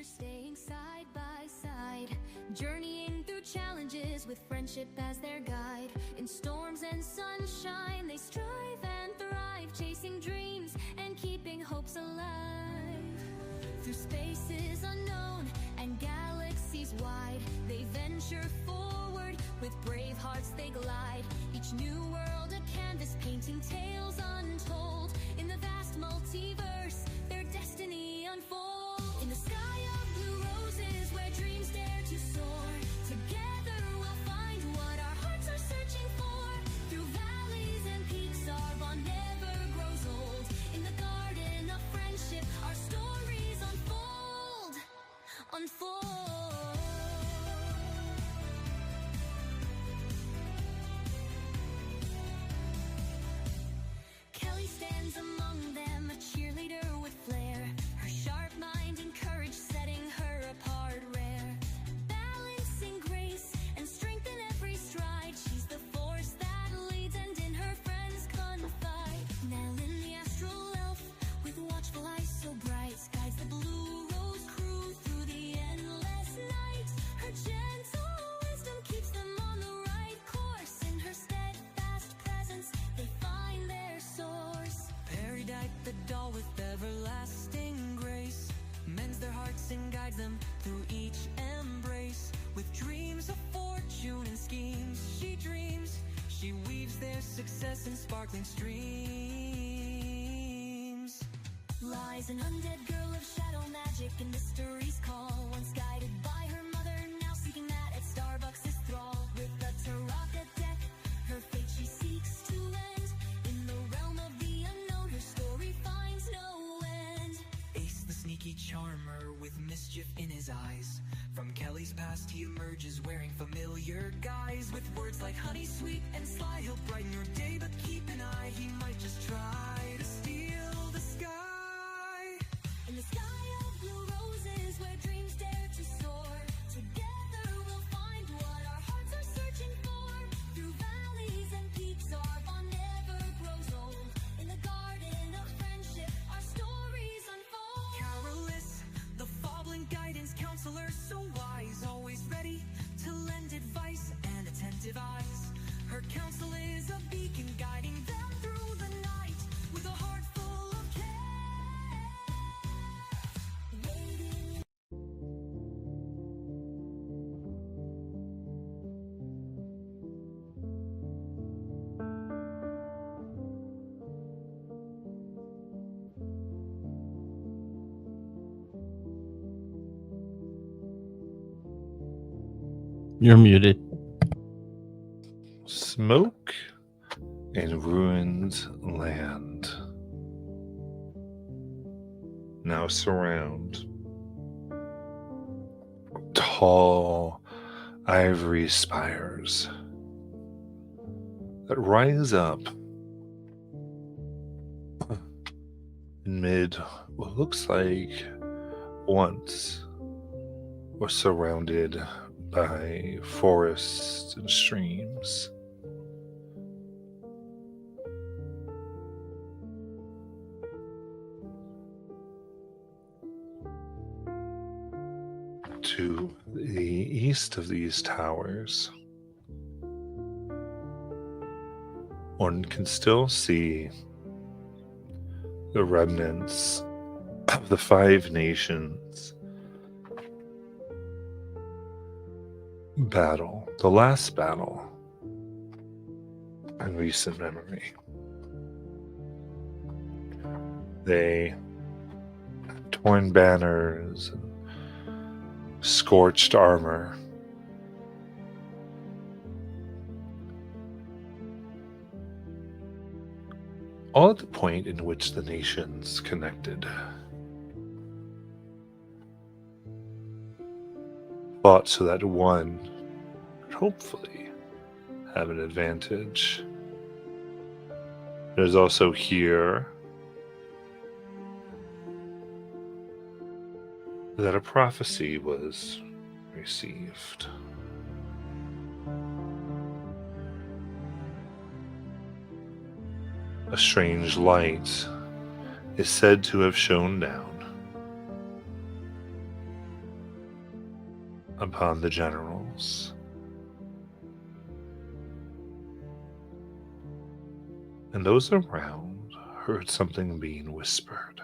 strangers staying side by side, journeying through challenges with friendship as their guide. In storms and sunshine, they strive and thrive, chasing dreams and keeping hopes alive. Through spaces unknown and galaxies wide, they venture forward, with brave hearts they glide. Each new world a canvas, painting tales untold. In the vast multiverse, their destiny unfolds. In the sky of blue roses, where dreams dare to soar, together we'll find what our hearts are searching for. Through valleys and peaks, our bond never grows old. In the garden of friendship, our stories unfold. Kelly stands among them, a cheerleader with flair. Her sharp mind and courage setting her apart rare. Balancing grace and strength in every stride, she's the force that leads and in her friends confide. Nellen, the astral elf, with watchful eyes so bright, guides the Blue Rose crew through the endless night. Her gentle wisdom keeps them on the right course. In her steadfast presence, they find their source. Erudite the doll with everlasting grace, mends their hearts and guides them through each embrace. With dreams of fortune and schemes she dreams, she weaves their success in sparkling streams. Lies an undead girl of shadow magic and mysteries call. Once guided by her mother, now seeking that at Starbucks' thrall. With a Taraka deck, her fate she seeks to end. In the realm of the unknown, her story finds no end. Ace the sneaky charmer with mischief in his eyes. From Kelly's past he emerges wearing familiar guise. With words like honey sweet and sly, he'll brighten your day, but keep an eye, he might just try to steal the sky. In the sky of blue roses, where dreams dare to soar, together we'll find what our hearts are searching for. Through valleys and peaks, our bond never grows old. In the garden of friendship, our stories unfold. Carolus, the Foblin guidance counselor, so wise, always ready to lend advice and attentive eyes. Her counsel is a beacon guiding them through the night, with a heart full of care. Waiting. You're muted. Smoke and ruined land now surround tall ivory spires that rise up amid what looks like once were surrounded by forests and streams. To the east of these towers, one can still see the remnants of the Five Nations battle, the last battle in recent memory. They had torn banners and scorched armor. All at the point in which the nations connected. Fought so that one could hopefully have an advantage. There's also here that a prophecy was received. A strange light is said to have shone down upon the generals. And those around heard something being whispered.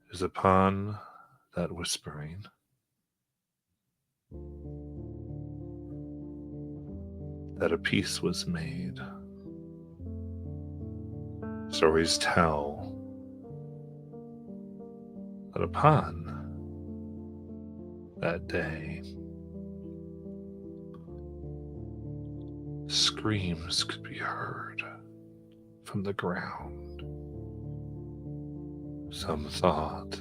It is upon that whispering that a peace was made. Stories tell that upon that day, screams could be heard from the ground. Some thought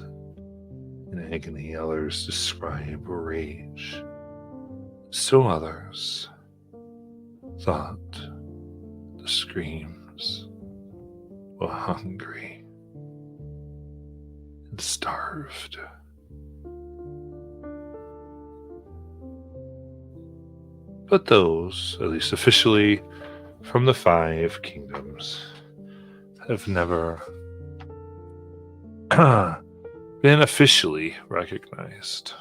in agony, others describe rage. Still others thought the screams were hungry and starved. But those, at least officially, from the 5 kingdoms, have never been officially recognized.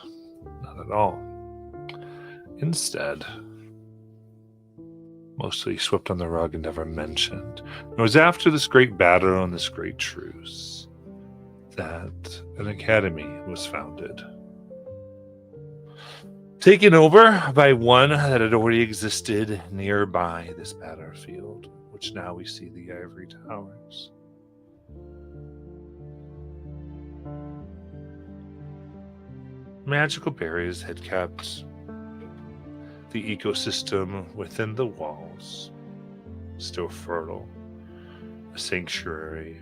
Not at all. Instead, mostly swept on the rug and never mentioned. It was after this great battle and this great truce that an academy was founded, taken over by one that had already existed nearby this battlefield, which now we see the ivory towers. Magical berries had kept the ecosystem within the walls still fertile, a sanctuary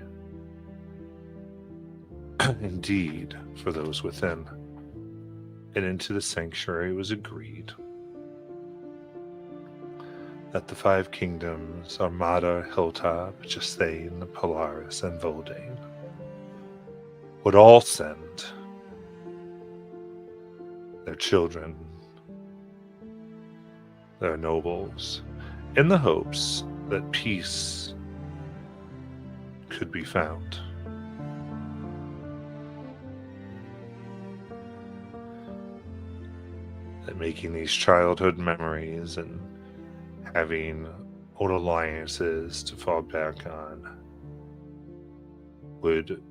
indeed for those within. And into the sanctuary was agreed that the 5 kingdoms, Armada, Hilltop, Chastain, Polaris, and Voldane, would all send their children, their nobles, in the hopes that peace could be found. That making these childhood memories and having old alliances to fall back on would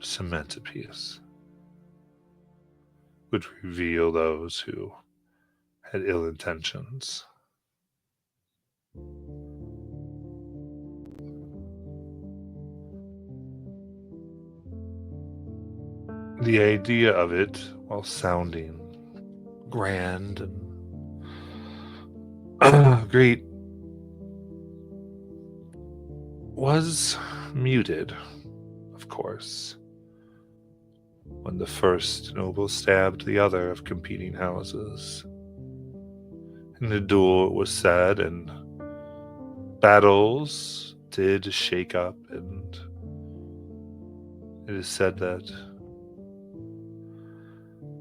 cement a peace, would reveal those who had ill intentions. The idea of it, while sounding grand and great, was muted, of course, when the first noble stabbed the other of competing houses. And the duel was said, and battles did shake up, and it is said that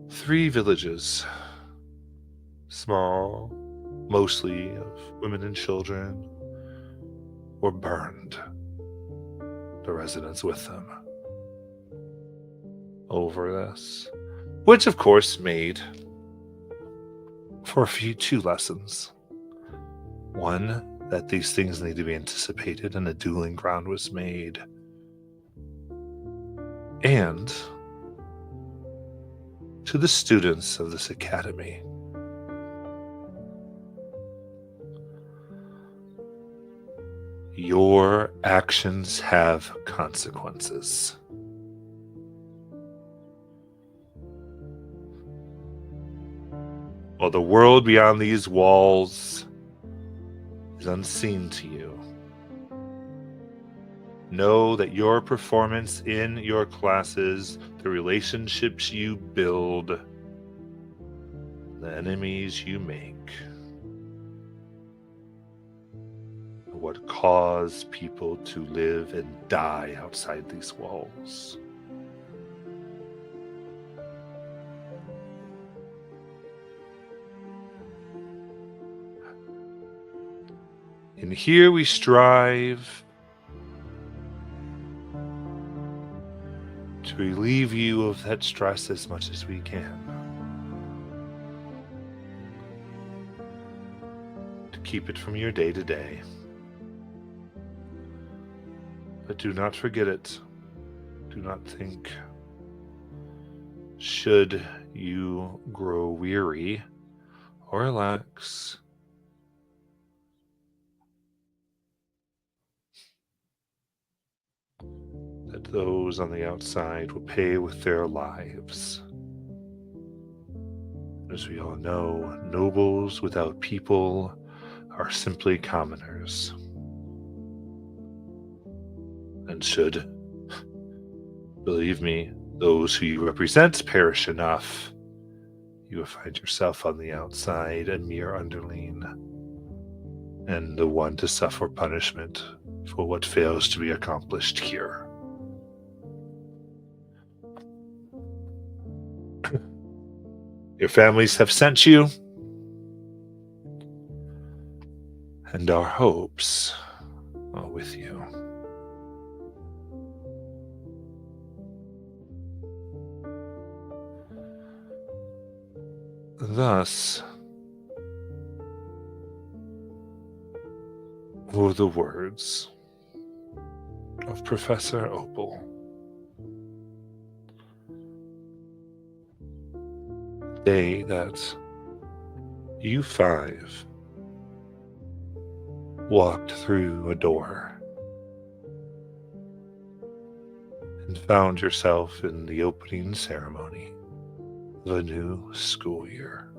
3 villages, small, mostly of women and children, were burned, the residents with them, over this, which of course made for a few 2 lessons. One, that these things need to be anticipated and a dueling ground was made. And to the students of this academy, your actions have consequences. While the world beyond these walls is unseen to you, know that your performance in your classes, the relationships you build, the enemies you make, what cause people to live and die outside these walls. And here we strive to relieve you of that stress as much as we can. To keep it from your day to day. But do not forget it. Do not think. Should you grow weary or relax, that those on the outside will pay with their lives. As we all know, nobles without people are simply commoners. And should, believe me, those who you represent perish enough, you will find yourself on the outside a mere underling, and the one to suffer punishment for what fails to be accomplished here. Your families have sent you, and our hopes are with you. Thus were the words of Professor Opal. Day that you five walked through a door and found yourself in the opening ceremony of a new school year.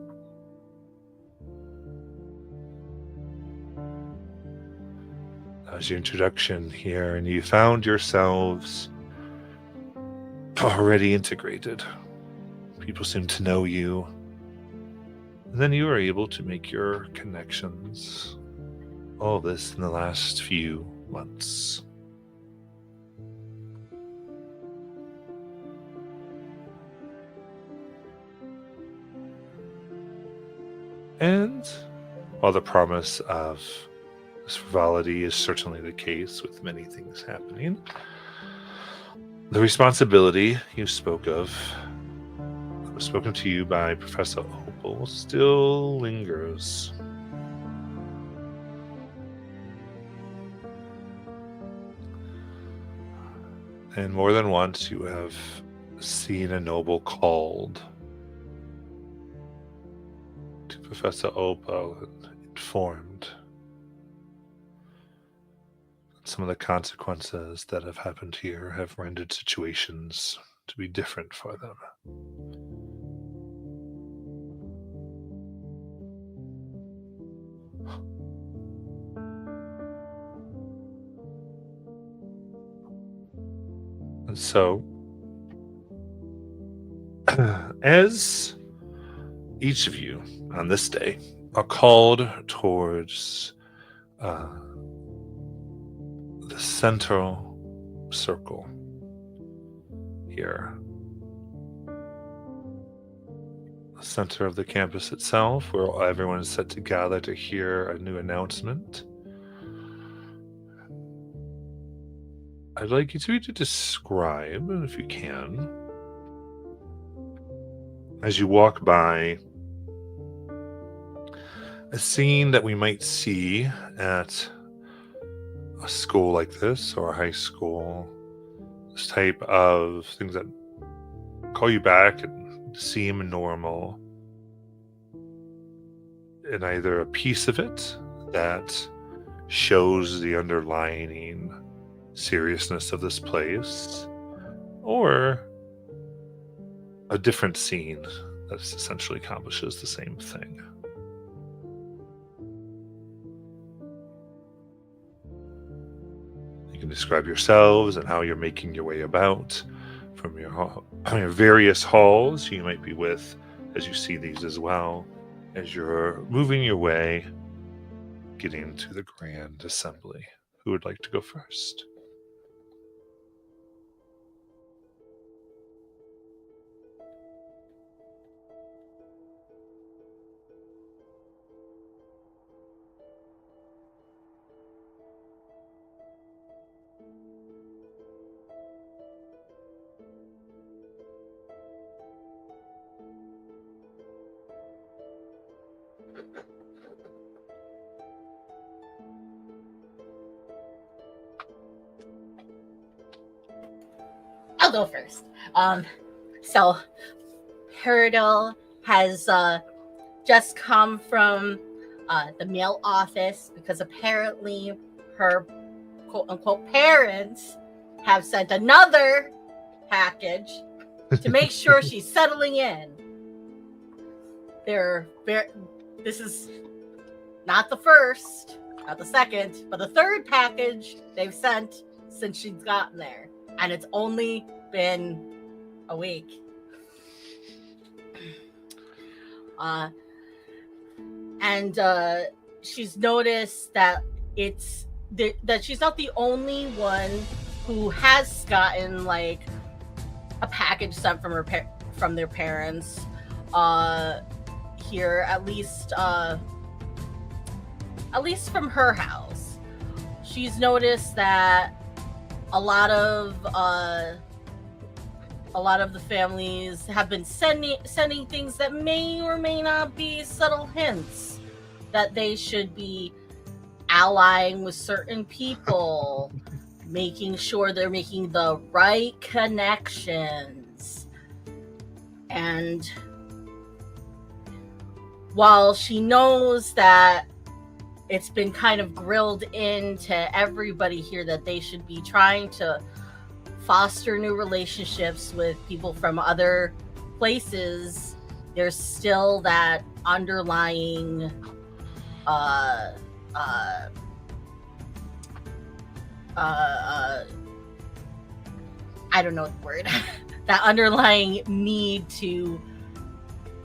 That was your introduction here, and you found yourselves already integrated. People seem to know you, and then you were able to make your connections. All this in the last few months. And while the promise of this frivolity is certainly the case with many things happening, the responsibility you spoke of, that was spoken to you by Professor Opal, still lingers. And more than once you have seen a noble called to Professor Opal and informed that some of the consequences that have happened here have rendered situations to be different for them. And so, as each of you on this day are called towards the central circle here, the center of the campus itself, where everyone is set to gather to hear a new announcement, I'd like you to describe, if you can, as you walk by, a scene that we might see at a school like this or a high school. This type of things that call you back and seem normal. And either a piece of it that shows the underlying seriousness of this place, or a different scene that essentially accomplishes the same thing. You can describe yourselves and how you're making your way about from your various halls you might be with as you see these as well, as you're moving your way, getting to the grand assembly. Who would like to go first? I'll go first. So Peridot has just come from the mail office because apparently her quote unquote parents have sent another package to make sure she's settling in. This is not the first, not the second, but the third package they've sent since she's gotten there. And it's only been a week. And she's noticed that that she's not the only one who has gotten like a package sent from from their parents here, at least from her house. She's noticed that a lot of the families have been sending things that may or may not be subtle hints that they should be allying with certain people, making sure they're making the right connections. And while she knows that it's been kind of grilled into everybody here that they should be trying to foster new relationships with people from other places, there's still that underlying I don't know the word, that underlying need to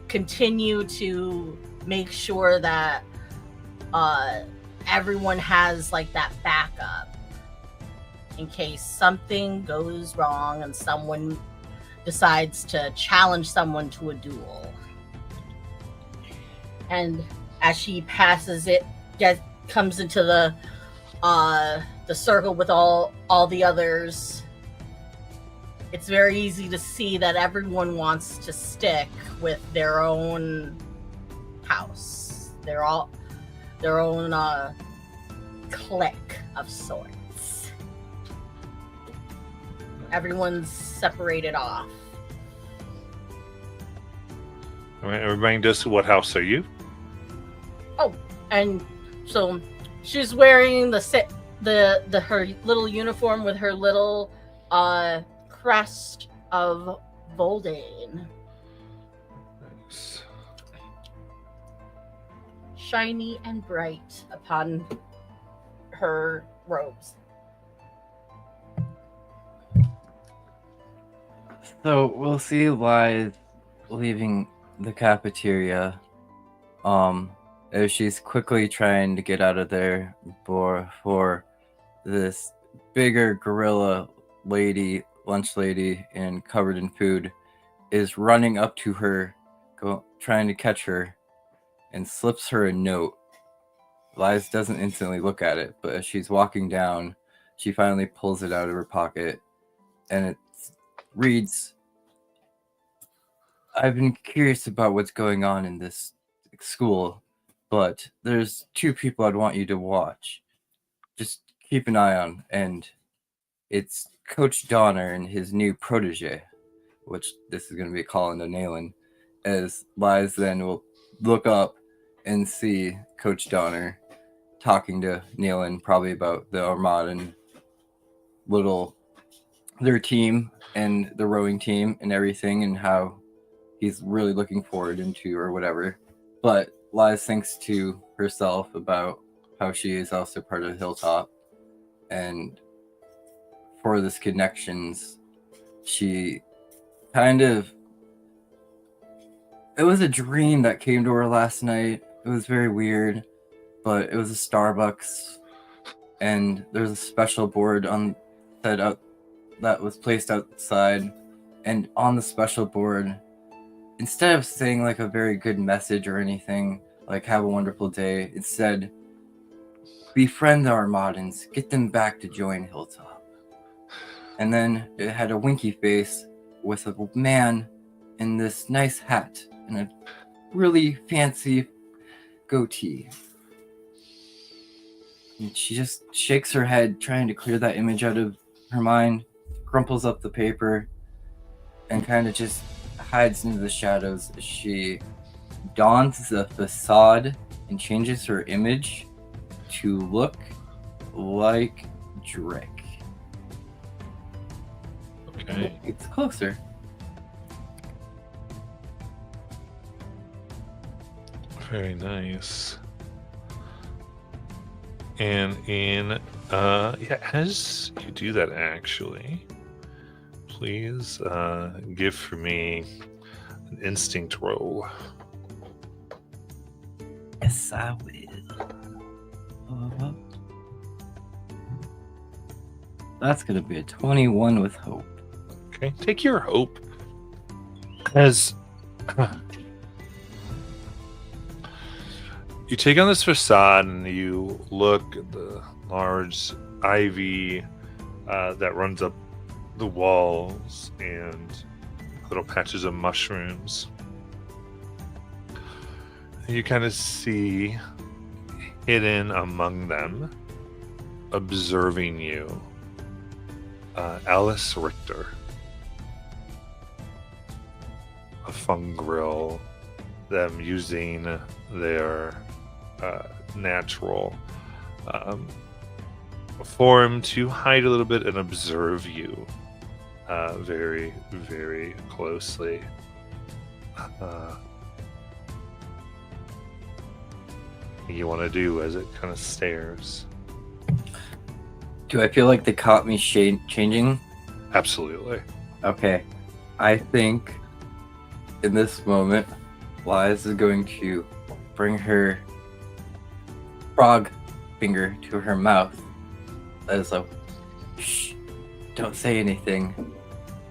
continue to make sure that everyone has like that backup in case something goes wrong and someone decides to challenge someone to a duel. And as she passes it, comes into the circle with all the others, it's very easy to see that everyone wants to stick with their own house, their own clique of sorts. Everyone's separated off. Remind us, what house are you? Oh, and so she's wearing her little uniform with her little crest of Voldane. Nice. Shiny and bright upon her robes. So we'll see Liz leaving the cafeteria. As she's quickly trying to get out of there before this bigger gorilla lady, lunch lady, and covered in food, is running up to her, trying to catch her, and slips her a note. Liz doesn't instantly look at it, but as she's walking down, she finally pulls it out of her pocket, and it reads, "I've been curious about what's going on in this school, but there's two people I'd want you to watch. Just keep an eye on, and it's Coach Donner and his new protege," which this is going to be calling to Nayland, as Liz then will look up and see Coach Donner talking to Nayland probably about the Armada and their team and the rowing team and everything, and how he's really looking forward into or whatever. But Liz thinks to herself about how she is also part of Hilltop, and for this connections, she it was a dream that came to her last night. It was very weird, but it was a Starbucks, and there's a special board that was placed outside, and on the special board, instead of saying like a very good message or anything, like "have a wonderful day," it said, "Befriend the Armadans, get them back to join Hilltop." And then it had a winky face with a man in this nice hat and a really fancy goatee. And she just shakes her head, trying to clear that image out of her mind, crumples up the paper, and kind of just hides into the shadows as she dons the facade and changes her image to look like Drake. Okay. It's closer. Very nice. And as you do that, actually, please give for me an instinct roll. Yes, I will. That's gonna be a 21 with hope. Okay, take your hope as you take on this facade and you look at the large ivy that runs up the walls and little patches of mushrooms. You kind of see hidden among them, observing you, Alice Richter, a fungrel, them using their natural form to hide a little bit and observe you very, very closely. What you want to do as it kind of stares? Do I feel like they caught me changing? Absolutely. Okay. I think in this moment, Liz is going to bring her frog finger to her mouth. That is like, shh, don't say anything.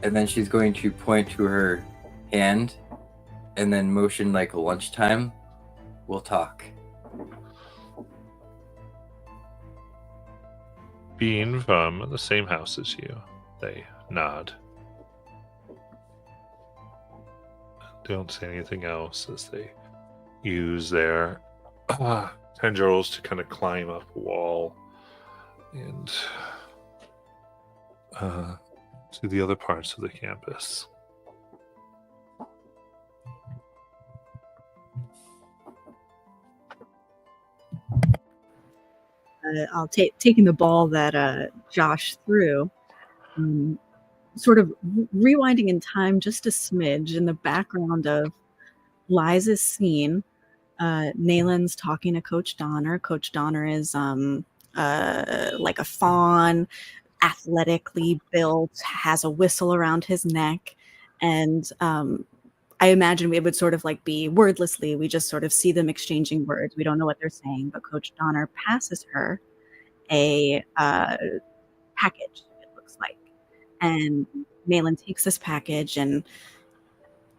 And then she's going to point to her hand and then motion like lunchtime. We'll talk. Being from the same house as you, they nod. Don't say anything else as they use their tendrils to kind of climb up a wall and to the other parts of the campus. I'll taking the ball that Josh threw, sort of rewinding in time just a smidge in the background of Liza's scene. Nayland's talking to Coach Donner. Coach Donner is like a fawn, athletically built, has a whistle around his neck, and I imagine it would sort of like be wordlessly. We just sort of see them exchanging words. We don't know what they're saying, but Coach Donner passes her a package, it looks like. And Nayland takes this package, and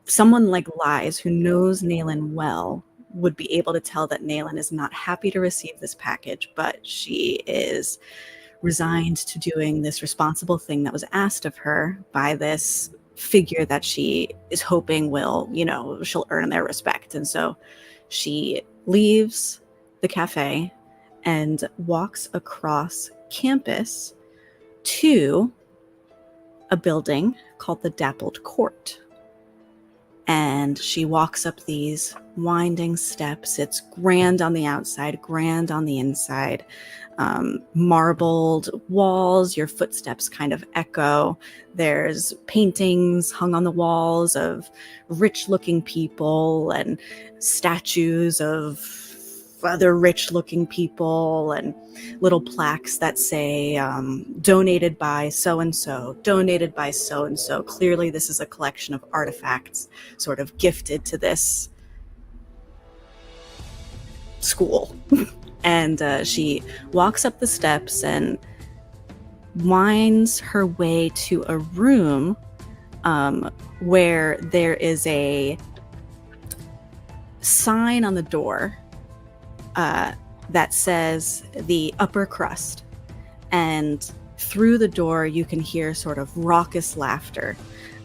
someone like Liz, who knows Nayland well, would be able to tell that Nayland is not happy to receive this package, but she is resigned to doing this responsible thing that was asked of her by this figure that she is hoping will, she'll earn their respect. And so she leaves the cafe and walks across campus to a building called the Dappled Court. And she walks up these winding steps. It's grand on the outside, grand on the inside. Marbled walls, your footsteps kind of echo. There's paintings hung on the walls of rich-looking people and statues of other rich-looking people and little plaques that say donated by so-and-so, donated by so-and-so. Clearly this is a collection of artifacts sort of gifted to this school. And she walks up the steps and winds her way to a room where there is a sign on the door that says the upper crust. And through the door, you can hear sort of raucous laughter.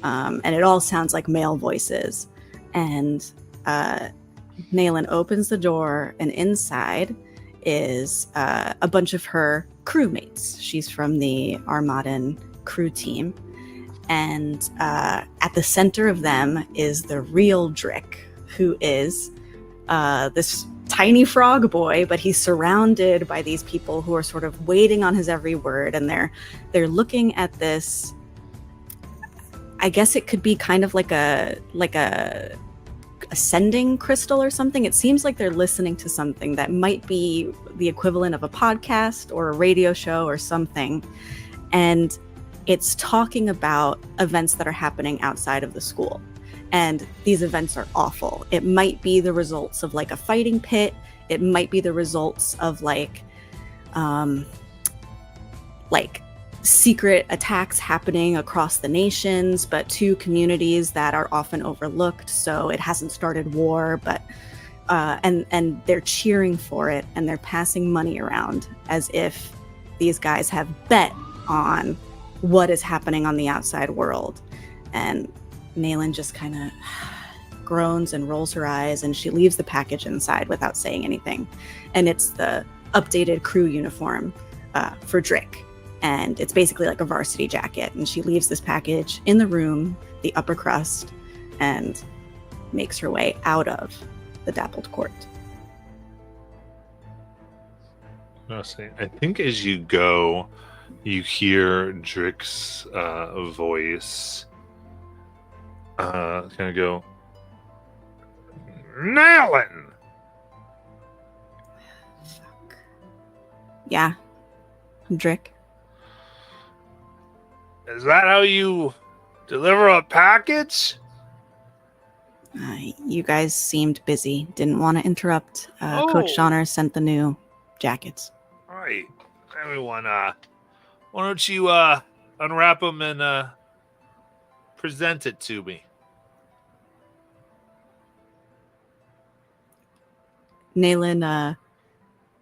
And it all sounds like male voices. And Nayland opens the door, and inside is a bunch of her crewmates. She's from the Armadan crew team. And at the center of them is the real Drick, who is this tiny frog boy, but he's surrounded by these people who are sort of waiting on his every word, and they're looking at this. I guess it could be kind of like a ascending crystal or something. It seems like they're listening to something that might be the equivalent of a podcast or a radio show or something, and it's talking about events that are happening outside of the school. And these events are awful. It might be the results of like a fighting pit. It might be the results of like secret attacks happening across the nations, but to communities that are often overlooked. So it hasn't started war, but and they're cheering for it, and they're passing money around as if these guys have bet on what is happening on the outside world. And Nayland just kind of groans and rolls her eyes, and she leaves the package inside without saying anything. And it's the updated crew uniform for Drick. And it's basically like a varsity jacket. And she leaves this package in the room, the upper crust, and makes her way out of the dappled court. I think as you go, you hear Drick's voice kind of go, Nayland! Fuck. Yeah. Drick. Is that how you deliver a package? You guys seemed busy. Didn't want to interrupt. Coach Donner sent the new jackets. All right. Everyone, why don't you unwrap them and present it to me? Nayland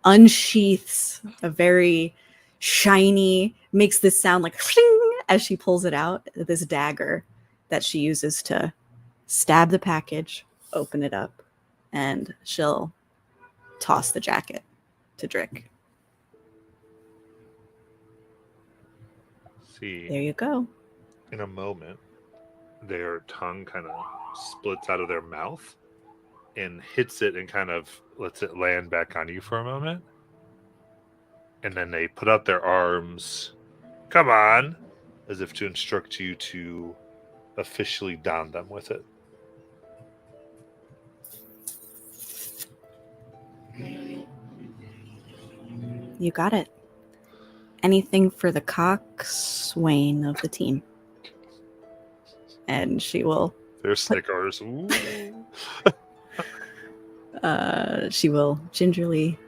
unsheaths a very shiny, makes this sound like fling as she pulls it out, this dagger that she uses to stab the package, open it up, and she'll toss the jacket to Drick. See, there you go. In a moment, their tongue kind of splits out of their mouth and hits it and kind of lets it land back on you for a moment. And then they put out their arms, come on, as if to instruct you to officially don them with it. You got it. Anything for the coxswain of the team. And she will... Their stickers. Ooh. She will gingerly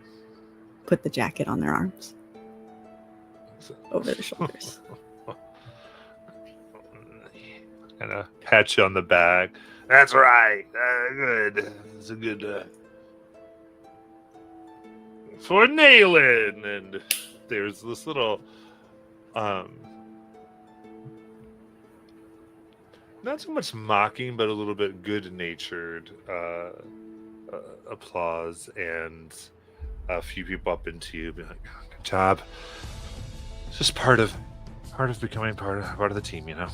put the jacket on their arms. Over the shoulders. Kind of pat you on the back. That's right. Good. It's a good... for Nayland. And there's this little... not so much mocking, but a little bit good-natured applause, and a few people up into you be like, oh, good job. It's just part of becoming part of the team, you know?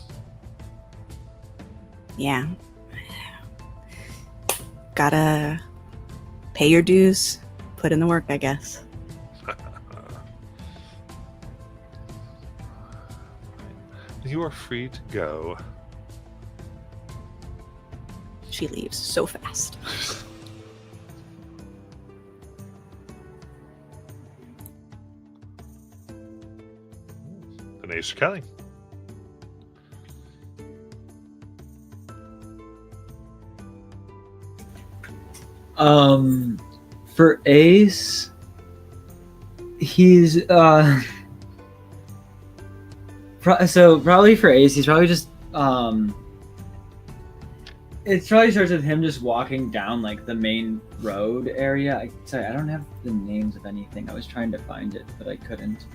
Yeah. Gotta pay your dues, put in the work, I guess. You are free to go. She leaves so fast. Anisha Kelly. For Ace, he's so probably for Ace, he's probably just it probably starts with him just walking down like the main road area. Sorry, I don't have the names of anything. I was trying to find it, but I couldn't.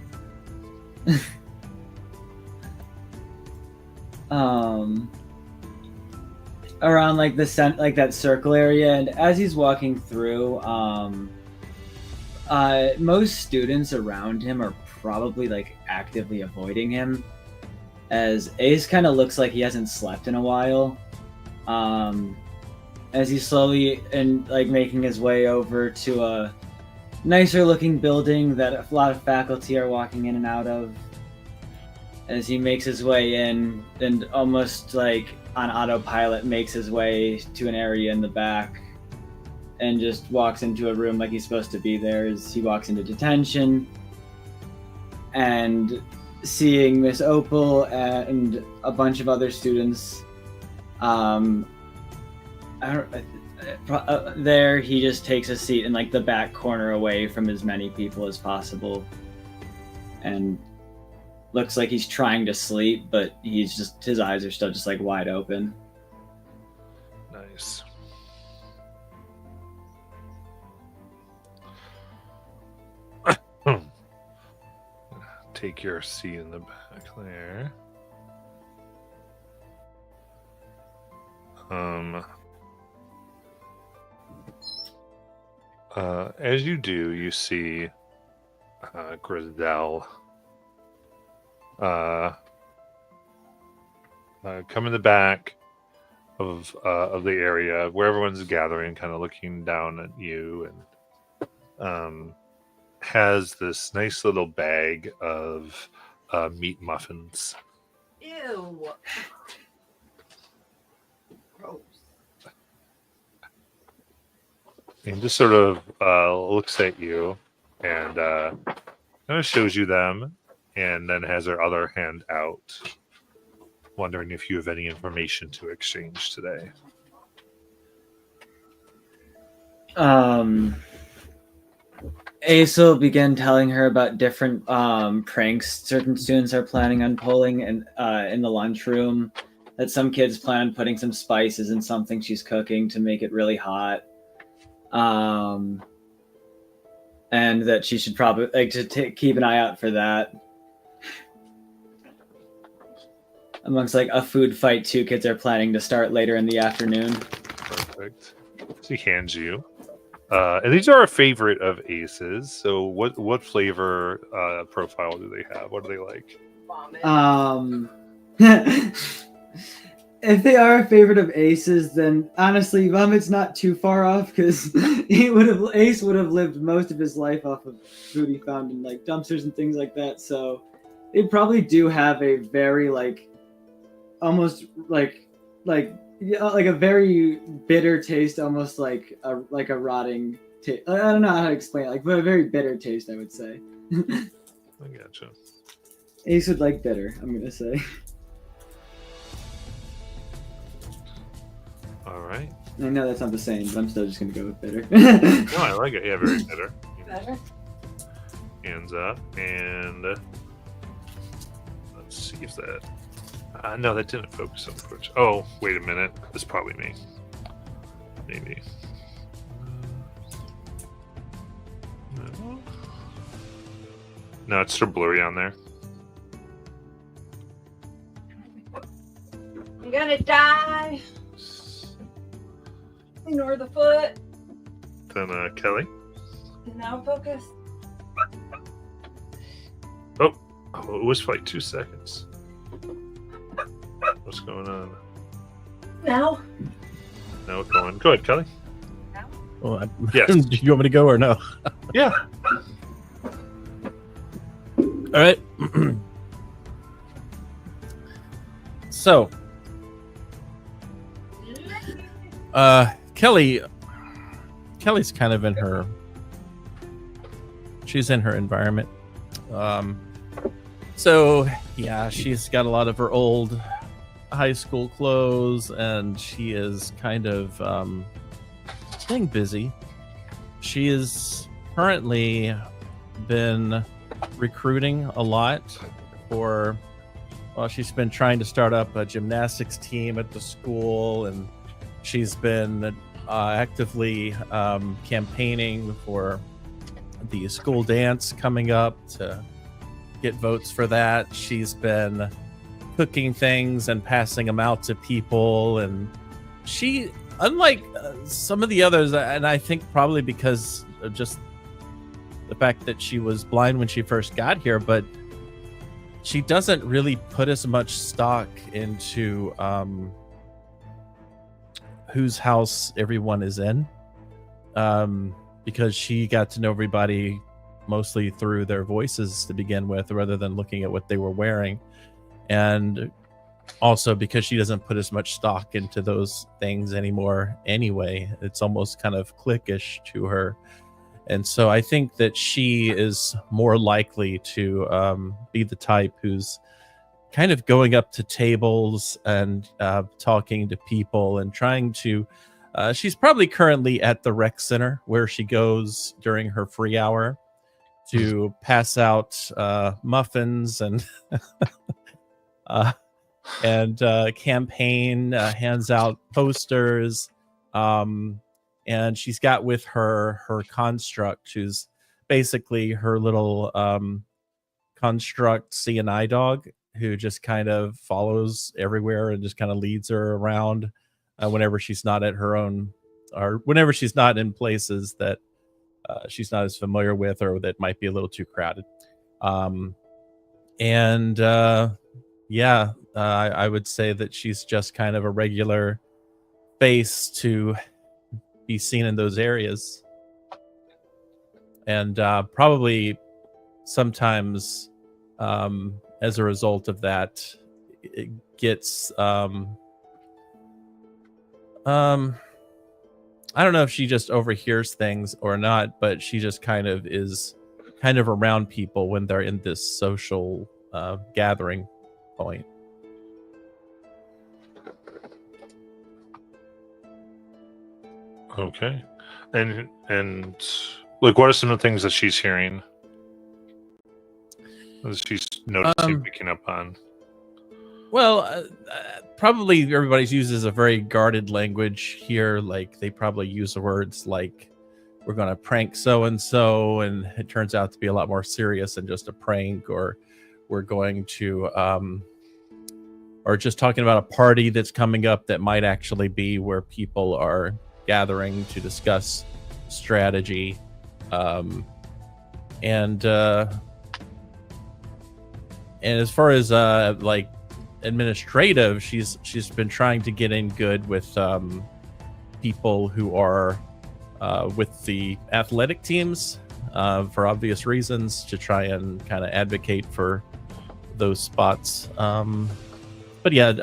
Around like the like that circle area, and as he's walking through, most students around him are probably like actively avoiding him. as Ace kind of looks like he hasn't slept in a while. As he's slowly making his way over to a nicer looking building that a lot of faculty are walking in and out of. As he makes his way in and almost like on autopilot makes his way to an area in the back and just walks into a room like he's supposed to be there. As he walks into detention and seeing Miss Opal and a bunch of other students there, he just takes a seat in like the back corner away from as many people as possible and looks like he's trying to sleep, but his eyes are still just like wide open. Nice. Take your seat in the back there. As you do, you see Grizdell come in the back of the area where everyone's gathering, kind of looking down at you, and has this nice little bag of meat muffins. Ew. Gross. And just sort of looks at you and kind of shows you them, and then has her other hand out, wondering if you have any information to exchange today. Ace will begin telling her about different pranks certain students are planning on pulling in the lunchroom. That some kids plan on putting some spices in something she's cooking to make it really hot. And that she should probably keep an eye out for that. Amongst like a food fight 2 kids are planning to start later in the afternoon. Perfect. She hands you. And these are a favorite of Ace's. So what flavor profile do they have? What do they like? Vomit. If they are a favorite of Ace's, then honestly, vomit's not too far off because Ace would have lived most of his life off of food he found in like dumpsters and things like that. So they probably do have a very almost like a very bitter taste, almost like a rotting taste. I don't know how to explain it, but a very bitter taste, I would say. I gotcha. Ace would like bitter, I'm gonna say. All right. I know that's not the same, but I'm still just gonna go with bitter. No, I like it. Yeah, very bitter. Better. Hands up, and let's see if that. No, that didn't focus on Twitch. Oh, wait a minute. It's probably me. Maybe. No, it's still blurry on there. I'm gonna die. Ignore the foot. Then Kelly. Now focus. Oh, it was for like 2 seconds. What's going on? Now. No, it's going. Go ahead, Kelly. Well, Yes. Do you want me to go or no? Yeah. All right. So, Kelly's kind of in her. She's in her environment. So yeah, she's got a lot of her old high school clothes, and she is kind of staying busy. She has currently been recruiting a lot for. Well, she's been trying to start up a gymnastics team at the school, and she's been actively campaigning for the school dance coming up to get votes for that. She's been cooking things and passing them out to people, and she, unlike some of the others, and I think probably because of just the fact that she was blind when she first got here, but she doesn't really put as much stock into whose house everyone is in, because she got to know everybody mostly through their voices to begin with, rather than looking at what they were wearing. And also because she doesn't put as much stock into those things anymore anyway. It's almost kind of cliquish to her. And so I think that she is more likely to be the type who's kind of going up to tables and talking to people and trying to. She's probably currently at the rec center where she goes during her free hour to pass out muffins and campaign, hands out posters. And she's got with her construct, who's basically her little construct CNI dog, who just kind of follows everywhere and just kind of leads her around whenever she's not at her own, or whenever she's not in places that she's not as familiar with, or that might be a little too crowded. I would say that she's just kind of a regular face to be seen in those areas. And probably sometimes as a result of that, it gets I don't know if she just overhears things or not, but she just kind of is kind of around people when they're in this social gathering point. Okay. And like, what are some of the things that she's hearing? That she's noticing, picking up on? Well, probably everybody uses a very guarded language here. Like, they probably use words like, we're going to prank so-and-so, and it turns out to be a lot more serious than just a prank, or we're going to, or just talking about a party that's coming up that might actually be where people are gathering to discuss strategy. And as far as like administrative, she's been trying to get in good with people who are with the athletic teams for obvious reasons, to try and kind of advocate for those spots. But yeah,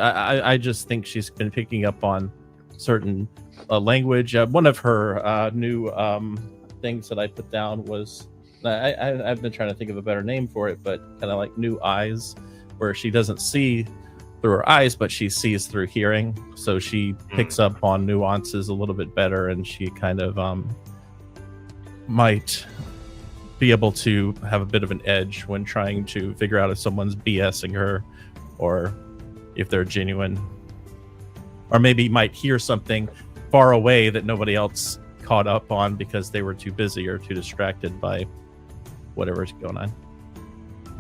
I just think she's been picking up on certain language. One of her new things that I put down was, I've been trying to think of a better name for it, but kind of like new eyes, where she doesn't see through her eyes, but she sees through hearing. So she picks up on nuances a little bit better, and she kind of might be able to have a bit of an edge when trying to figure out if someone's BSing her or if they're genuine. Or maybe might hear something far away that nobody else caught up on because they were too busy or too distracted by whatever's going on.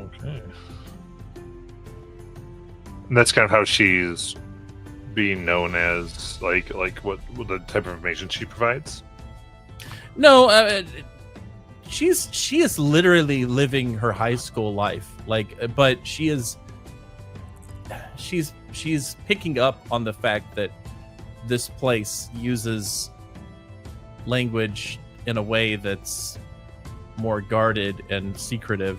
Okay. And that's kind of how she's being known as, like what the type of information she provides? No, she is literally living her high school life. But she's picking up on the fact that this place uses language in a way that's more guarded and secretive.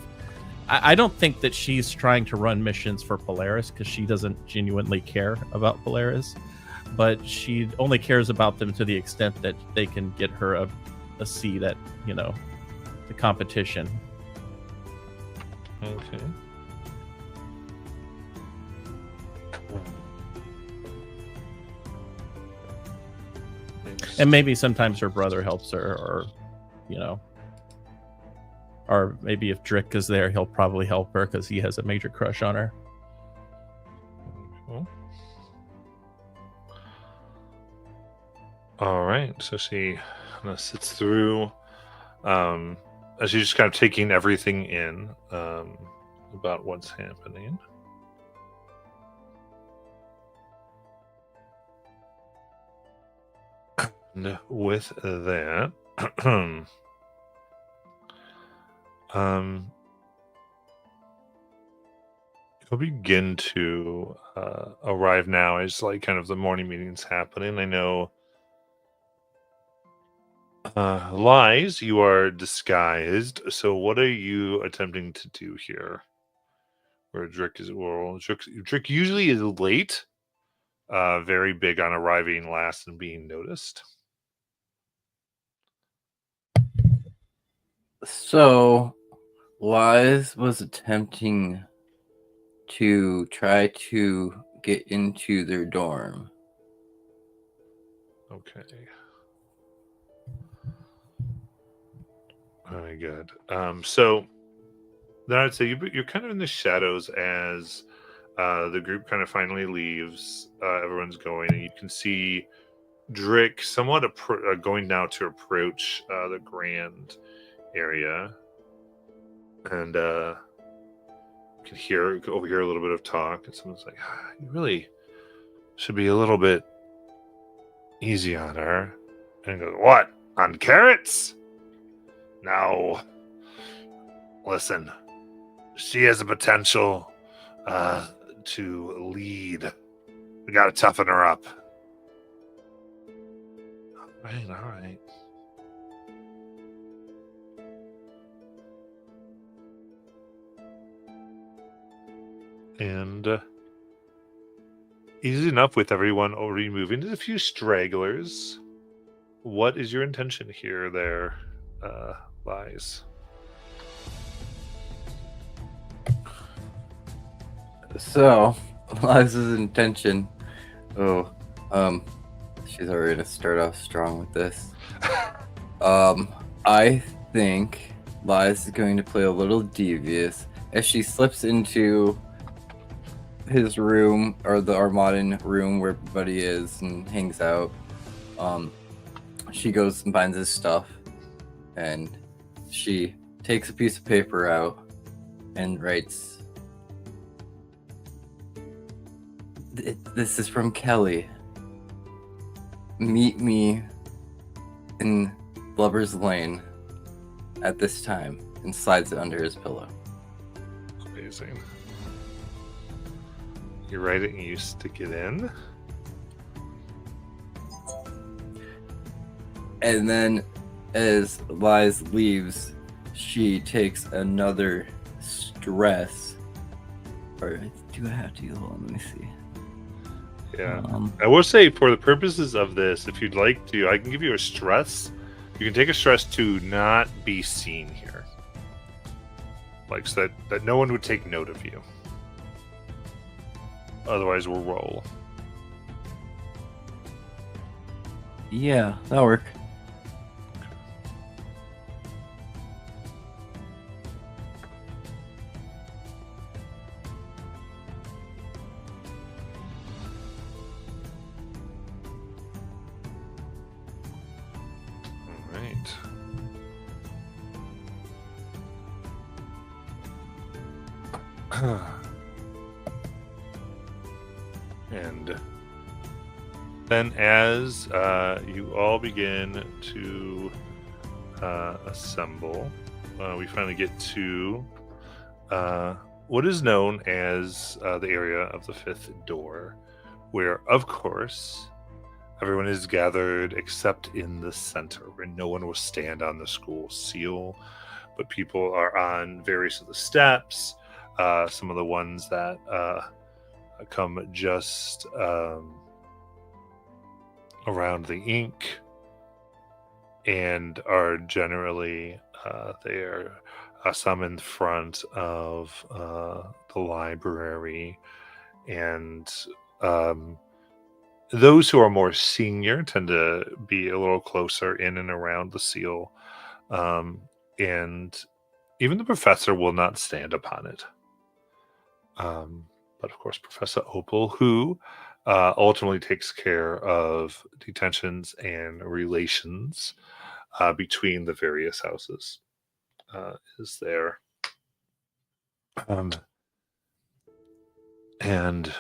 I don't think that she's trying to run missions for Polaris, because she doesn't genuinely care about Polaris, but she only cares about them to the extent that they can get her a seat at, the competition. Okay. And maybe sometimes her brother helps her, or maybe if Drick is there, he'll probably help her because he has a major crush on her. Cool. All right, so she sits through, as she's just kind of taking everything in about what's happening. And with that, You'll begin to arrive now as like kind of the morning meeting's happening. I know, Lies, you are disguised. So what are you attempting to do here? Where Drick is, well, Drick usually is late. Very big on arriving last and being noticed. So, Lies was attempting to try to get into their dorm. Okay. Very good. So then I'd say you're kind of in the shadows as the group kind of finally leaves. Everyone's going, and you can see Drick somewhat going now to approach the grand area, and you can overhear a little bit of talk, and someone's like, "You really should be a little bit easy on her." And he goes, "What? On carrots? No. Listen, she has a potential to lead. We gotta toughen her up." All right. And easy enough with everyone already moving. There's a few stragglers. What is your intention here, there, Lies? So, Lies' intention. She's already gonna start off strong with this. I think Lies is going to play a little devious as she slips into his room, or the Armadan room where everybody is and hangs out. She goes and finds his stuff, and she takes a piece of paper out and writes, "This is from Kelly. Meet me in Lover's Lane at this time," and slides it under his pillow. Amazing. You write it and you stick it in. And then as Lies leaves, she takes another stress. Or do I have to? Hold on, let me see. Yeah. I will say, for the purposes of this, if you'd like to, I can give you a stress. You can take a stress to not be seen here. Like, so that no one would take note of you. Otherwise, we'll roll. Yeah, that'll work. And then as you all begin to assemble, we finally get to what is known as the area of the fifth door, where, of course, everyone is gathered except in the center, where no one will stand on the school seal, but people are on various of the steps. Some of the ones that come just around the ink, and are generally there. Some in front of the library, and those who are more senior tend to be a little closer in and around the seal, and even the professor will not stand upon it. But of course, Professor Opal, who ultimately takes care of detentions and relations between the various houses, is there. And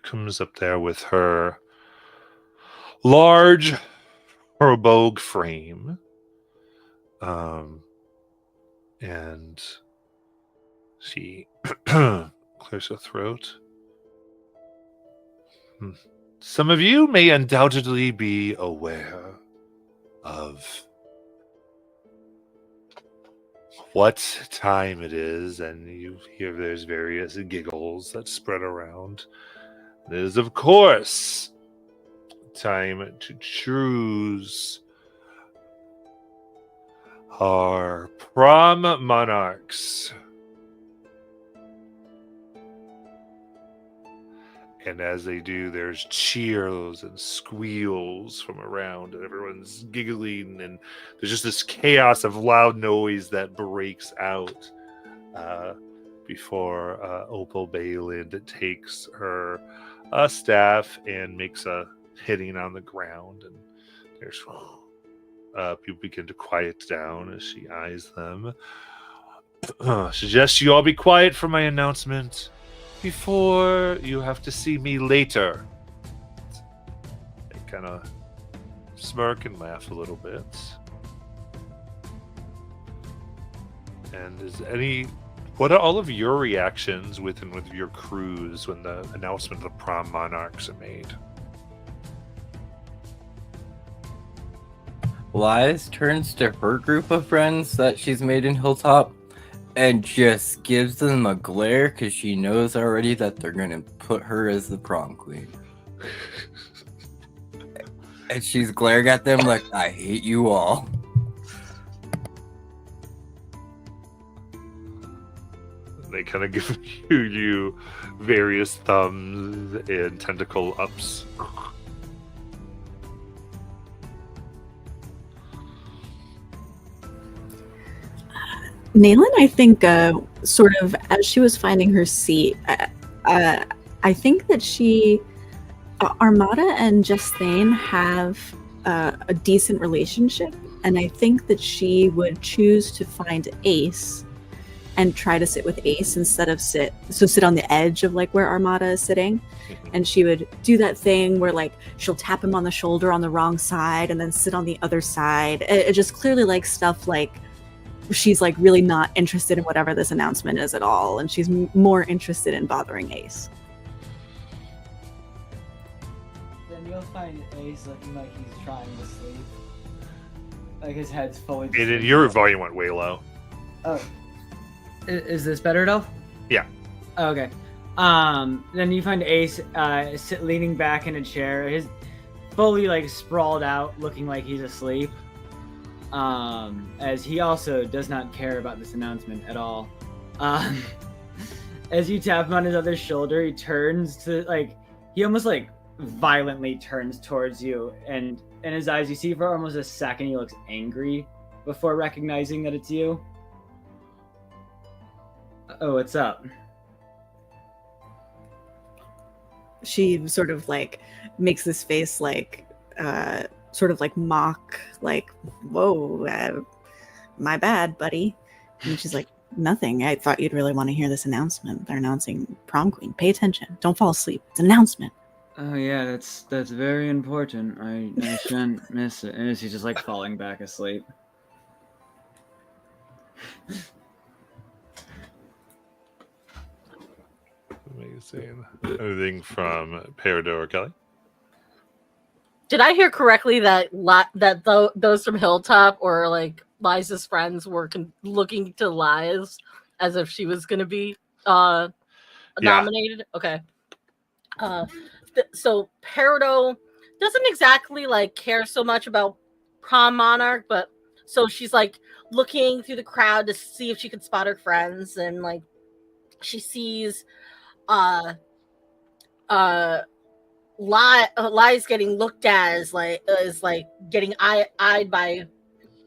comes up there with her large Herbogue frame. And she clears her throat. Some of you may undoubtedly be aware of what time it is, and you hear there's various giggles that spread around. It is, of course, time to choose our prom monarchs. And as they do, there's cheers and squeals from around, and everyone's giggling, and there's just this chaos of loud noise that breaks out before Opal Bayland takes her staff and makes a hitting on the ground, and there's people begin to quiet down as she eyes them. Suggest you all be quiet for my announcement before you have to see me later. They kind of smirk and laugh a little bit. And what are all of your reactions with your crews when the announcement of the prom monarchs are made? Liz turns to her group of friends that she's made in Hilltop and just gives them a glare because she knows already that they're going to put her as the prom queen. And she's glaring at them like, I hate you all. They kind of give you various thumbs and tentacle ups. Naylin, I think, sort of as she was finding her seat, I think that Armada and Justine have a decent relationship, and I think that she would choose to find Ace and try to sit with Ace instead of sit on the edge of like where Armada is sitting. And she would do that thing where like she'll tap him on the shoulder on the wrong side and then sit on the other side. It just clearly like stuff like she's like really not interested in whatever this announcement is at all, and she's more interested in bothering Ace. Then you'll find Ace looking like he's trying to sleep. Like his head's fully... Your volume went way low. Oh. Is this better at all? Yeah. Okay. Then you find Ace leaning back in a chair, his fully like sprawled out, looking like he's asleep. As he also does not care about this announcement at all. As you tap him on his other shoulder, he turns to like, he almost like violently turns towards you, and in his eyes you see for almost a second he looks angry before recognizing that it's you. Oh, what's up? She sort of like makes this face like sort of like mock, like, whoa, my bad, buddy. And she's like, nothing. I thought you'd really want to hear this announcement. They're announcing prom queen. Pay attention. Don't fall asleep. It's an announcement. Oh yeah, that's very important. I shouldn't miss it. And she's just like falling back asleep. Amazing. Anything from Peridot or Kelly? Did I hear correctly that those from Hilltop or like Liza's friends were looking to Liz as if she was going to be nominated? Okay. So Peridot doesn't exactly like care so much about prom monarch, but so she's like looking through the crowd to see if she could spot her friends, and like she sees Lies getting looked at as like getting eyed by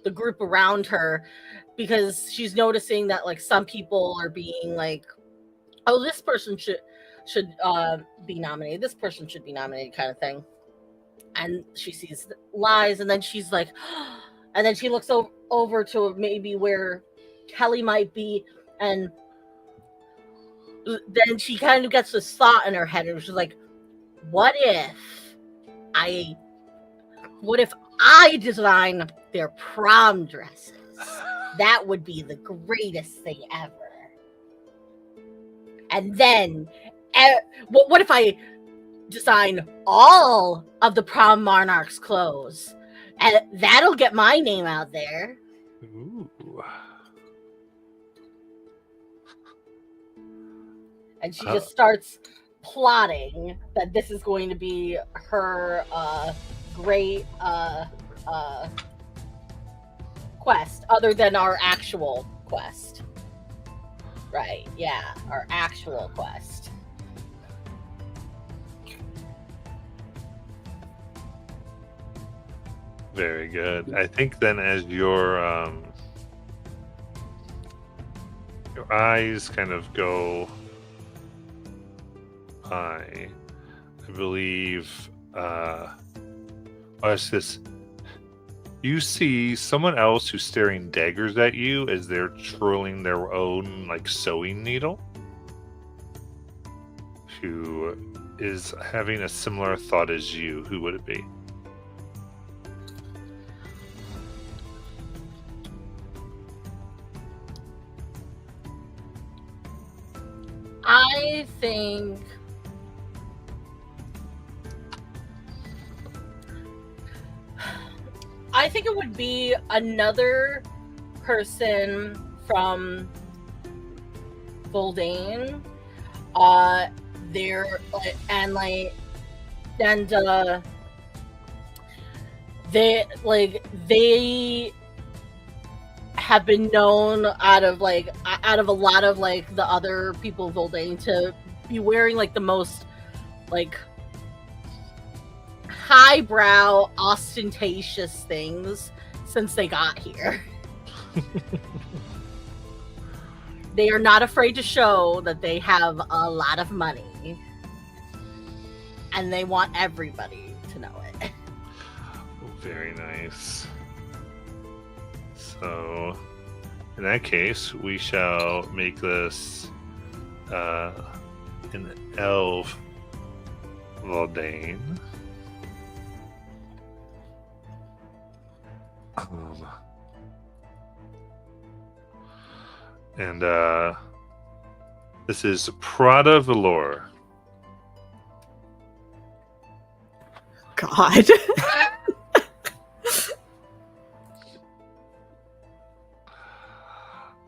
the group around her, because she's noticing that like some people are being like, oh, this person should be nominated, this person should be nominated, kind of thing. And she sees Lies, and then she's like, and then she looks over to maybe where Kelly might be, and then she kind of gets this thought in her head, and she's like, what if I design their prom dresses? That would be the greatest thing ever. And then, what if I design all of the prom monarch's clothes? And that'll get my name out there. Ooh. And she just starts plotting that this is going to be her great quest, other than our actual quest. Right, yeah, our actual quest. Very good. I think then as your eyes kind of go by, I believe what's this? You see someone else who's staring daggers at you as they're twirling their own like sewing needle, who is having a similar thought as you. Who would it be? I think it would be another person from Voldane. They're they have been known out of a lot of like the other people of Voldane to be wearing like the most like highbrow, ostentatious things since they got here. They are not afraid to show that they have a lot of money, and they want everybody to know it. Very nice. So, in that case, we shall make this an elf Voldane. And this is Prada Velour. God.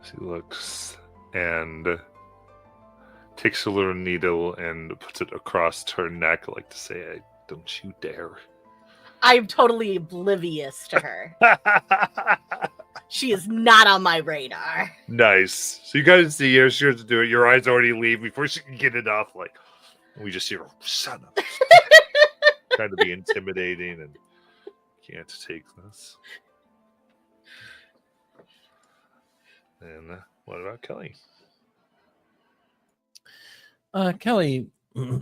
She looks and takes a little needle and puts it across her neck, like to say, "Don't you dare." I'm totally oblivious to her. She is not on my radar. Nice. So you guys see her, she has to do it. Your eyes already leave before she can get it off. Like, we just hear, "Son of a-" trying to be intimidating and can't take this. And what about Kelly? Kelly,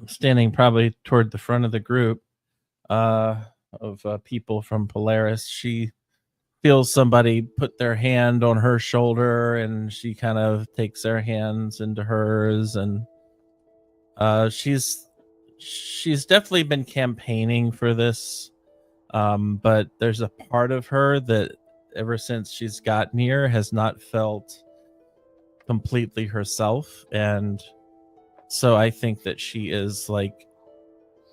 standing probably toward the front of the group of people from Polaris, she feels somebody put their hand on her shoulder, and she kind of takes their hands into hers, and she's definitely been campaigning for this, but there's a part of her that ever since she's gotten here has not felt completely herself, and so I think that she is like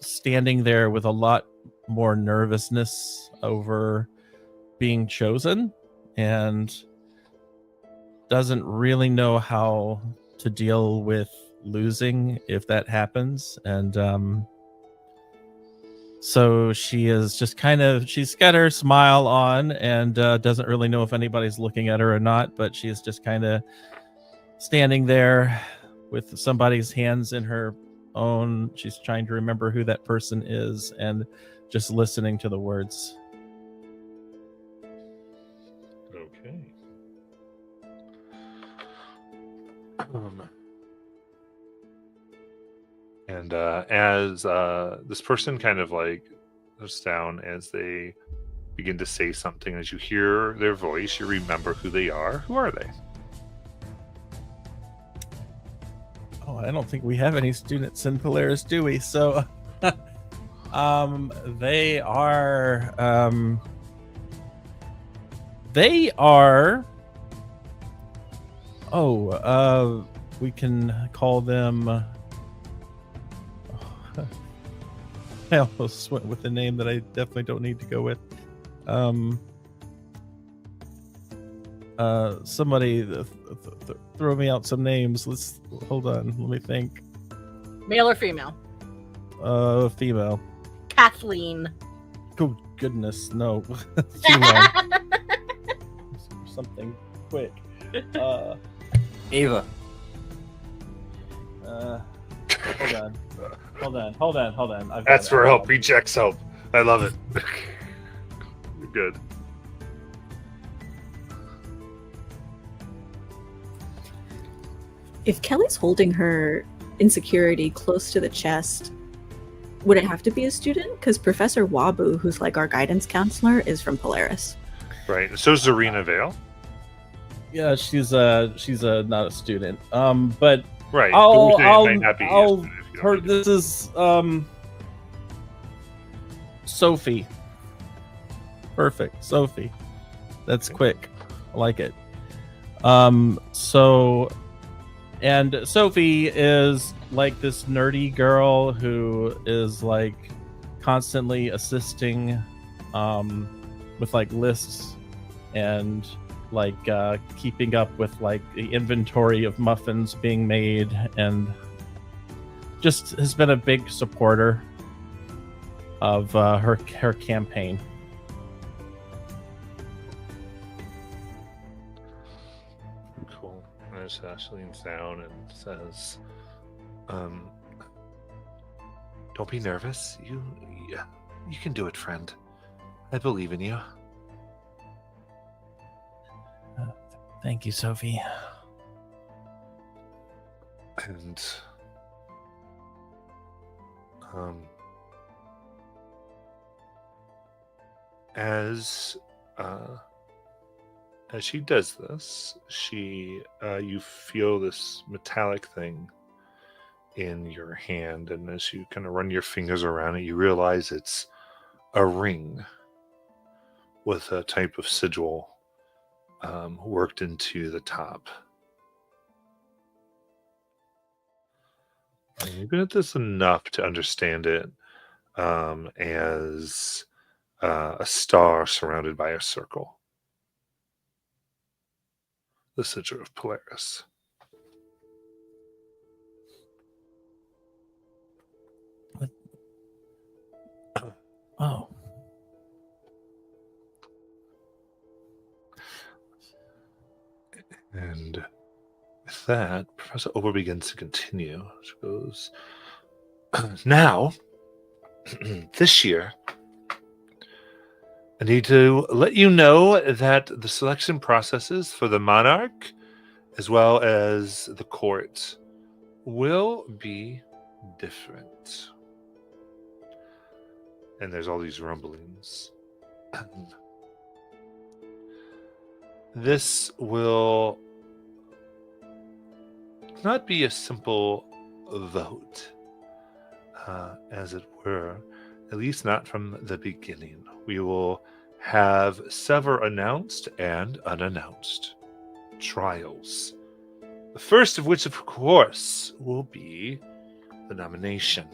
standing there with a lot more nervousness over being chosen and doesn't really know how to deal with losing if that happens. And so she is just she's got her smile on and doesn't really know if anybody's looking at her or not, but she's just kind of standing there with somebody's hands in her own. She's trying to remember who that person is and just listening to the words. Okay. And as this person kind of like goes down, as they begin to say something, as you hear their voice, you remember who they are. Who are they? Oh, I don't think we have any students in Polaris, do we? So they are we can call them. I almost went with a name that I definitely don't need to go with. Somebody throw me out some names. Let's hold on. Let me think. Male or female? Female. Kathleen. Oh goodness, no. Female. Something quick. Ava. Hold on. That's for help. Rejects help. I love it. You're good. If Kelly's holding her insecurity close to the chest, would it have to be a student? Because Professor Wabu, who's like our guidance counselor, is from Polaris. Right. So is Zarina Vale. Yeah, she's not a student. But Right. I'll Might not be I'll used if you don't her. need to. This is Sophie. Perfect, Sophie. That's quick. I like it. So, and Sophie is like this nerdy girl who is like constantly assisting with like lists and like keeping up with like the inventory of muffins being made, and just has been a big supporter of her campaign. Cool. And as Ash leans down and says, "Don't be nervous. You can do it, friend. I believe in you." Thank you, Sophie. And as she does this, you feel this metallic thing in your hand, and as you kind of run your fingers around it, you realize it's a ring with a type of sigil worked into the top. And you've been at this enough to understand it as a star surrounded by a circle. The sigil of Polaris. Oh. And with that, Professor Ober begins to continue. She goes, "Now, this year, I need to let you know that the selection processes for the monarch, as well as the court, will be different." And there's all these rumblings. This will not be a simple vote, as it were, at least not from the beginning. We will have several announced and unannounced trials. The first of which, of course, will be the nomination.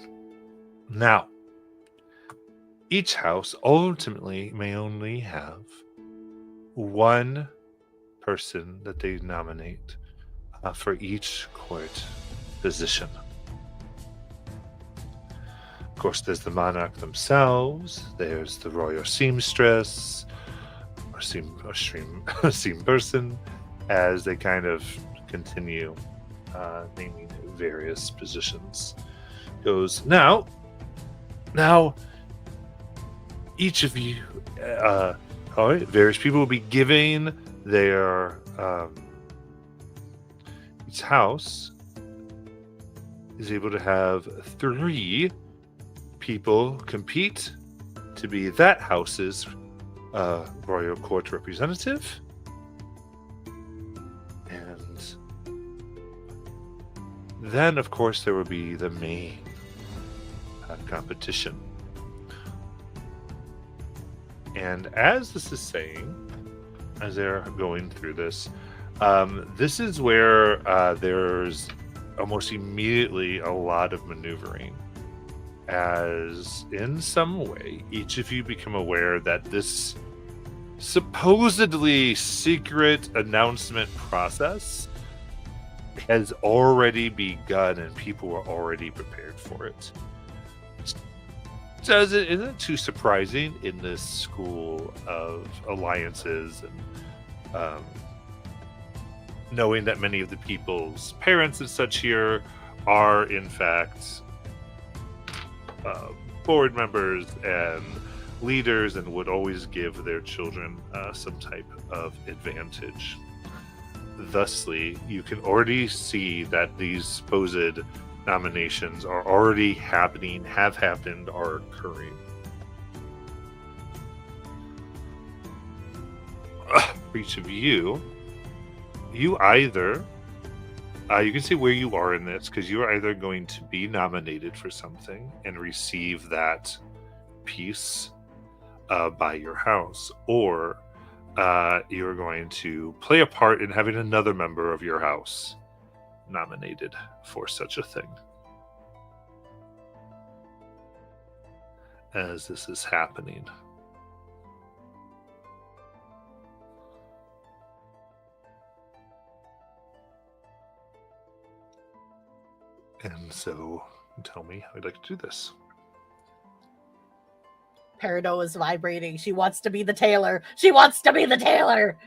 Now, each house ultimately may only have one person that they nominate for each court position. Of course, there's the monarch themselves, there's the royal seamstress, or seam person, as they kind of continue naming various positions. Goes, now, each of you, all right, various people will be giving their each house is able to have 3 people compete to be that house's royal court representative, and then of course there will be the main competition. And as this is saying, as they're going through this, This is where there's almost immediately a lot of maneuvering, as in some way each of you become aware that this supposedly secret announcement process has already begun and people are already prepared for it. So isn't it too surprising in this school of alliances and knowing that many of the people's parents and such here are in fact board members and leaders and would always give their children some type of advantage. Thusly, you can already see that these supposed nominations are already happening, have happened, are occurring. For each of you either you can see where you are in this, because you're either going to be nominated for something and receive that piece by your house, or you're going to play a part in having another member of your house nominated for such a thing. As this is happening. And so, tell me how you'd like to do this. Peridot is vibrating. She wants to be the tailor. She wants to be the tailor.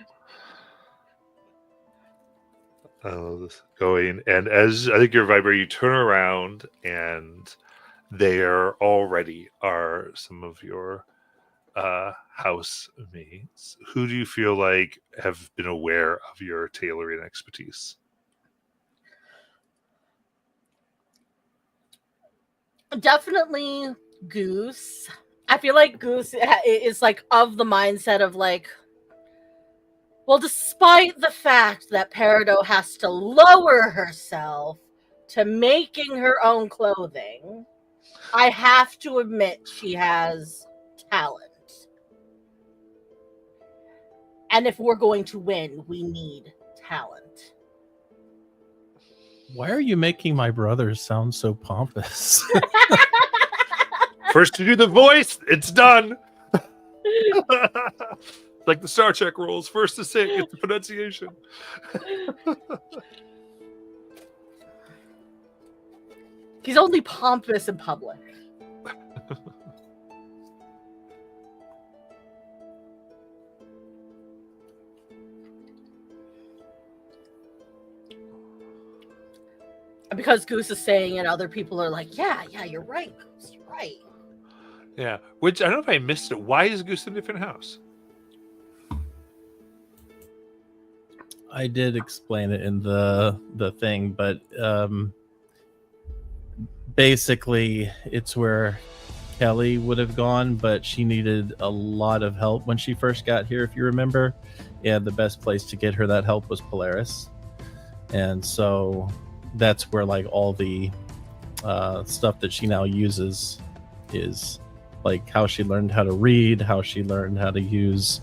This going, and as I think you're vibrating, you turn around, and there already are some of your housemates. Who do you feel like have been aware of your tailoring expertise? Definitely Goose. I feel like Goose is like of the mindset of like, well, despite the fact that Peridot has to lower herself to making her own clothing, I have to admit she has talent. And if we're going to win, we need talent. Why are you making my brothers sound so pompous? First to do the voice, it's done. Like the Star Trek rules, first to say it, get the pronunciation. He's only pompous in public. Because Goose is saying it, other people are like, yeah, you're right, Goose, you're right. Yeah, which I don't know if I missed it. Why is Goose in a different house? I did explain it in the thing, but basically it's where Kelly would have gone, but she needed a lot of help when she first got here, if you remember. And the best place to get her that help was Polaris. And so that's where like all the stuff that she now uses is like how she learned how to read, how she learned how to use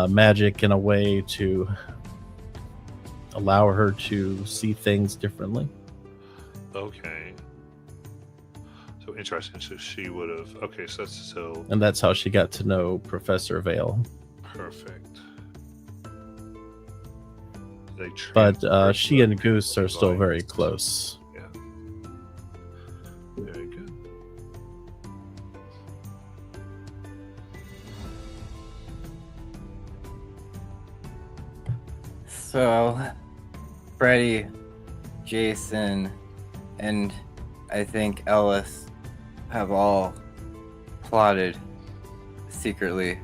magic in a way to allow her to see things differently. Okay. So interesting. So she would have. Okay, so that's so. And that's how she got to know Professor Vale. Perfect. But she and Goose are still very close. Yeah. Very good. So, Freddy, Jason, and I think Ellis have all plotted secretly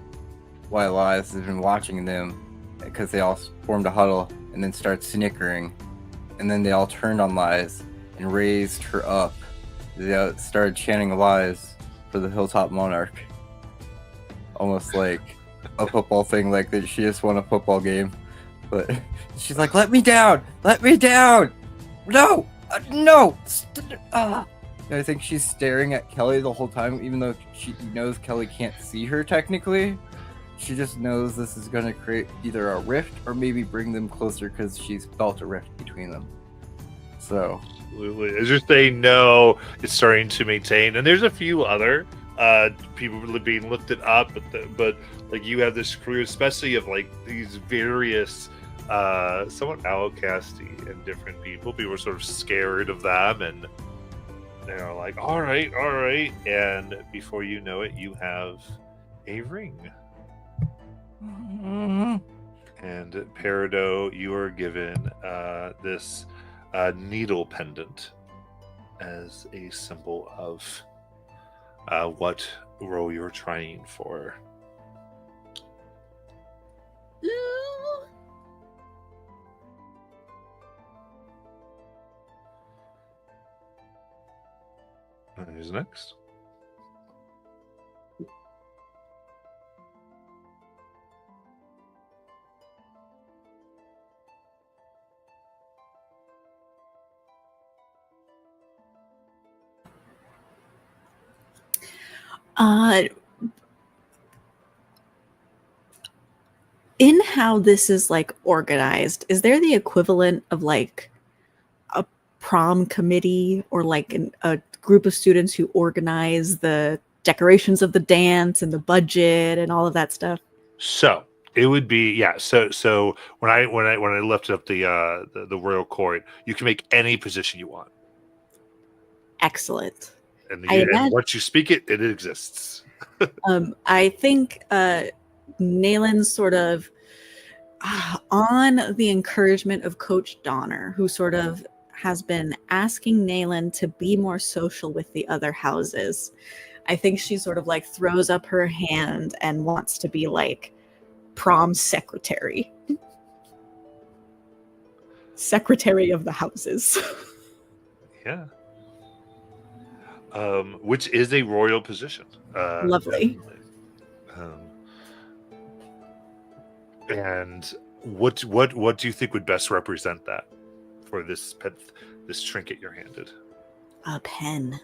while Liz has been watching them, because they all formed a huddle and then started snickering, and then they all turned on Liz and raised her up. They started chanting Liz for the Hilltop Monarch, almost like a football thing, like that she just won a football game. But she's like, "Let me down! Let me down! No! No!" I think she's staring at Kelly the whole time, even though she knows Kelly can't see her technically. she just knows this is going to create either a rift or maybe bring them closer because she's felt a rift between them. So, Absolutely. As you're saying no, it's starting to maintain. And there's a few other people being lifted up, but like you have this career, especially of like these various somewhat outcasty and different people. People are sort of scared of them, and they're like, all right. And before you know it, you have a ring. And Peridot, you are given this needle pendant as a symbol of what role you're trying for. Ooh. And who's next? In how this is like organized, is there the equivalent of like a prom committee or like a group of students who organize the decorations of the dance and the budget and all of that stuff? So it would be So when I lifted up the royal court, you can make any position you want, Excellent. and imagine- once you speak it, it exists. I think Nalen's sort of on the encouragement of Coach Donner, who sort of has been asking Nalen to be more social with the other houses. I think she sort of like throws up her hand and wants to be like prom secretary. Secretary of the houses. Yeah. Which is a royal position. Lovely. Definitely. And what do you think would best represent that for this trinket you're handed? A pen.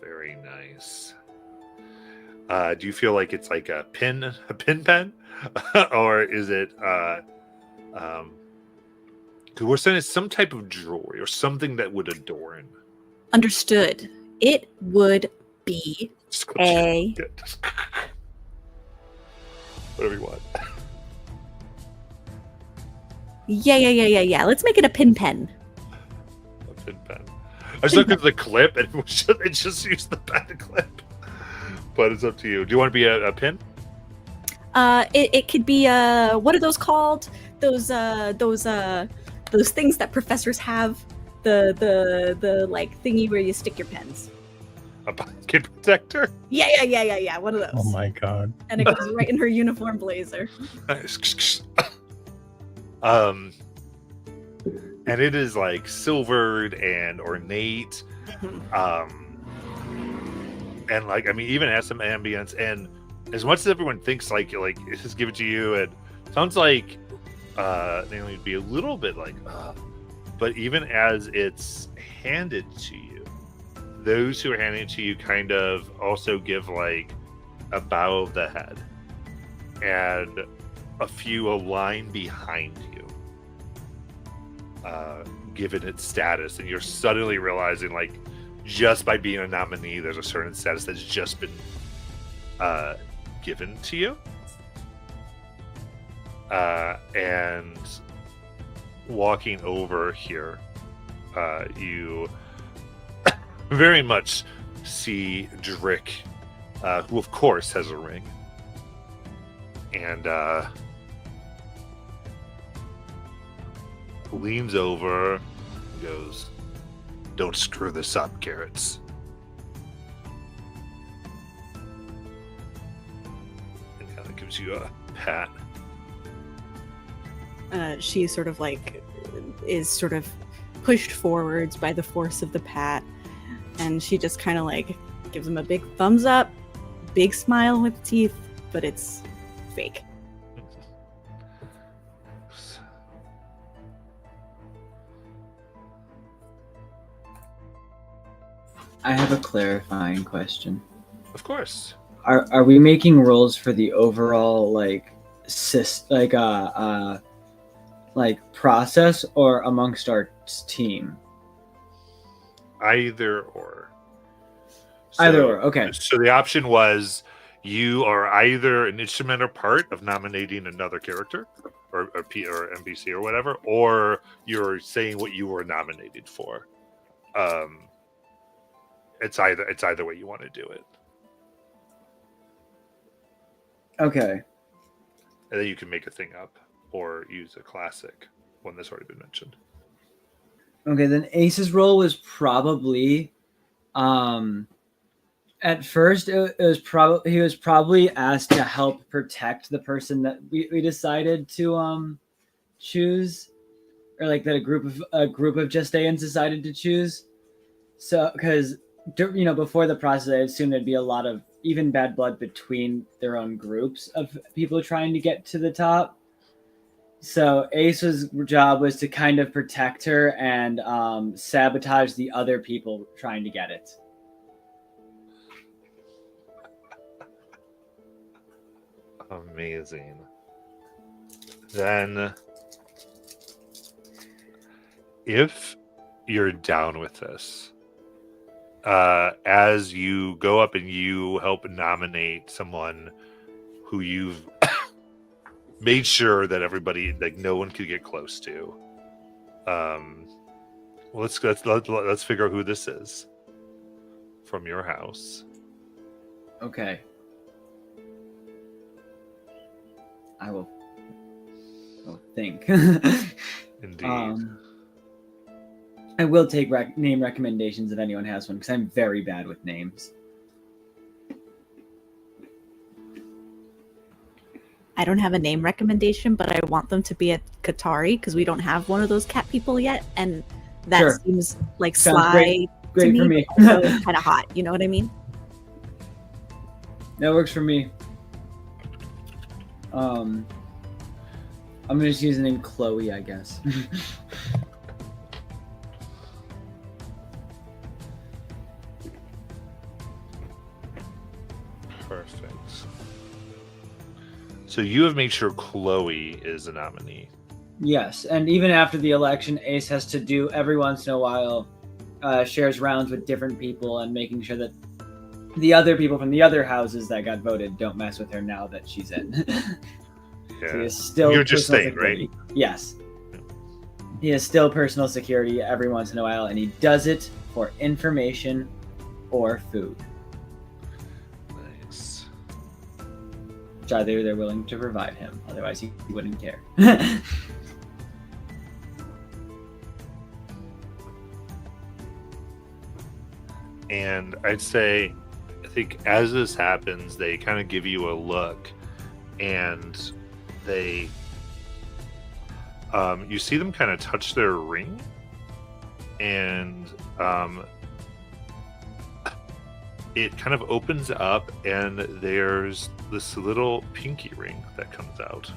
Very nice. Do you feel like it's like a pin pen, or is it? Because we're saying it's some type of jewelry or something that would adorn. Understood. It would be Just go a check it. Whatever you want. yeah. Let's make it a pin pen. A pin pen. I just looked at the clip and it just used the pen clip. But it's up to you. Do you want to be a pin? It could be what are those called? Those things that professors have. The like thingy where you stick your pens. A pocket protector? Yeah. One of those. Oh my god. And it goes right in her uniform blazer. And it is like silvered and ornate. And like, I mean, even has some ambience. And as much as everyone thinks like it's just give it to you, and sounds like they would be a little bit like, but even as it's handed to you, those who are handing it to you kind of also give like a bow of the head and a few a line behind you, given its status. And you're suddenly realizing, like, just by being a nominee, there's a certain status that's just been given to you. And walking over here, you very much see Drick, who of course has a ring, and leans over and goes, "Don't screw this up, Carrots." And kind of gives you a pat. She sort of like is sort of pushed forwards by the force of the pat, and she just kind of like gives him a big thumbs up, big smile with teeth, but it's fake. I have a clarifying question. Of course. are we making rolls for the overall like process or amongst our team? Either or. Either or, okay. So the option was you are either an instrumental part of nominating another character or NPC or whatever, or you're saying what you were nominated for. It's either way you want to do it. Okay. And then you can make a thing up or use a classic one that's already been mentioned. Okay, then Ace's role was probably at first it was probably he was probably asked to help protect the person that we decided to choose, or like that a group of Justaians decided to choose. So because before the process I assumed there'd be a lot of even bad blood between their own groups of people trying to get to the top. So Ace's job was to kind of protect her and sabotage the other people trying to get it. Amazing. Then, if you're down with this, as you go up and you help nominate someone who you've made sure that everybody, like no one could get close to. Let's figure out who this is from your house. Okay. I will think. Indeed. I will take name recommendations if anyone has one, because I'm very bad with names. I don't have a name recommendation, but I want them to be at Qatari because we don't have one of those cat people yet, and that Sure. seems like Sounds sly Great to for me, me. but also kind of hot. You know what I mean? That works for me. I'm gonna just use the name Chloe, I guess. Perfect. So you have made sure Chloe is a nominee. Yes, and even after the election, Ace has to do every once in a while, shares rounds with different people and making sure that the other people from the other houses that got voted don't mess with her now that she's in. Yeah. So he is still You're just personal saying, security. right? Yes. He is still personal security every once in a while, and he does it for information or food, Nice. which either they're willing to provide him, otherwise he wouldn't care. And I'd say, I think as this happens, they kind of give you a look, and they, you see them kind of touch their ring, and it kind of opens up, and there's this little pinky ring that comes out.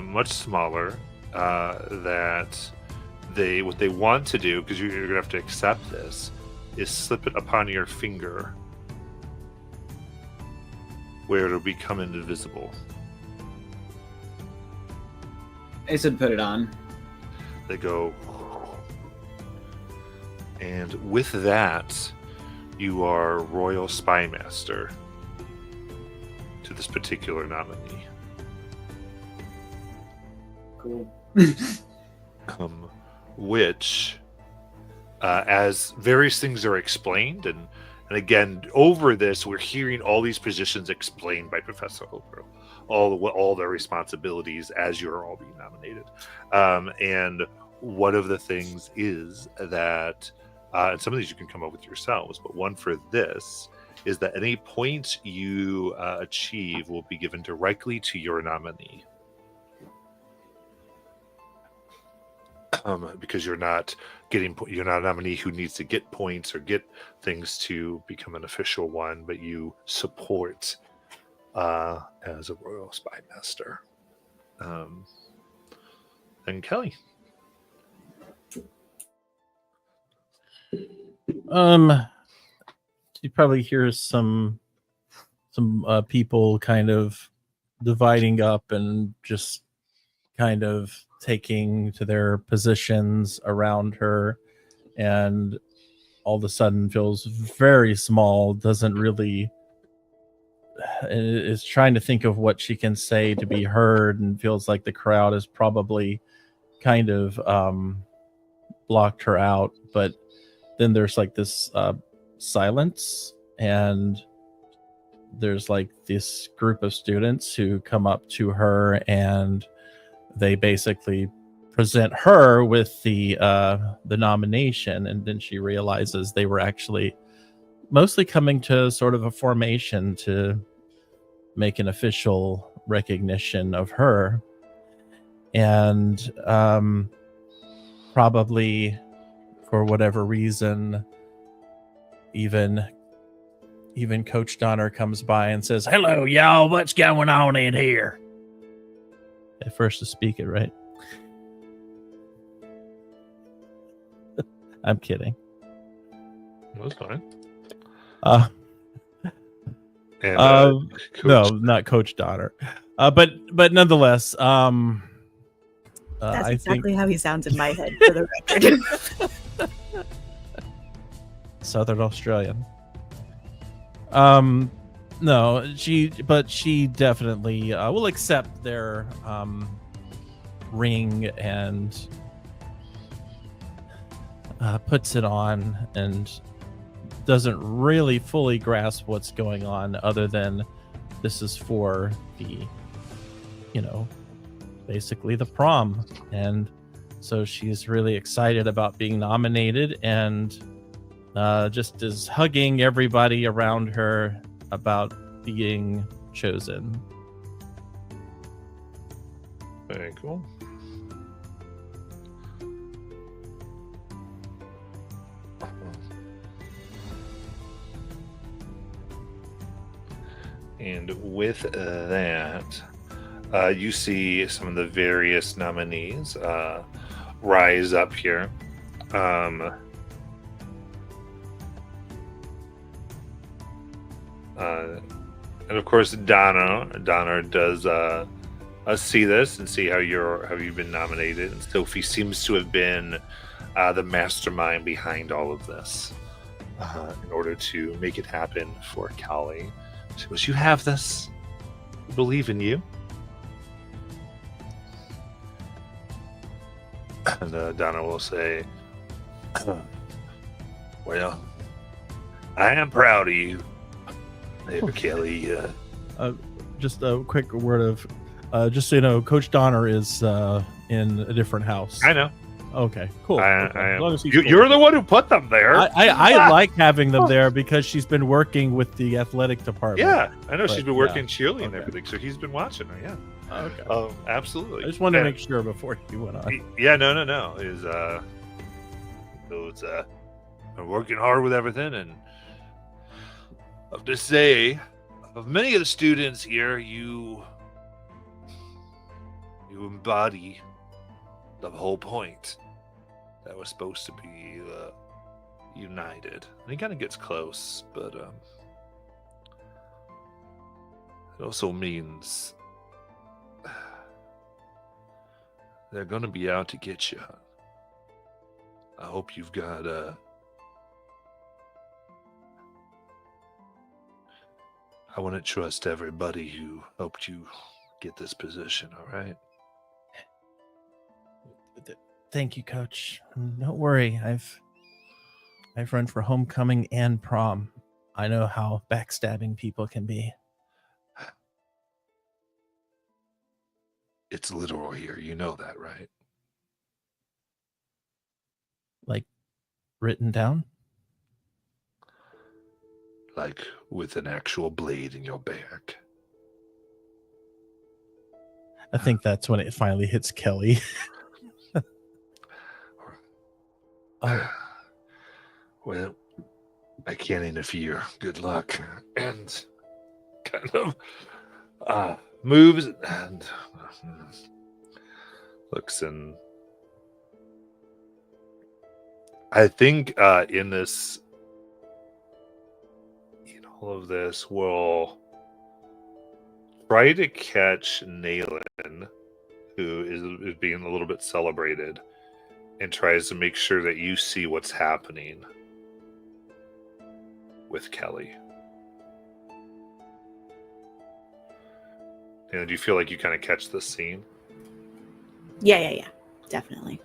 Much smaller, that what they want to do, because you're gonna have to accept this, is slip it upon your finger where it'll become invisible. Ace would put it on. They go, and with that, you are Royal Spy Master to this particular nominee. Cool. Which, as various things are explained, and again, over this, we're hearing all these positions explained by Professor Hopero, all their responsibilities as you're all being nominated. And one of the things is that, and some of these you can come up with yourselves, but one for this is that any points you achieve will be given directly to your nominee. Because you're not a nominee who needs to get points or get things to become an official one, but you support as a Royal Spy Master. And Kelly. she probably hears some people kind of dividing up and just kind of taking to their positions around her, and all of a sudden feels very small, doesn't really is trying to think of what she can say to be heard, and feels like the crowd has probably kind of blocked her out. But then there's like this silence, and there's like this group of students who come up to her, and they basically present her with the nomination. And then she realizes they were actually mostly coming to sort of a formation to make an official recognition of her. And probably for whatever reason, even Coach Donner comes by and says, "Hello, y'all, what's going on in here?" At first to speak it, right? I'm kidding. That's fine. And, No, Coach- not Coach Donner. But nonetheless, That's I exactly think how he sounds in my head, for the record. Southern Australian. No, she definitely will accept their ring and puts it on, and doesn't really fully grasp what's going on, other than this is for the, basically the prom. And so she's really excited about being nominated, and just is hugging everybody around her about being chosen. Very cool. And with that, you see some of the various nominees rise up here. And of course, Donner does see this and see how you've been nominated. And Sophie seems to have been the mastermind behind all of this in order to make it happen for Callie. She goes, "You have this. We believe in you." And Donna will say, "Well, I am proud of you, neighbor Kelly." Just a quick word of, just so you know, Coach Donner is in a different house. I know. Okay, cool. Okay. As long as he's cool. You're the one who put them there. I like having them there because she's been working with the athletic department. Yeah, I know But, she's been working cheerleading and okay. everything, so he's been watching her. Yeah. Okay. Absolutely. I just wanted to Yeah. make sure before you went on. Yeah, no. I'm working hard with everything, and I have to say, of many of the students here, you embody the whole point that was supposed to be united. And he kind of gets close, but it also means they're gonna be out to get you. I hope you've got I want to trust everybody who helped you get this position, all right? Thank you, Coach. Don't worry. I've run for homecoming and prom. I know how backstabbing people can be. It's literal here. You know that, right? Like, written down? Like with an actual blade in your back. I think that's when it finally hits Kelly. Well, I can't interfere. Good luck. And kind of moves and looks, and I think in this all of this will try to catch Nayland, who is being a little bit celebrated, and tries to make sure that you see what's happening with Kelly. And do you feel like you kind of catch this scene? Yeah, definitely.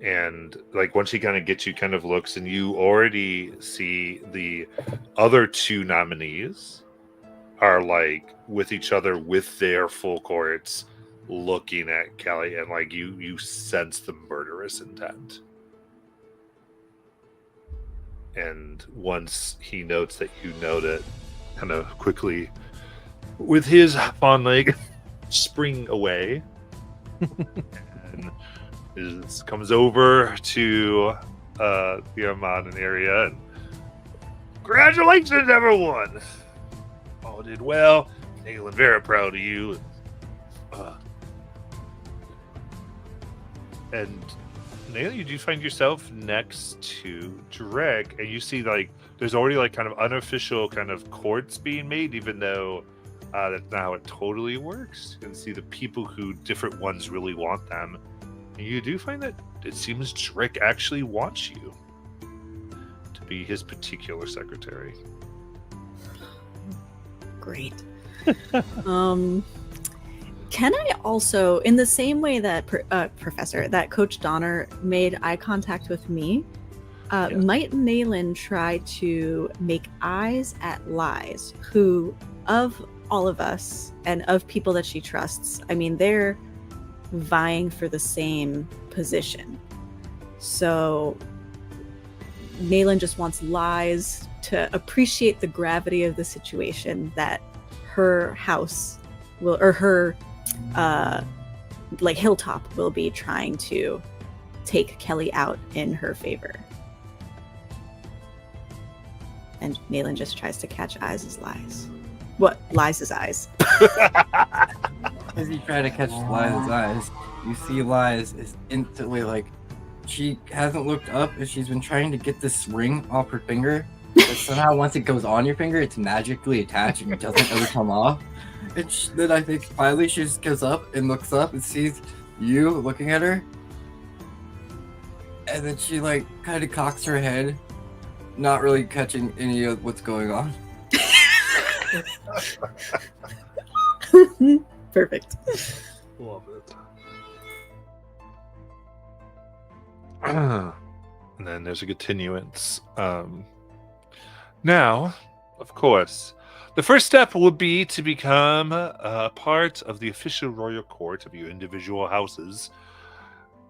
And like once he kind of gets you, kind of looks, and you already see the other two nominees are like with each other with their full courts looking at Kelly, and like you sense the murderous intent. And once he notes that you note it, kind of quickly with his fawn leg spring away and comes over to the Armadan area, and congratulations everyone, all did well. Nayland, very proud of you. And Nayland, you do find yourself next to Drek, and you see like there's already like kind of unofficial kind of courts being made, even though that's not how it totally works. You can see the people who different ones really want them. And you do find that it seems Drek actually wants you to be his particular secretary. Great. Can I also, in the same way that Professor, that Coach Donner made eye contact with me, might Nayland try to make eyes at Lies, who, of all of us and of people that she trusts, I mean, they're vying for the same position. So Nayland just wants Lies to appreciate the gravity of the situation, that her house will, or her like Hilltop will be trying to take Kelly out in her favor. And Nayland just tries to catch eyes as Lies. What? Lies' eyes. As you try to catch Liza's eyes, you see Liz is instantly like, she hasn't looked up as she's been trying to get this ring off her finger. But somehow once it goes on your finger, it's magically attached and it doesn't ever come off. And then I think finally she just goes up and looks up and sees you looking at her. And then she like kind of cocks her head, not really catching any of what's going on. Perfect. Love it. And then there's a continuance. Now, of course, the first step will be to become a part of the official royal court of your individual houses,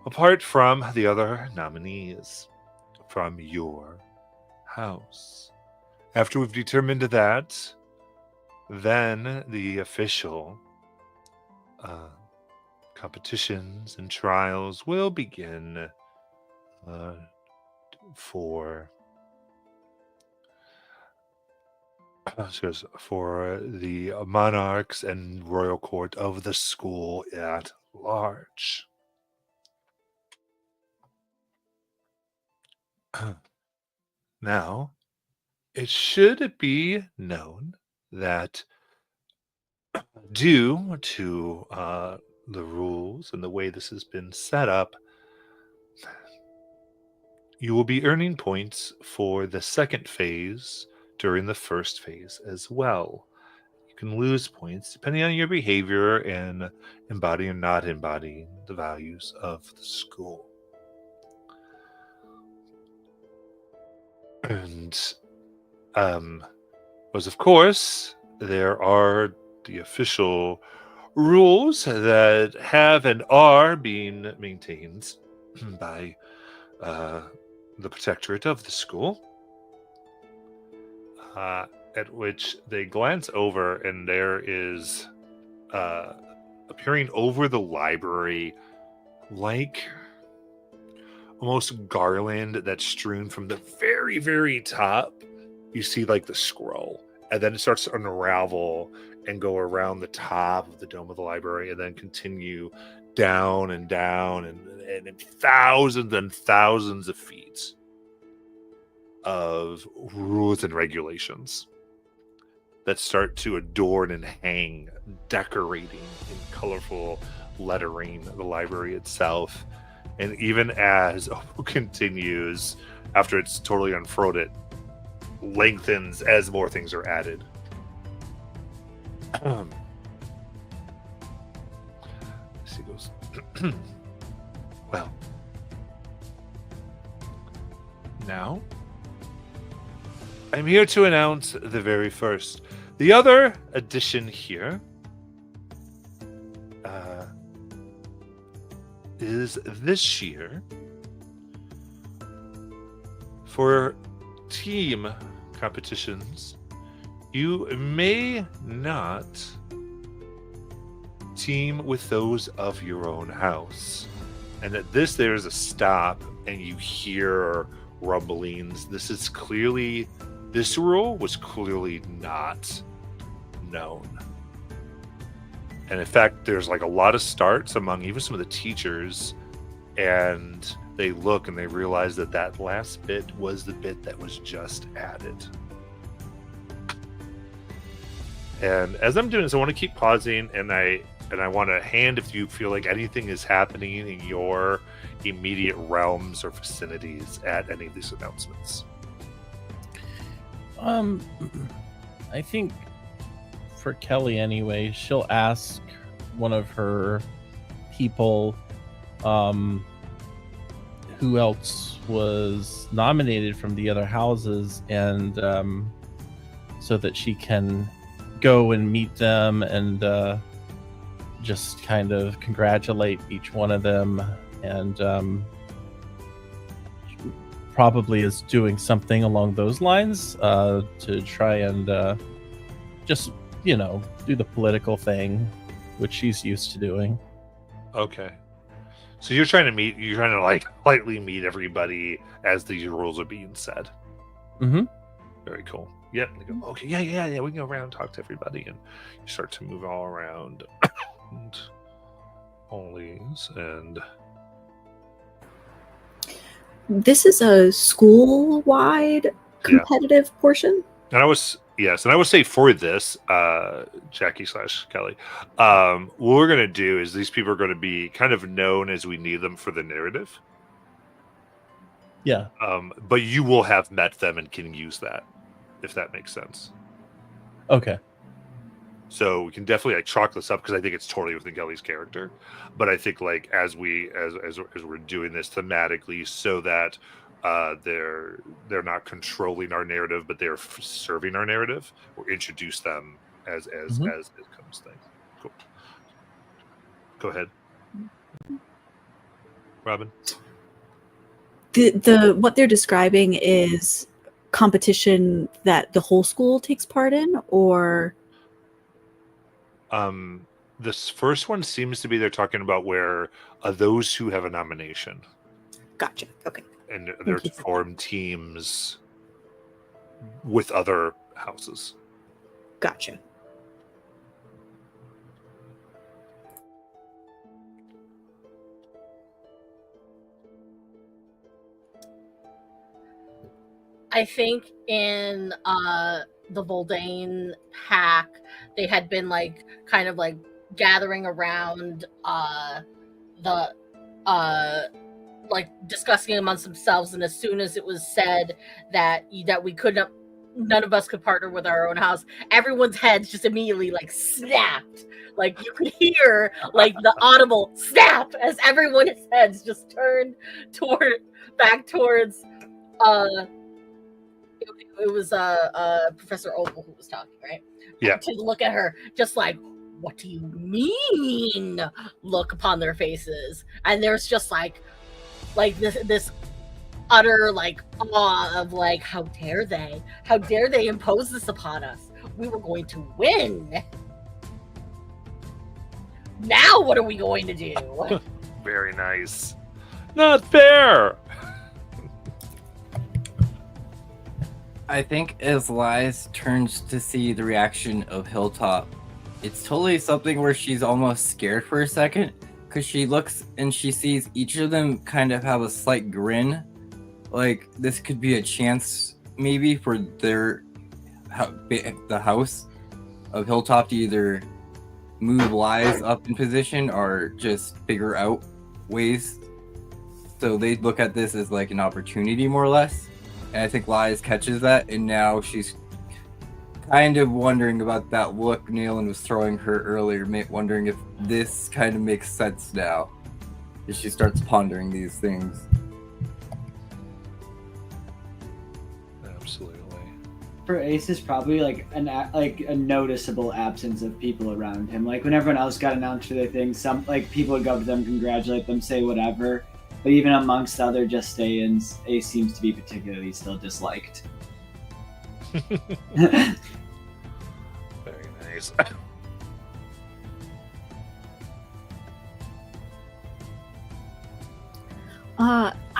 apart from the other nominees from your house. After we've determined that, then the official competitions and trials will begin for the monarchs and royal court of the school at large. Now, it should be known that due to the rules and the way this has been set up, you will be earning points for the second phase during the first phase as well. You can lose points depending on your behavior and embodying or not embodying the values of the school. And of course, there are the official rules that have and are being maintained by the protectorate of the school, at which they glance over, and there is appearing over the library like almost garland that's strewn from the very, very top. You see like the scroll, and then it starts to unravel and go around the top of the dome of the library, and then continue down and down and thousands of feet of rules and regulations. that start to adorn and hang, decorating in colorful lettering the library itself. And even as Opal continues, after it's totally unfurled, it lengthens as more things are added. She goes, well, now I'm here to announce the very first. The other addition here is this year for team competitions. You may not team with those of your own house. And at this, there's a stop, and you hear rumblings. This rule was clearly not known. And in fact, there's like a lot of starts among even some of the teachers, and they look and they realize that that last bit was the bit that was just added. And as I'm doing this, I want to keep pausing, and I want to hand if you feel like anything is happening in your immediate realms or vicinities at any of these announcements. I think for Kelly anyway, she'll ask one of her people who else was nominated from the other houses, and so that she can go and meet them and just kind of congratulate each one of them, and probably is doing something along those lines to try and just, do the political thing, which she's used to doing. Okay. So you're trying to like lightly meet everybody as these rules are being said. Mm-hmm. Very cool. Yep. They go, okay, yeah. We can go around and talk to everybody, and you start to move all around. And all these, and This is a school-wide competitive portion? And I would say for this, Jackie / Kelly, what we're going to do is these people are going to be kind of known as we need them for the narrative. Yeah. But you will have met them and can use that, if that makes sense. Okay. So we can definitely like chalk this up because I think it's totally within Kelly's character. But I think like as we're doing this thematically, so that they're not controlling our narrative, but they're serving our narrative, or introduce them as it comes thing. Cool. Go ahead, Robin. The what they're describing is competition that the whole school takes part in, or this first one seems to be they're talking about where those who have a nomination. Gotcha. Okay. And they're to form teams with other houses. Gotcha. I think in the Voldane pack, they had been like kind of like gathering around the like discussing amongst themselves, and as soon as it was said that we couldn't, none of us could partner with our own house, everyone's heads just immediately like snapped. Like you could hear like the audible snap as everyone's heads just turned back towards it was Professor Opal who was talking, right? Yeah. And to look at her, just like, what do you mean? Look upon their faces, and there's just like this utter like awe of like, how dare they impose this upon us? We were going to win. Now what are we going to do? Very nice. Not fair. I think as Liz turns to see the reaction of Hilltop, it's totally something where she's almost scared for a second, because she looks and she sees each of them kind of have a slight grin. Like this could be a chance maybe for the house of Hilltop to either move Lies up in position or just figure out ways. So they look at this as like an opportunity, more or less. And I think Lies catches that, and now she's kind of wondering about that look Nealon was throwing her earlier, wondering if this kind of makes sense now. As she starts pondering these things. Absolutely. For Ace is probably like a noticeable absence of people around him. Like when everyone else got announced for their things, some like people would go to them, congratulate them, say whatever. But even amongst the other Just Stay-ins, Ace seems to be particularly still disliked. Very nice.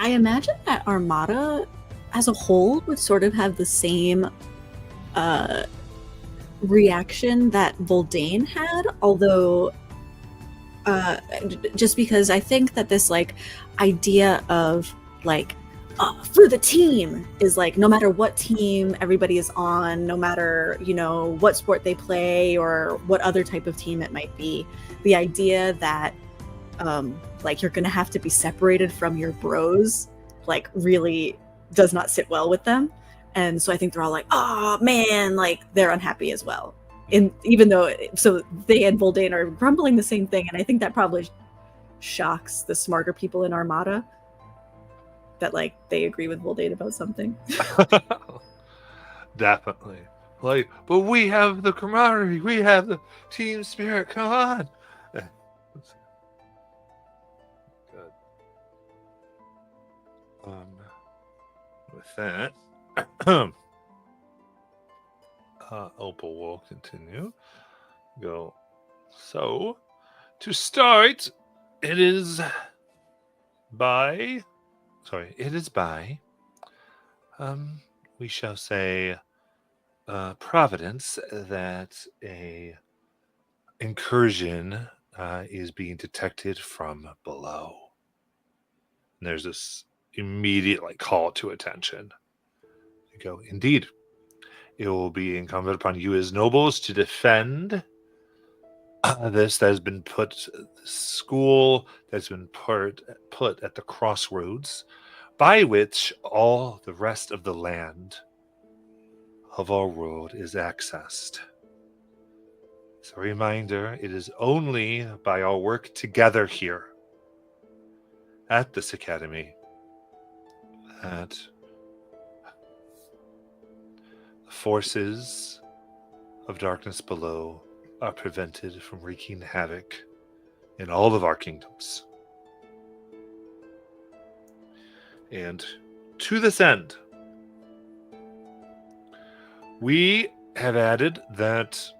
I imagine that Armada as a whole would sort of have the same reaction that Voldane had, although just because I think that this like idea of like for the team is like no matter what team everybody is on, no matter what sport they play or what other type of team it might be, the idea that like you're gonna have to be separated from your bros like really does not sit well with them. And so I think they're all like, oh man, like they're unhappy as well. And even though so they and Voldane are grumbling the same thing, and I think that probably shocks the smarter people in Armada that like they agree with Voldane about something. Definitely. Like, but we have the camaraderie, we have the team spirit, come on. Good. With that, Opal will continue. Go. So, to start, it is by, we shall say, Providence that a incursion is being detected from below. And there's this immediate call to attention. You go, indeed. It will be incumbent upon you as nobles to defend this that has been school that's been put at the crossroads, by which all the rest of the land of our world is accessed. As a reminder, it is only by our work together here at this academy that the forces of darkness below are prevented from wreaking havoc in all of our kingdoms. And to this end, we have added that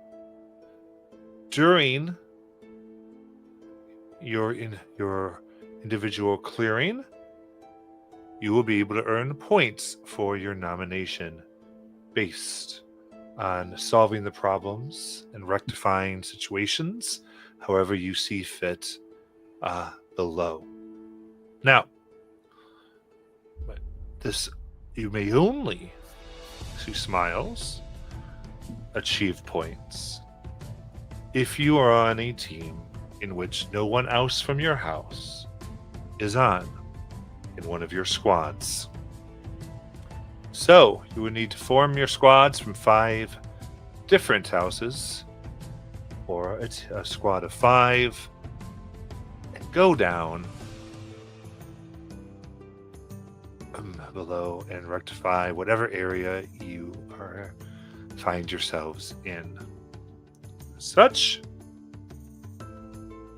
during your individual clearing, you will be able to earn points for your nomination based on solving the problems and rectifying situations however you see fit below. Now, this you may only, she smiles, achieve points if you are on a team in which no one else from your house is on in one of your squads. So, you would need to form your squads from 5 different houses, or a squad of 5, and go down below and rectify whatever area you find yourselves in. As such,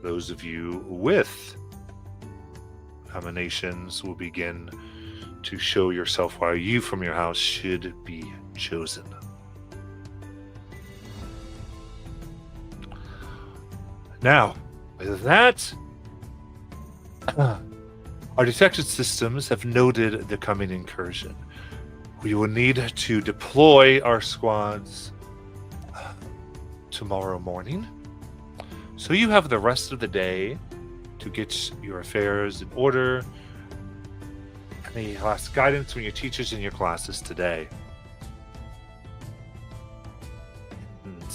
those of you with nominations will begin to show yourself why you from your house should be chosen. Now, with that, our detection systems have noted the coming incursion. We will need to deploy our squads tomorrow morning. So you have the rest of the day to get your affairs in order. Any last guidance from your teachers in your classes today? And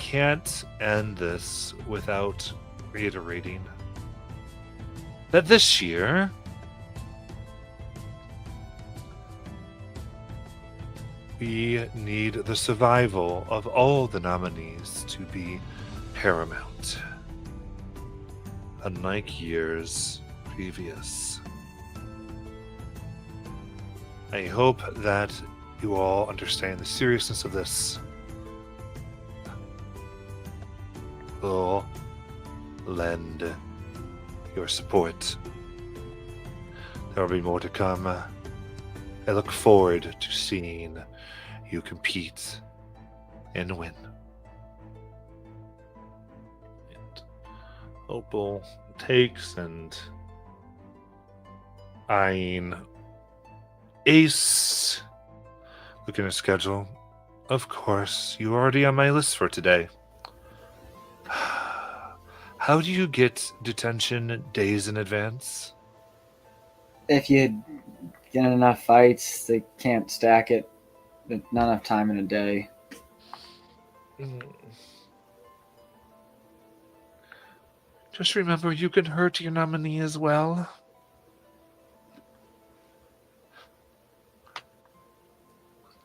can't end this without reiterating that this year we need the survival of all the nominees to be paramount, unlike years previous. I hope that you all understand the seriousness of this. Will lend your support. There will be more to come. I look forward to seeing you compete and win. And Opal takes and eyeing Ace. Looking at schedule. Of course, you're already on my list for today. How do you get detention days in advance? If you get enough fights, they can't stack it. Not enough time in a day. Just remember, you can hurt your nominee as well.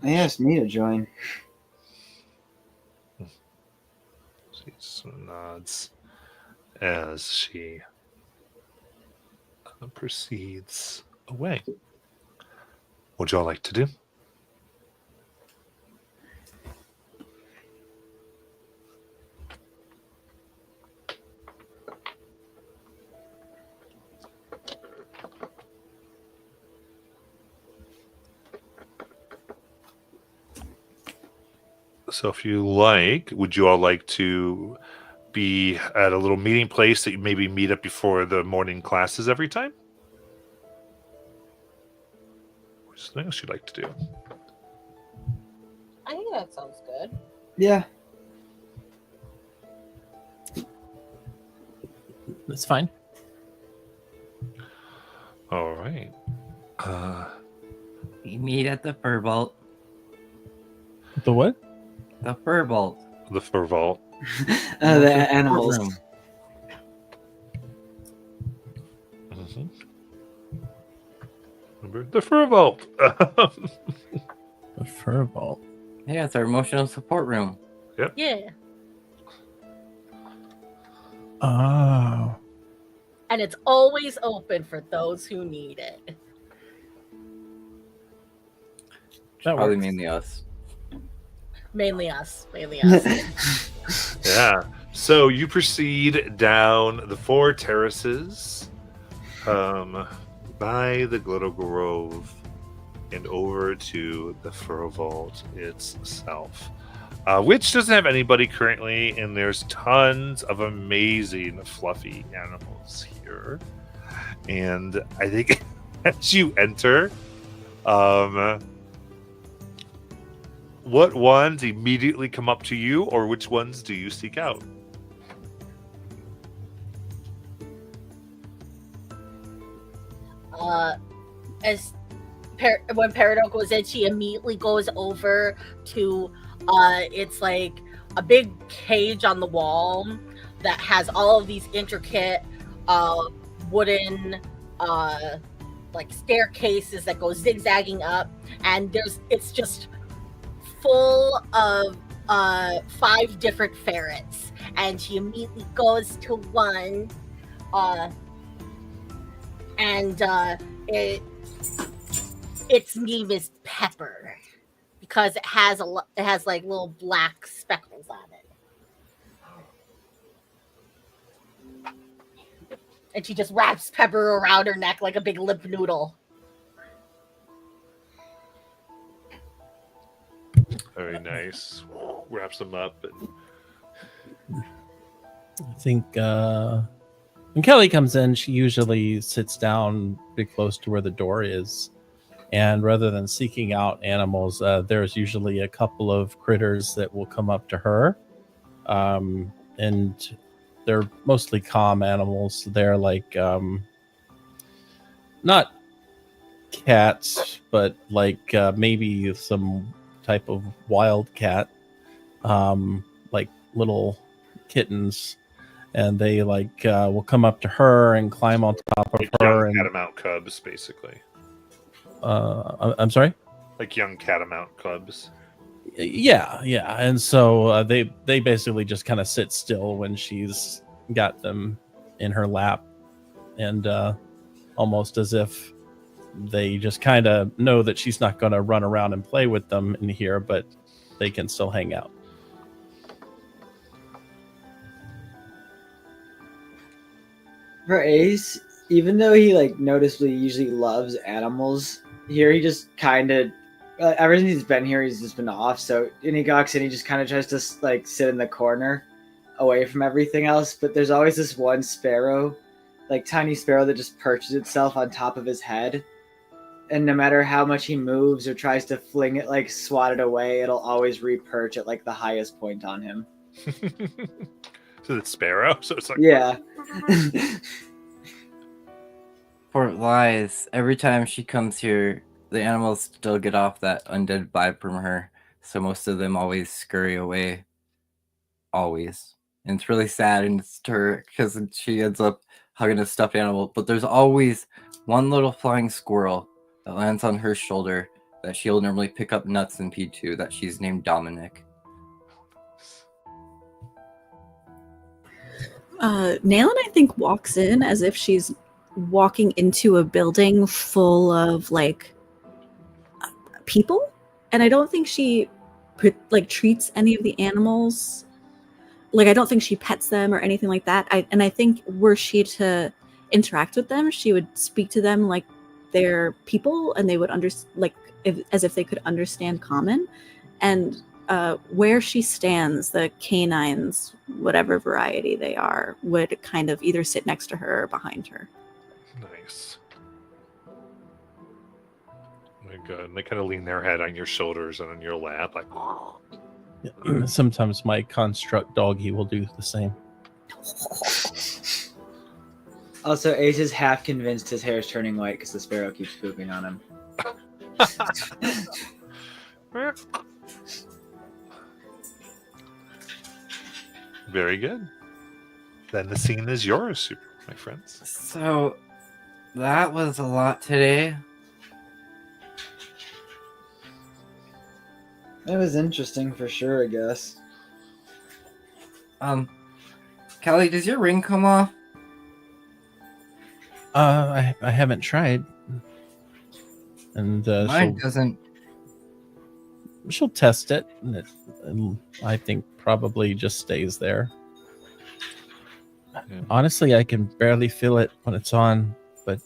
They asked me to join. She nods as she proceeds away. What'd y'all like to do? So if you like, would you all like to be at a little meeting place that you maybe meet up before the morning classes every time? What's something else you'd like to do? I think that sounds good. Yeah. That's fine. All right. We meet at the Fur Vault. The what? The Fur Vault. The Fur Vault. The animals. Room. Mm-hmm. Remember the Fur Vault. The Fur Vault. Yeah, it's our emotional support room. Yeah. Oh. And it's always open for those who need it. That Probably works. mainly us. Mainly us. Mainly us. Yeah. So you proceed down the 4 terraces, by the Glitter Grove, and over to the Fur Vault itself, which doesn't have anybody currently, and there's tons of amazing fluffy animals here. And I think as you enter, what ones immediately come up to you, or which ones do you seek out? When Peridot goes in, she immediately goes over to it's like a big cage on the wall that has all of these intricate wooden like staircases that go zigzagging up, and it's just full of 5 different ferrets, and she immediately goes to one and its name is Pepper because it has like little black speckles on it. And she just wraps Pepper around her neck like a big limp noodle. Very nice. Wraps them up. And... I think when Kelly comes in, she usually sits down pretty close to where the door is. And rather than seeking out animals, there's usually a couple of critters that will come up to her. And they're mostly calm animals. They're like, not cats, but like maybe some type of wild cat, like little kittens, and they will come up to her and climb on top of Like her. young And catamount cubs, basically. I'm sorry. Like young catamount cubs. Yeah, and so they basically just kind of sit still when she's got them in her lap, and almost as if they just kind of know that she's not going to run around and play with them in here, but they can still hang out. For Ace, even though he like noticeably usually loves animals, here he just kind of ever since he's been here, he's just been off. So when he walks in, he just kind of tries to like sit in the corner, away from everything else. But there's always this one sparrow, like tiny sparrow, that just perches itself on top of his head. And no matter how much he moves or tries to fling it, like swat it away, it'll always re-perch at like the highest point on him. So the sparrow. So it's like Yeah. For Lies, every time she comes here, the animals still get off that undead vibe from her. So most of them always scurry away. Always. And it's really sad and it's to her because she ends up hugging a stuffed animal. But there's always one little flying squirrel that lands on her shoulder that she'll normally pick up nuts and feed to, that she's named Dominic. Nayland, I think, walks in as if she's walking into a building full of like people, and I don't think she treats any of the animals. Like, I don't think she pets them or anything like that. I think were she to interact with them, she would speak to them like they're people, and they would as if they could understand common. And where she stands, the canines, whatever variety they are, would kind of either sit next to her or behind her. nice. Very good. And they kind of lean their head on your shoulders and on your lap, like. Sometimes my construct doggy will do the same. Also, Ace is half convinced his hair is turning white because the sparrow keeps pooping on him. Very good. Then the scene is yours, my friends. So that was a lot today. It was interesting for sure, I guess. Kelly, does your ring come off? I haven't tried, and Mine doesn't. she'll test it, and I think probably just stays there. Yeah. Honestly, I can barely feel it when it's on, but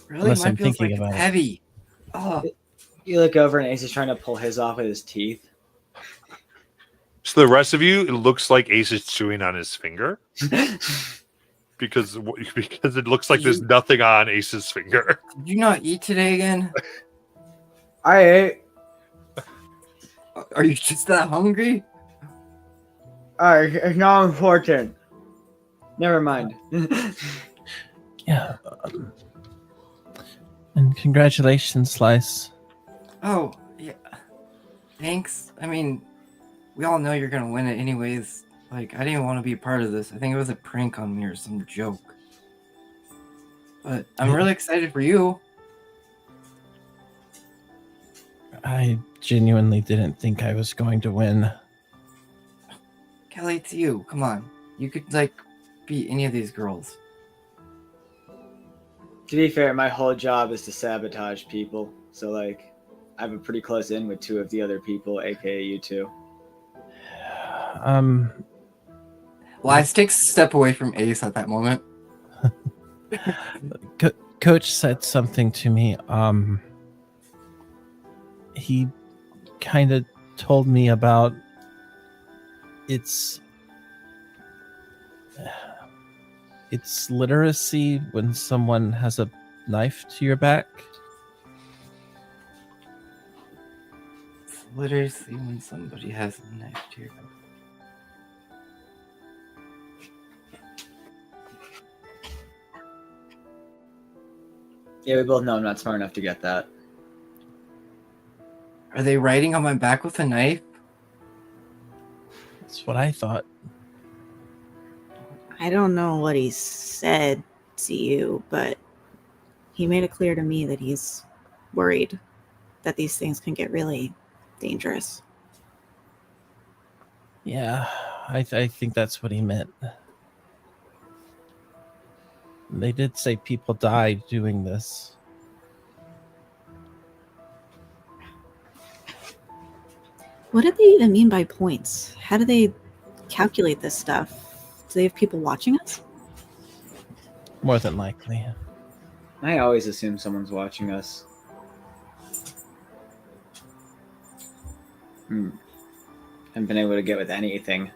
Really, Unless mine I'm feels thinking like about it's it. heavy. Oh, You look over and Ace is trying to pull his off with his teeth. So the rest of you, it looks like Ace is chewing on his finger because it looks like there's nothing on Ace's finger. did you not eat today again? I ate. Are you just that hungry? Alright, it's not important. Never mind. yeah. And congratulations, Slice. Oh, yeah. Thanks. I mean, we all know you're gonna win it anyways. Like, I didn't want to be a part of this. I think it was a prank on me or some joke. But I'm really excited for you. I genuinely didn't think I was going to win. Kelly, it's you. Come on. You could, like, beat any of these girls. To be fair, my whole job is to sabotage people. So, like, I have a pretty close in with two of the other people, aka you two. Lies takes a step away from Ace at that moment. Coach said something to me. He kind of told me about it's literacy when someone has a knife to your back. It's literacy when somebody has a knife to your back. Yeah, we both know I'm not smart enough to get that. Are they riding on my back with a knife? That's what I thought. I don't know what he said to you, but he made it clear to me that he's worried that these things can get really dangerous. Yeah, I think that's what he meant. They did say people died doing this. What did they even mean by points? How do they calculate this stuff? Do they have people watching us? More than likely. I always assume someone's watching us. Haven't been able to get with anything.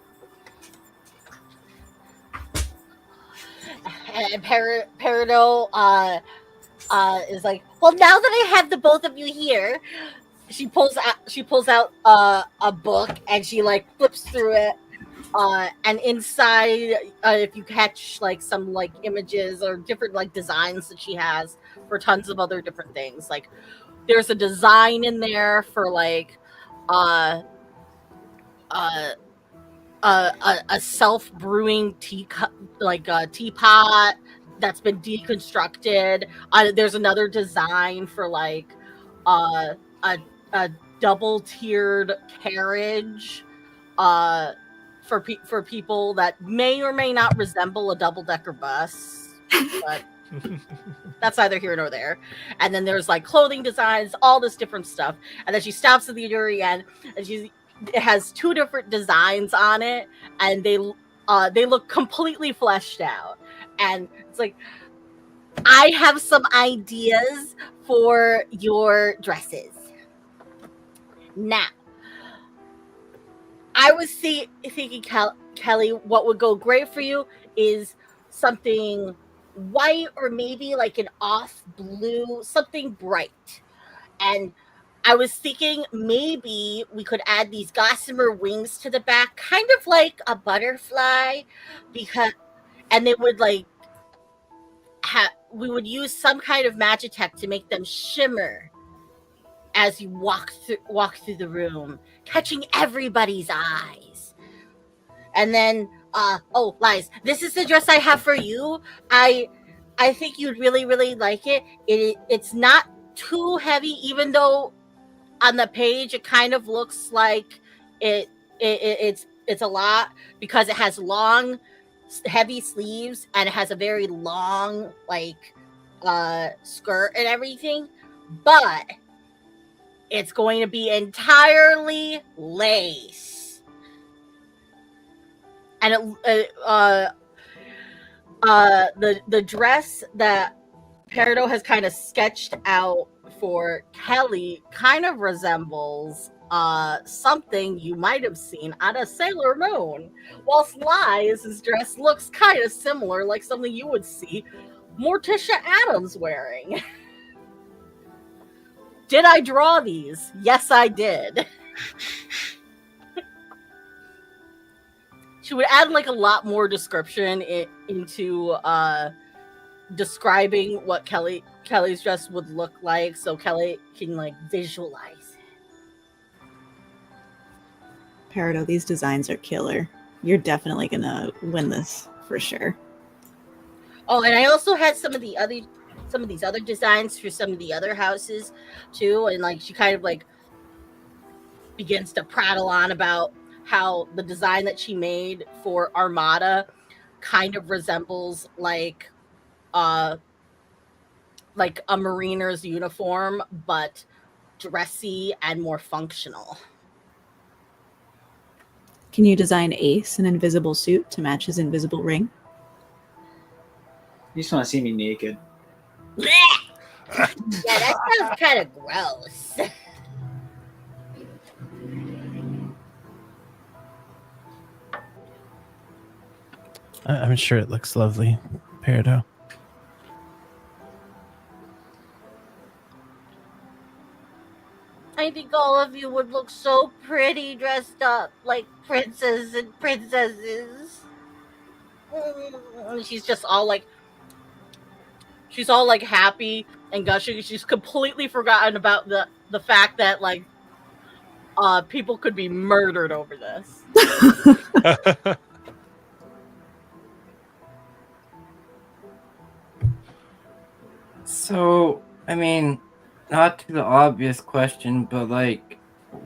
And Peridot is like, well, now that I have the both of you here, she pulls out a book and she like flips through it. And inside, if you catch like some like images or different like designs that she has for tons of other different things, like there's a design in there for like a self-brewing teacup, like a teapot that's been deconstructed. There's another design for like a double-tiered carriage for people that may or may not resemble a double-decker bus, but that's neither here nor there. And then there's like clothing designs, all this different stuff. And then she stops at the very end, and it has two different designs on it, and they look completely fleshed out. And it's like, I have some ideas for your dresses. Now, I was thinking, Kelly, what would go great for you is something white or maybe like an off blue, something bright. And I was thinking maybe we could add these gossamer wings to the back, kind of like a butterfly, and they would like we would use some kind of Magitech to make them shimmer as you walk through the room, catching everybody's eyes. And then, Liz, this is the dress I have for you. I think you'd really, really like it. It's not too heavy, even though on the page it kind of looks like it's a lot, because it has long, heavy sleeves and it has a very long like skirt and everything, but it's going to be entirely lace. And the dress that Peridot has kind of sketched out for Kelly kind of resembles something you might have seen on a Sailor Moon, whilst Liz's dress looks kind of similar, like something you would see Morticia Addams wearing. Did I draw these? Yes, I did. She would add like a lot more description into describing what Kelly's dress would look like, so Kelly can like visualize it. Peridot, these designs are killer. You're definitely gonna win this for sure. Oh, and I also had some of these other designs for some of the other houses too, and like she kind of like begins to prattle on about how the design that she made for Armada kind of resembles like a mariner's uniform, but dressy and more functional. Can you design Ace an invisible suit to match his invisible ring? You just want to see me naked. Yeah, that sounds kind of gross. I'm sure it looks lovely, Peridot. I think all of you would look so pretty dressed up like princes and princesses. She's just all like, she's all like happy and gushing. She's completely forgotten about the fact that like people could be murdered over this. So, I mean, not to the obvious question, but like,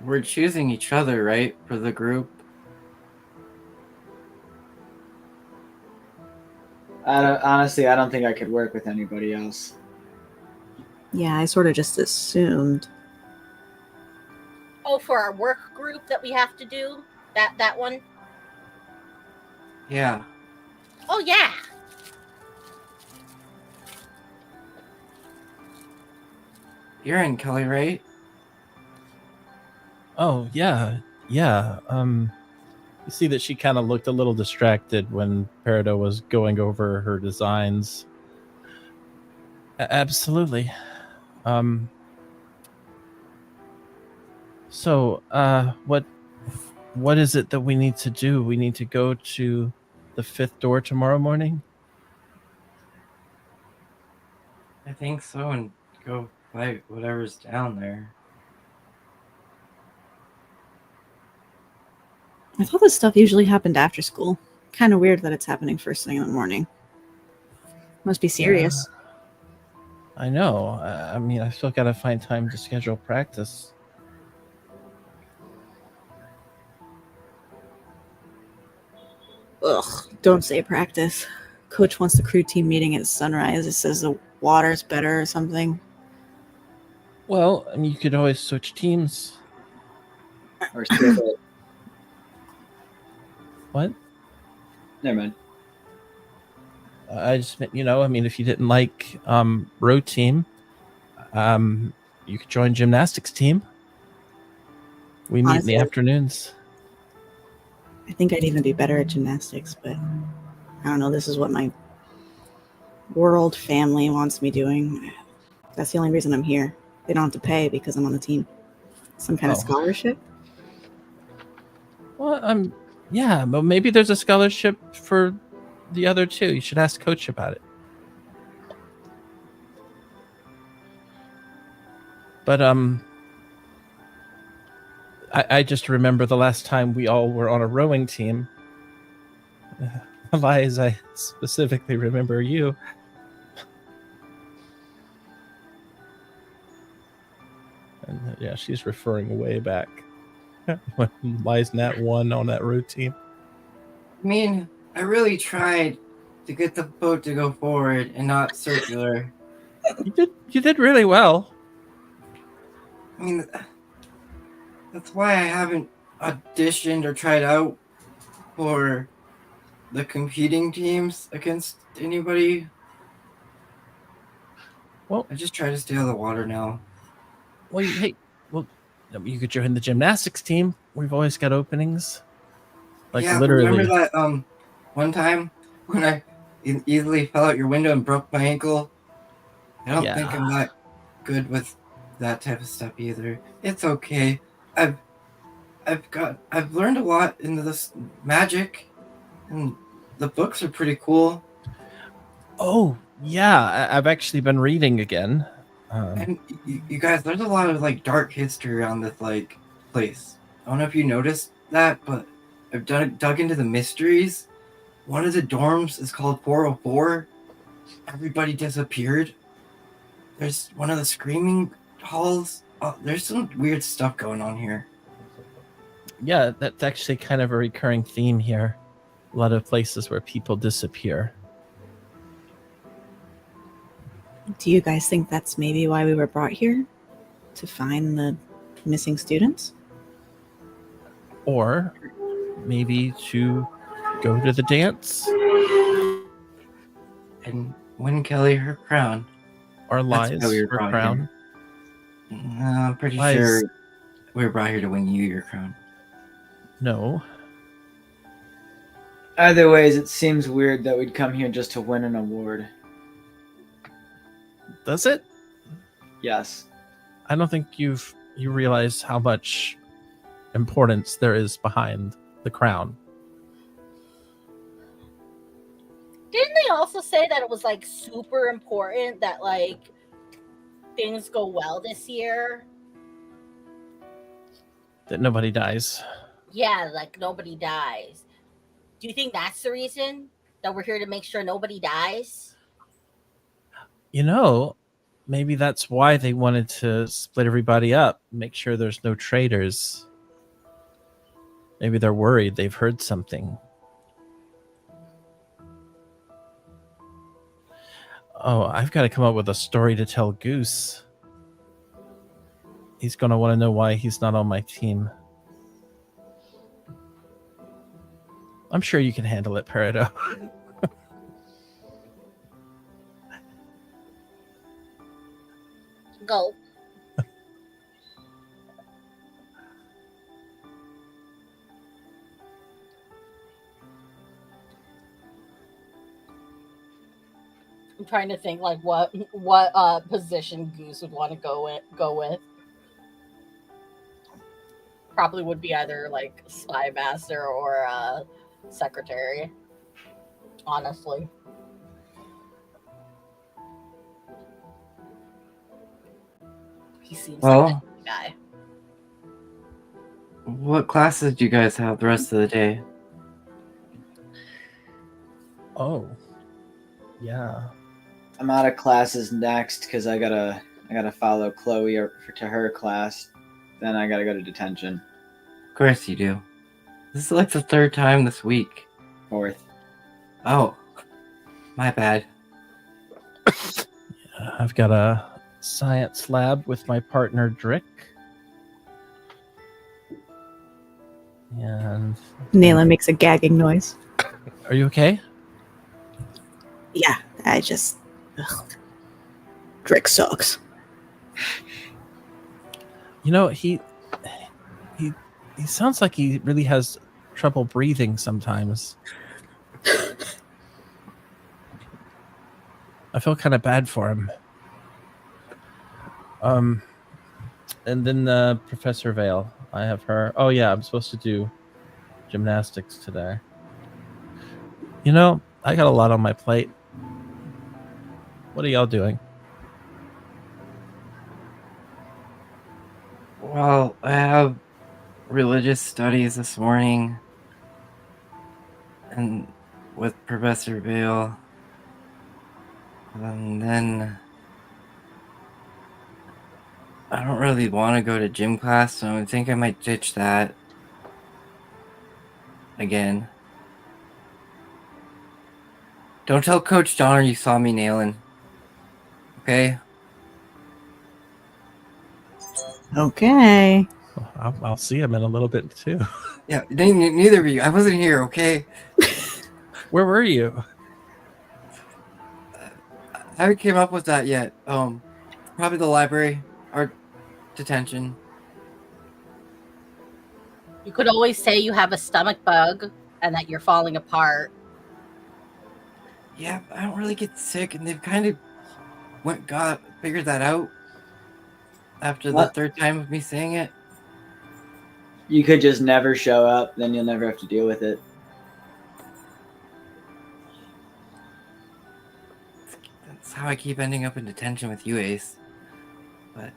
we're choosing each other, right, for the group? Honestly, I don't think I could work with anybody else. Yeah, I sort of just assumed. Oh, for our work group that we have to do? That one? Yeah. Oh, yeah. You're in, Kelly, right? Oh, yeah. Yeah. You see that she kind of looked a little distracted when Peridot was going over her designs. Absolutely. So, what is it that we need to do? We need to go to the 5th door tomorrow morning? I think so, and go fight whatever's down there. I thought this stuff usually happened after school. Kind of weird that it's happening first thing in the morning. Must be serious. I know. I mean, I still gotta find time to schedule practice. Ugh, don't say practice. Coach wants the crew team meeting at sunrise. It says the water's better or something. Well, I mean, you could always switch teams. Or skip it. What? Never mind. I just meant, I mean, if you didn't like road team, you could join gymnastics team. We meet in the Honestly, afternoons. I think I'd even be better at gymnastics, but I don't know. This is what my world family wants me doing. That's the only reason I'm here. They don't have to pay because I'm on the team. Some kind of Oh. scholarship? Well, yeah, but maybe there's a scholarship for the other two. You should ask Coach about it. But I just remember the last time we all were on a rowing team. Elias, I specifically remember you. And yeah, she's referring way back when Lies Nat won on that road team. I mean, I really tried to get the boat to go forward and not circular. You did really well. I mean, that's why I haven't auditioned or tried out for the competing teams against anybody. Well, I just try to stay out of the water now. well, you could join the gymnastics team. We've always got openings. Like yeah, literally. remember that one time when I easily fell out your window and broke my ankle? I don't think I'm that good with that type of stuff either. It's okay. I've learned a lot in this magic, and the books are pretty cool. Oh yeah, I've actually been reading again. And you guys, there's a lot of like dark history around this like place. I don't know if you noticed that, but I've dug into the mysteries. One of the dorms is called 404. Everybody disappeared. There's one of the screaming halls. There's some weird stuff going on here. Yeah, that's actually kind of a recurring theme here. A lot of places where people disappear. Do you guys think that's maybe why we were brought here? To find the missing students? Or maybe to go to the dance. And win Kelly her crown. Or That's Lies why we were for brought crown. here. I'm pretty Lies. sure we were brought here to win you your crown. No. Either ways, it seems weird that we'd come here just to win an award. Does it? Yes. I don't think you realize how much importance there is behind the crown. Didn't they also say that it was like super important that like things go well this year? That nobody dies. Yeah, like nobody dies. Do you think that's the reason that we're here to make sure nobody dies? You know, maybe that's why they wanted to split everybody up, make sure there's no traitors. Maybe they're worried they've heard something. Oh, I've got to come up with a story to tell Goose. He's going to want to know why he's not on my team. I'm sure you can handle it, Peridot. Go. I'm trying to think like what position Goose would want to go with. Probably would be either like spy master or secretary. Honestly. He seems like Well, a guy. what classes do you guys have the rest of the day? Oh. Yeah. I'm out of classes next because I gotta follow Chloe to her class. Then I gotta go to detention. Of course you do. This is like the third time this week. Fourth. Oh, my bad. I've got a science lab with my partner Drick. And Nayla makes a gagging noise. are you okay? Yeah, I just. Ugh. Drick sucks. You know, he sounds like he really has trouble breathing sometimes. I feel kind of bad for him. And then Professor Vale, I have her. Oh yeah, I'm supposed to do gymnastics today. You know, I got a lot on my plate. What are y'all doing? Well, I have religious studies this morning, and with Professor Vale, and then I don't really want to go to gym class, so I think I might ditch that again. Don't tell Coach Donner you saw me nailing. Okay? Okay. I'll see him in a little bit too. Yeah, neither of you. I wasn't here, okay? Where were you? I haven't came up with that yet. Probably the library or detention. You could always say you have a stomach bug and that you're falling apart. Yeah, I don't really get sick, and they've kind of figured that out after the What? third time of me saying it. You could just never show up, then you'll never have to deal with it. That's how I keep ending up in detention with you, Ace. But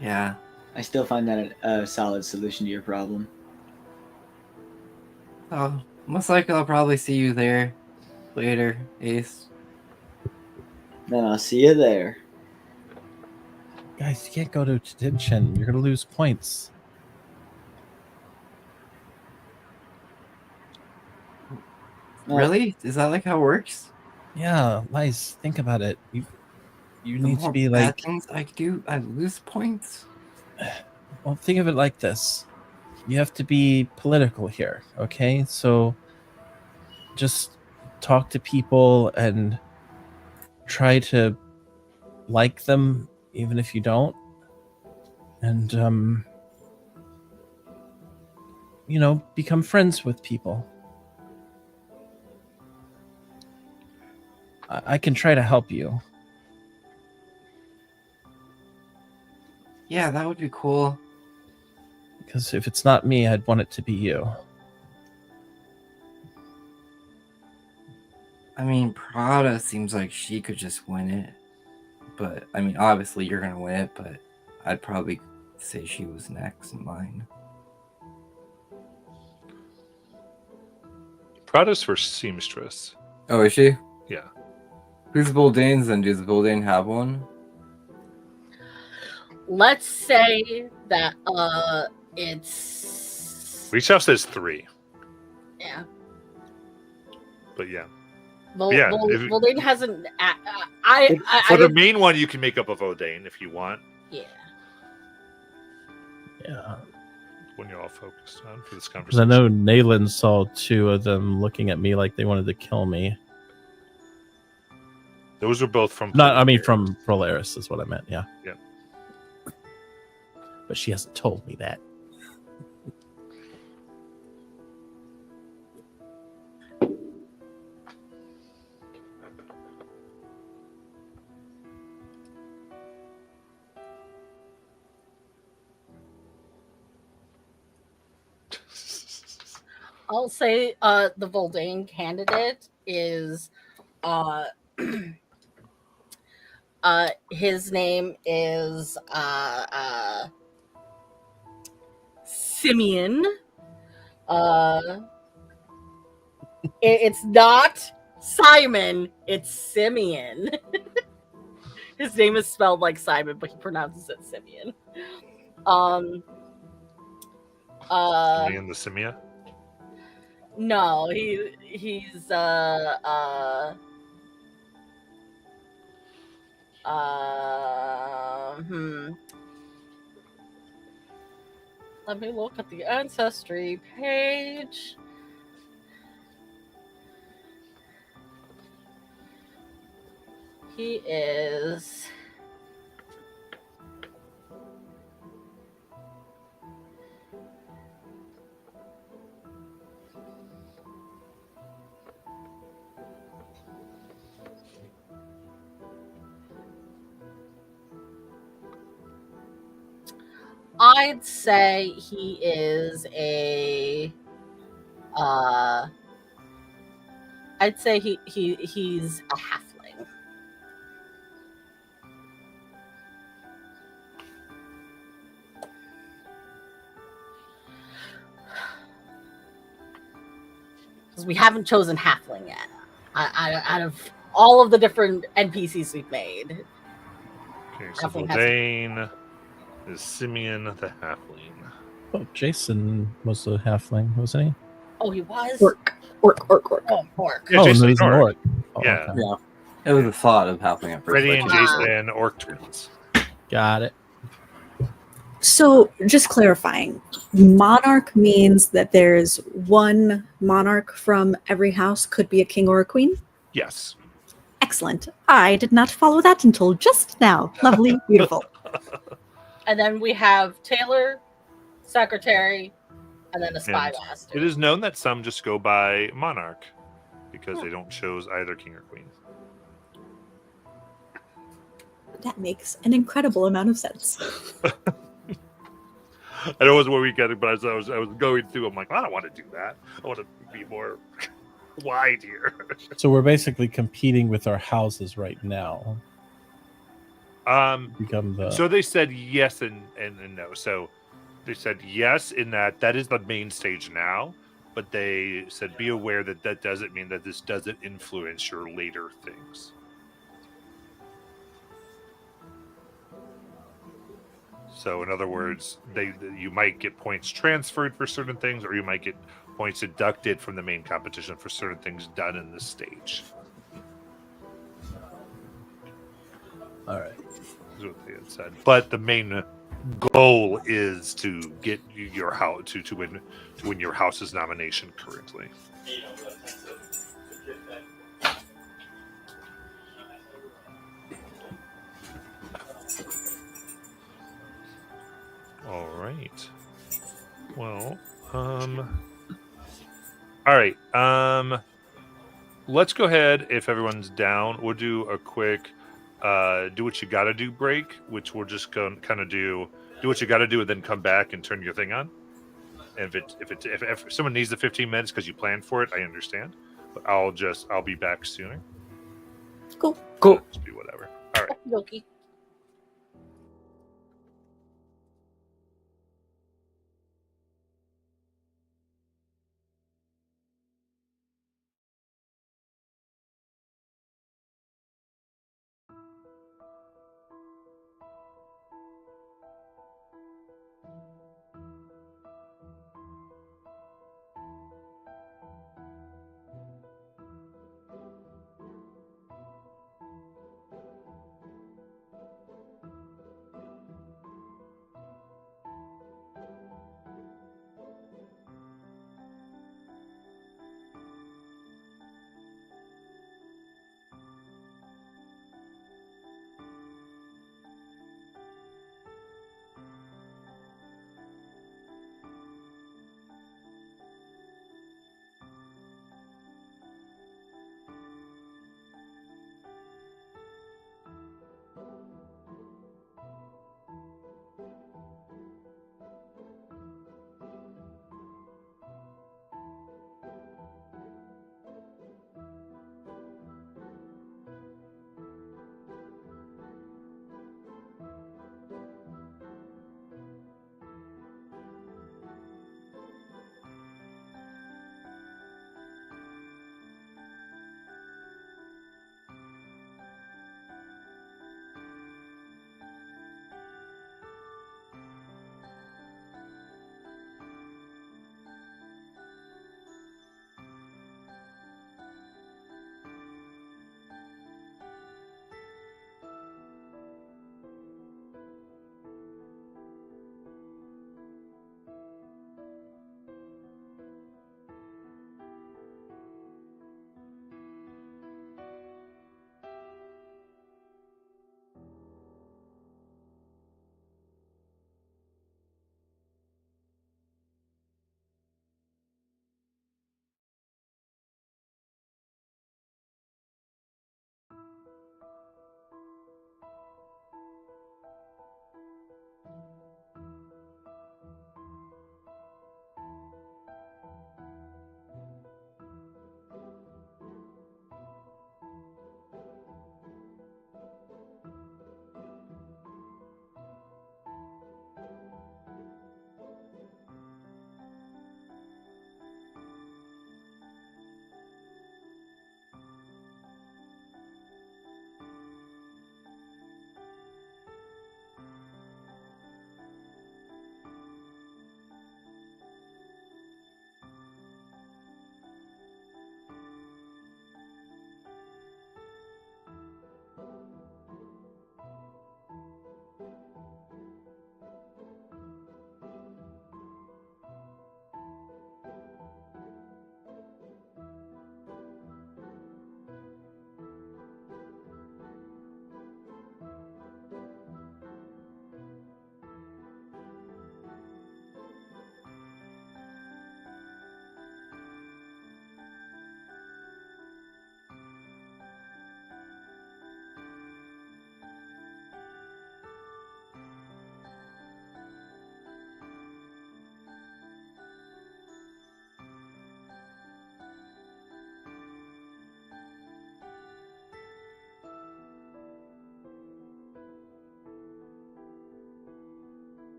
yeah, I still find that a solid solution to your problem. so most likely I'll probably see you there later, Ace. Then I'll see you there. Guys, you can't go to detention. You're gonna lose points. Well, Really? Is that like how it works? Yeah, Lice, think about it. You The need to more be bad like, things I do, I lose points. well, think of it like this. You have to be political here, okay? So just talk to people and try to like them even if you don't. And you know, become friends with people. I can try to help you. Yeah, that would be cool. Because if it's not me, I'd want it to be you. I mean, Prada seems like she could just win it. But, I mean, obviously you're going to win it, but I'd probably say she was next in line. Prada's for seamstress. Oh, is she? Yeah. Who's Boldane's then? Does Boldane have one? Let's say that it's Reach Out says 3, yeah. but yeah. Vol- Yeah, Vol- if- Voldane hasn't. For I the would- main one, you can make up a Vodane if you want, yeah. Yeah. when you're all focused on for this Because I conversation. know Nayland saw 2 of them looking at me like they wanted to kill me. Those are both from. Not, I mean, Polaris. from Polaris is what I meant. Yeah. Yeah. But she hasn't told me that. I'll say the Voldane candidate is his name is Simeon. It's not Simon, it's Simeon. His name is spelled like Simon, but he pronounces it Simeon. Me and the Simia. No, he's let me look at the ancestry page. He is I'd say he is a I'd say he's a halfling. Because we haven't chosen halfling yet. Out of all of the different NPCs we've made. Okay, so Halfling has- Vodane is Simeon the halfling. Oh, Jason was a halfling, wasn't he? Oh, he was? Orc. Oh, orc. Yeah, oh, Jason no, he's an Orc. orc. Oh, Yeah. okay. Yeah. It was a thought of happening at first. Freddy but and I couldn't Wow. Jason, orc twins. Got it. So, just clarifying, monarch means that there's one monarch from every house, could be a king or a queen? Yes. Excellent. I did not follow that until just now. Lovely, beautiful. And then we have Taylor, secretary, and then a spy And master. It is known that some just go by monarch because they don't choose either king or queen. That makes an incredible amount of sense. I know it was where we got it, but as I was going through, I'm like, I don't want to do that. I want to be more wide here. So we're basically competing with our houses right now. Become the So they said yes and no. So they said yes in that is the main stage now, but they said be aware that that doesn't mean that this doesn't influence your later things. So in other words, you might get points transferred for certain things, or you might get points deducted from the main competition for certain things done in this stage. all right. Is what they had said. But the main goal is to get your house to win your house's nomination currently. All right. Well, all right. Let's go ahead. If everyone's down, we'll do a quick do what you gotta do break, which we'll just go kind of do what you gotta do and then come back and turn your thing on. And if someone needs the 15 minutes because you planned for it, I understand. But I'll be back sooner. Cool. Just do whatever. All right. Okie dokie.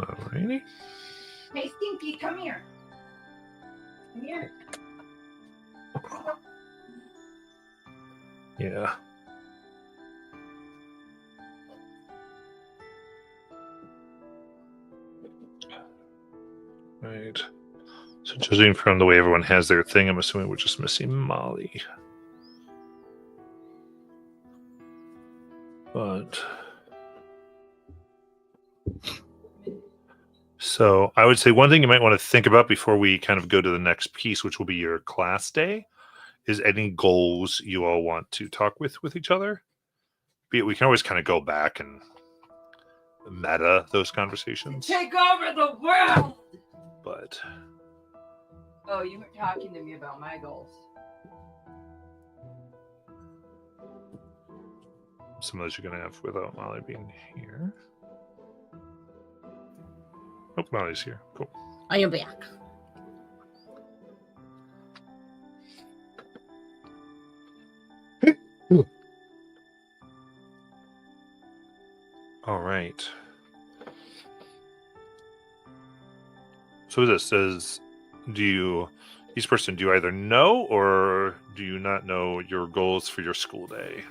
Alrighty. Hey, Stinky, come here. Come here. Yeah. Right. So judging from the way everyone has their thing, I'm assuming we're just missing Molly. But so I would say one thing you might want to think about before we kind of go to the next piece, which will be your class day, is any goals you all want to talk with each other. Be it, we can always kind of go back and meta those conversations. Take over the world! But Oh, you were talking to me about my goals. some of those you're going to have without Molly being here. Oh, Molly's here. Cool. I am back. All right. So this says, each person, do you either know or do you not know your goals for your school day?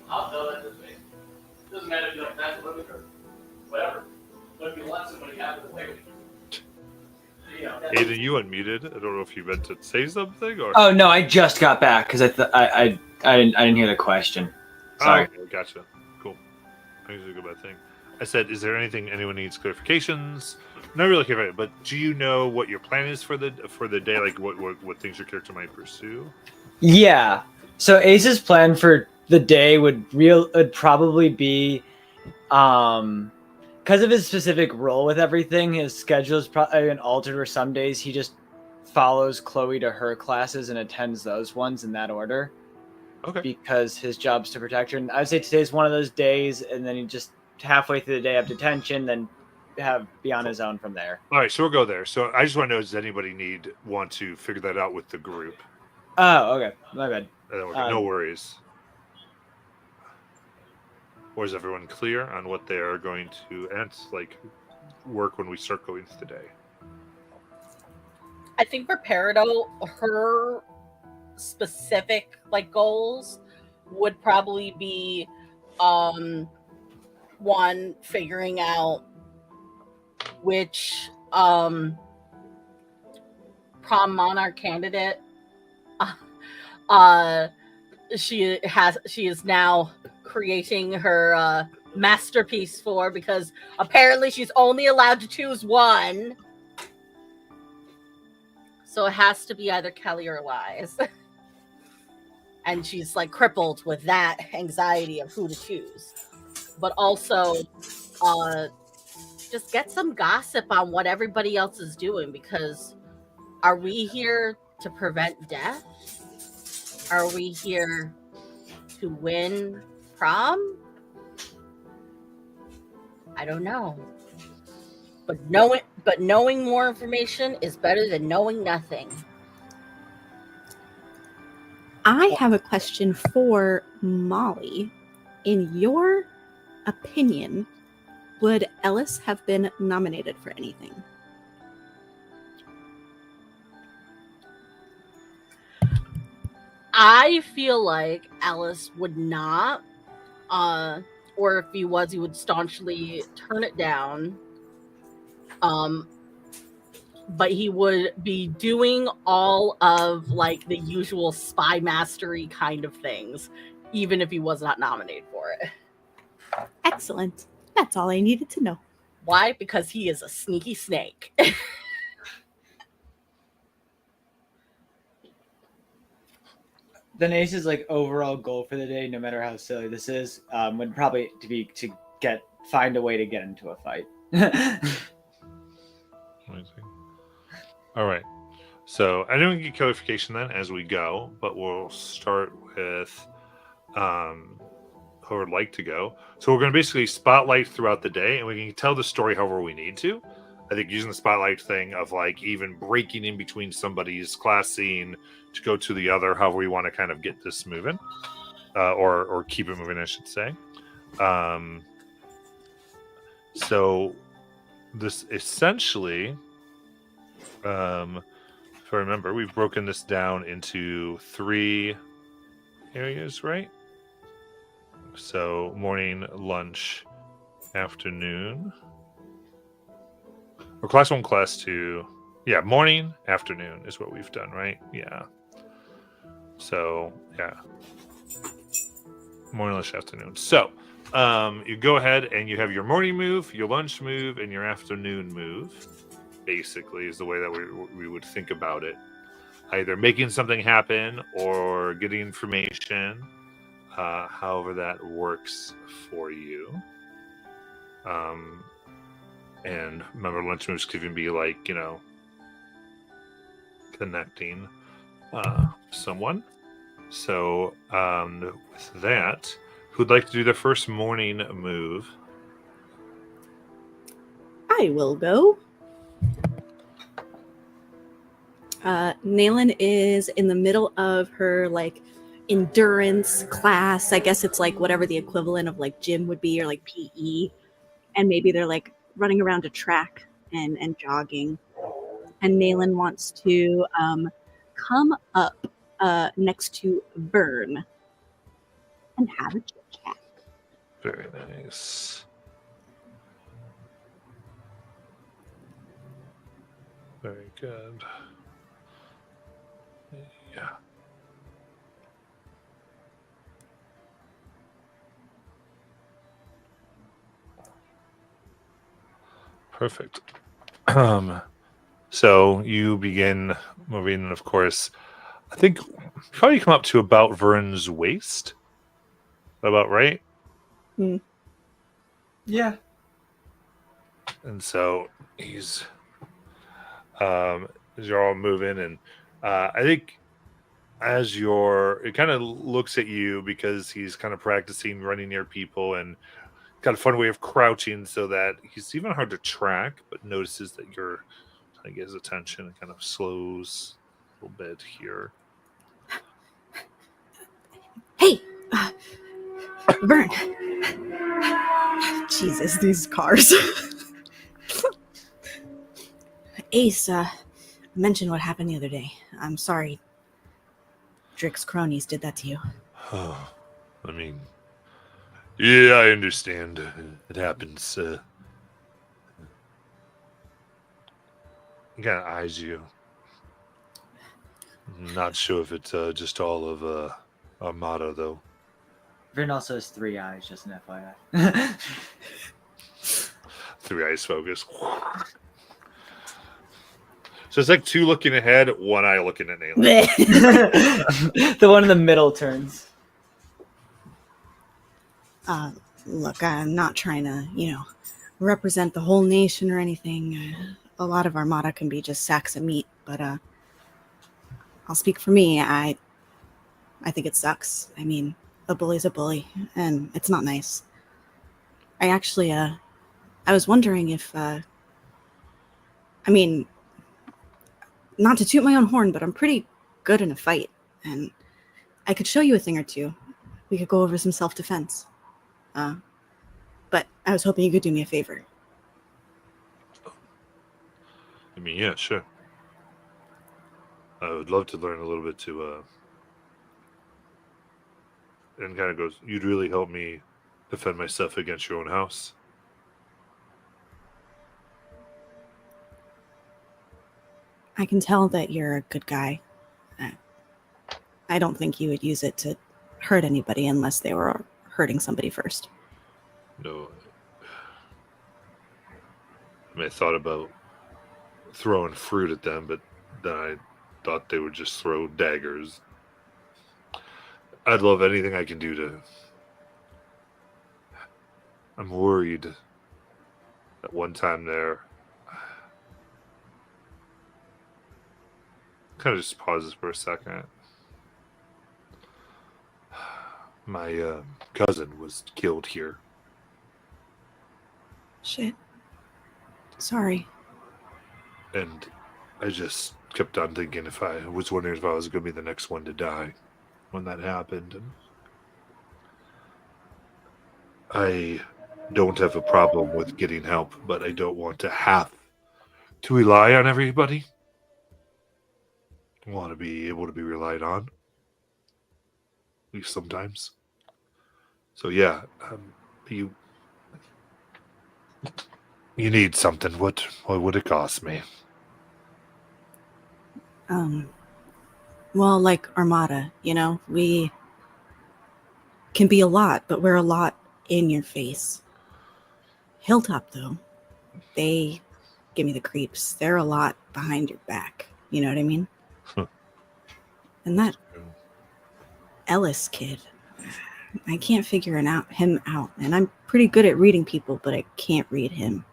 I'll tell that this way. Doesn't matter if you like that's living or whatever. But if you want somebody out of the way with you. You know, that's- Aiden, you unmuted. I don't know if you meant to say something or. Oh no, I just got back because I didn't hear the question. Sorry. Oh, okay, gotcha. Cool. I usually go by thing. I said, is there anything anyone needs clarifications? Not really care about it, but do you know what your plan is for the day? Like what things your character might pursue? Yeah. So Ace's plan for the day would probably be, because of his specific role with everything, his schedule is probably altered. Where some days he just follows Chloe to her classes and attends those ones in that order. Okay. Because his job's to protect her. And I would say today's one of those days, and then he just halfway through the day have detention, then be on his own from there. All right, so we'll go there. So I just want to know, does anybody want to figure that out with the group? Oh, okay. My bad. No worries. Or is everyone clear on what they are going to work when we start going through the day? I think for Peridot, her specific goals would probably be one, figuring out which prom monarch candidate she is now creating her masterpiece for, because apparently she's only allowed to choose one, so it has to be either Kelly or Lies. And she's crippled with that anxiety of who to choose. But also just get some gossip on what everybody else is doing, because are we here to prevent death? Are we here to win prom? I don't know. But knowing more information is better than knowing nothing. I have a question for Molly. In your opinion, would Ellis have been nominated for anything? I feel like Ellis would not, or if he was, he would staunchly turn it down. But he would be doing all of the usual spy mastery kind of things, even if he was not nominated for it. Excellent. That's all I needed to know. Why? Because he is a sneaky snake. Then Ace's overall goal for the day, no matter how silly this is, would probably to find a way to get into a fight. Amazing. All right. So I don't get clarification then as we go, but we'll start with who would like to go. So we're going to basically spotlight throughout the day, and we can tell the story however we need to. I think using the spotlight thing of like even breaking in between somebody's class scene to go to the other, however we want to kind of get this moving, or keep it moving, I should say. So this essentially, if I remember, we've broken this down into 3 areas, right? So morning, lunch, afternoon. Or class 1, class 2. Yeah, morning, afternoon is what we've done, right? Yeah. So, yeah. Morning, lunch, afternoon. So, you go ahead and you have your morning move, your lunch move, and your afternoon move. Basically, is the way that we would think about it. Either making something happen or getting information. However that works for you. And remember, lunch moves could even be like, you know, connecting someone. So with that, who'd like to do their first morning move? I will go. Naylin is in the middle of her like endurance class. I guess it's like whatever the equivalent of like gym would be, or like PE. And maybe they're like running around a track and jogging. And Naylin wants to come up next to Vern and have a chit chat. Very nice. Very good. Yeah. Perfect. So you begin moving, and of course, I think probably come up to about Vern's waist. About right? Yeah. And so he's as you're all moving, and I think as it kind of looks at you because he's kind of practicing running near people and got a fun way of crouching so that he's even hard to track, but notices that you're trying to get his attention and kind of slows a little bit here. Hey, Vern. Jesus, these cars. Ace mentioned what happened the other day. I'm sorry Drick's cronies did that to you. Oh, I mean, yeah, I understand. It happens. He kind of eyes you. I'm not sure if it's just all of Armada, though. Vern also has 3 eyes, just an FYI. 3 eyes focus. So it's like 2 looking ahead, 1 eye looking at Naylin. The one in the middle turns. Look, I'm not trying to, represent the whole nation or anything. A lot of Armada can be just sacks of meat, but I'll speak for me. I think it sucks. I mean, a bully's a bully, and it's not nice. I actually, I was wondering if, not to toot my own horn, but I'm pretty good in a fight, and I could show you a thing or two. We could go over some self-defense. But I was hoping you could do me a favor. I mean, yeah, sure. I would love to learn a little bit to, and kind of goes, you'd really help me defend myself against your own house. I can tell that you're a good guy. I don't think you would use it to hurt anybody unless they were hurting somebody first. No. I mean, I thought about throwing fruit at them, but then I thought they would just throw daggers. I'd love anything I can do to... I'm worried that one time there... Kind of just pauses for a second. My cousin was killed here. Shit. Sorry. And I just kept on thinking I was wondering if I was going to be the next one to die when that happened. And I don't have a problem with getting help, but I don't want to have to rely on everybody. I want to be able to be relied on, at least sometimes. So yeah, you need something. What would it cost me? Well, like Armada, we can be a lot, but we're a lot in your face. Hilltop, though, they give me the creeps. They're a lot behind your back. You know what I mean? And that Ellis kid, I can't figure him out. And I'm pretty good at reading people, but I can't read him.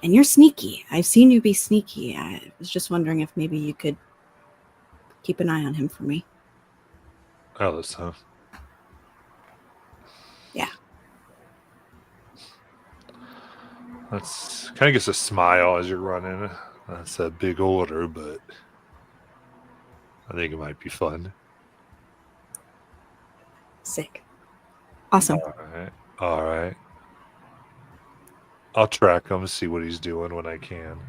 And you're sneaky. I've seen you be sneaky. I was just wondering if maybe you could keep an eye on him for me. Alice, huh? Yeah. That's kind of gets a smile as you're running. That's a big order, but I think it might be fun. Sick. Awesome. All right. I'll track him, see what he's doing when I can.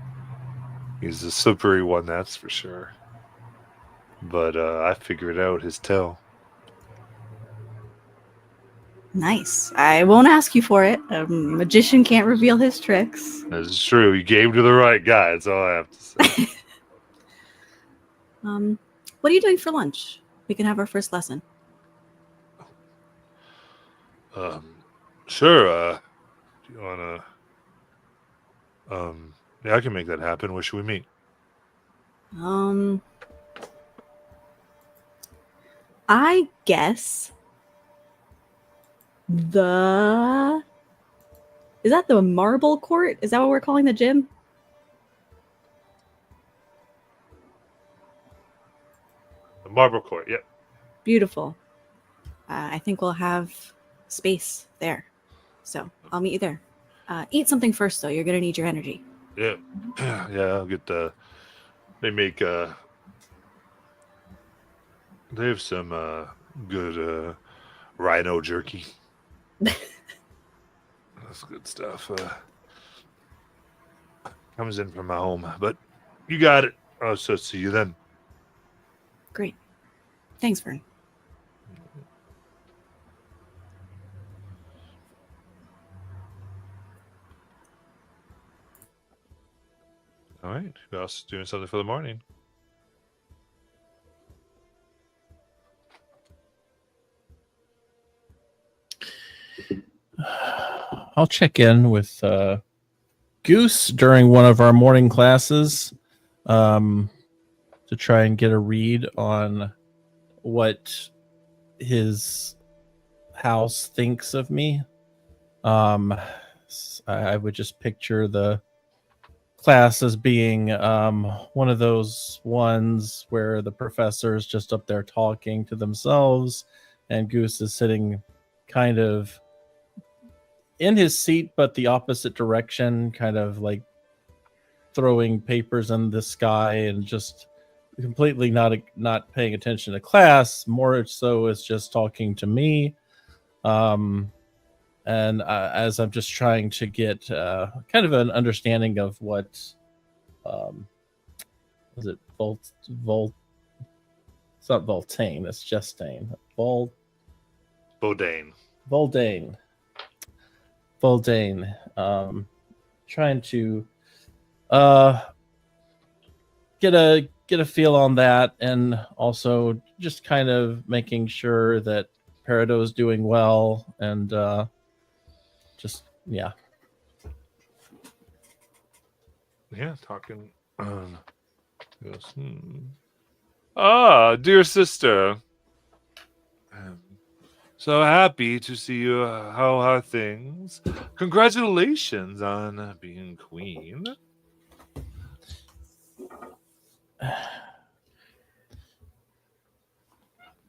He's a slippery one, that's for sure. But I figured out his tell. Nice. I won't ask you for it. A magician can't reveal his tricks. That's true. You gave to the right guy. That's all I have to say. What are you doing for lunch? We can have our first lesson. Sure. Do you want to... yeah, I can make that happen. Where should we meet? I guess is that the marble court? Is that what we're calling the gym? The marble court, yep. Beautiful. I think we'll have space there. So I'll meet you there. Eat something first, though. You're going to need your energy. Yeah. Yeah, I'll get the... They make... They have some good rhino jerky. That's good stuff. Comes in from my home. But you got it. I'll see you then. Great. Thanks, Vern. All right. Who else is doing something for the morning? I'll check in with Goose during one of our morning classes to try and get a read on what his house thinks of me. I would just picture the class as being one of those ones where the professor is just up there talking to themselves and Goose is sitting kind of in his seat, but the opposite direction, kind of like throwing papers in the sky and just completely not paying attention to class. More so is just talking to me. And as I'm just trying to get kind of an understanding of what was it Volt? It's not Voltaine. It's Justine. Bodane. Trying to get a feel on that, and also just kind of making sure that Peridot is doing well, and just yeah. Yeah, talking. Yes. Ah, dear sister. So happy to see you. How are things? Congratulations on being queen.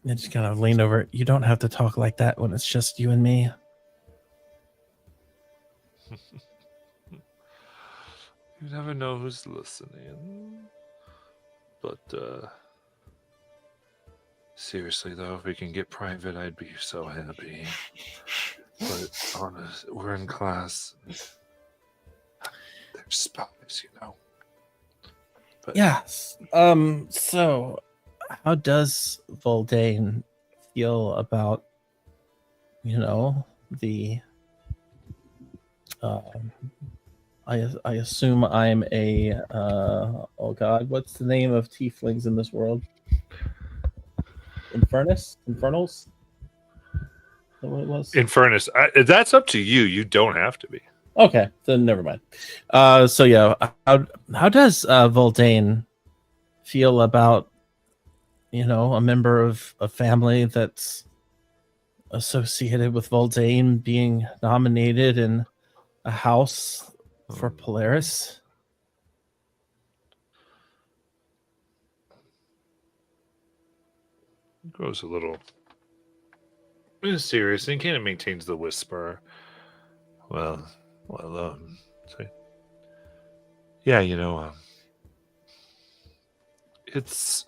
I just kind of lean over. You don't have to talk like that when it's just you and me. You never know who's listening. But, seriously, though, if we can get private, I'd be so happy. But, honest, we're in class. They're spies, you know. But, Yes. So, how does Voldane feel about, the... I assume I'm a oh god, what's the name of tieflings in this world? Infernals? Is that what it was? Infernus, that's up to you. You don't have to be. Okay, then never mind. So yeah, how does Voldane feel about a member of a family that's associated with Voldane being nominated in a house for Polaris? Grows a little serious and kind of maintains the whisper. Well, say, yeah, it's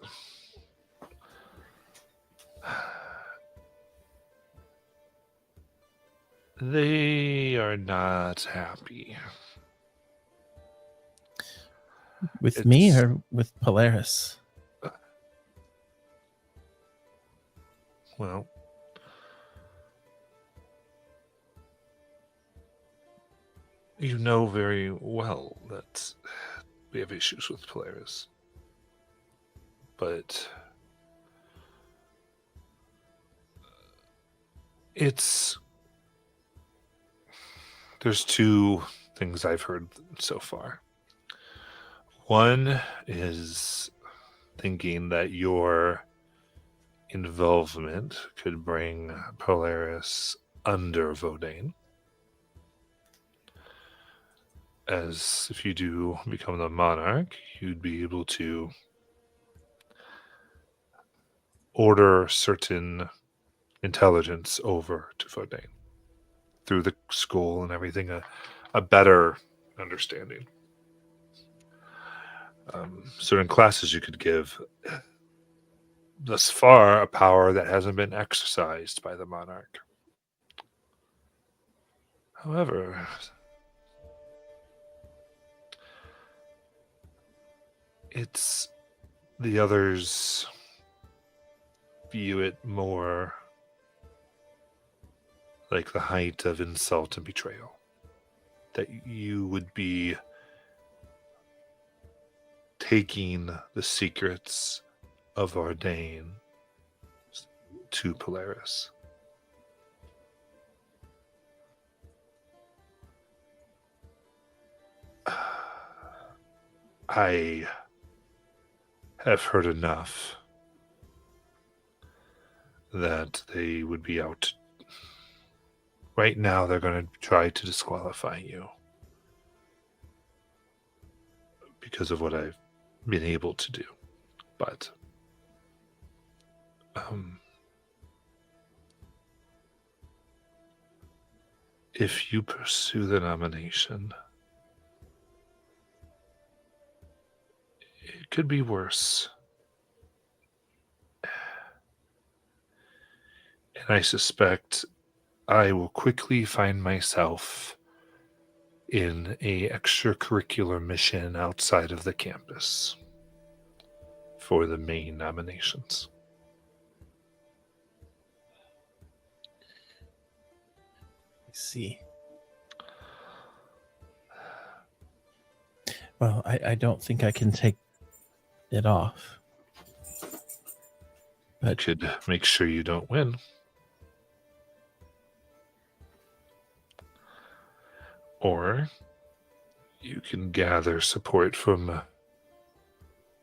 they are not happy. With me or with Polaris? Well, you know very well that we have issues with Polaris. But there's two things I've heard so far. One is thinking that your involvement could bring Polaris under Voldane. As if you do become the monarch, you'd be able to order certain intelligence over to Voldane through the school and everything, a better understanding. Certain classes you could give thus far a power that hasn't been exercised by the monarch. However, it's the others view it more like the height of insult and betrayal. That you would be taking the secrets of Ardane to Polaris. I have heard enough that they would be out. Right now, they're going to try to disqualify you because of what I've been able to do. But if you pursue the nomination, it could be worse. And I suspect I will quickly find myself in a extracurricular mission outside of the campus for the main nominations. I see. Well, I don't think I can take it off. But could make sure you don't win. Or you can gather support from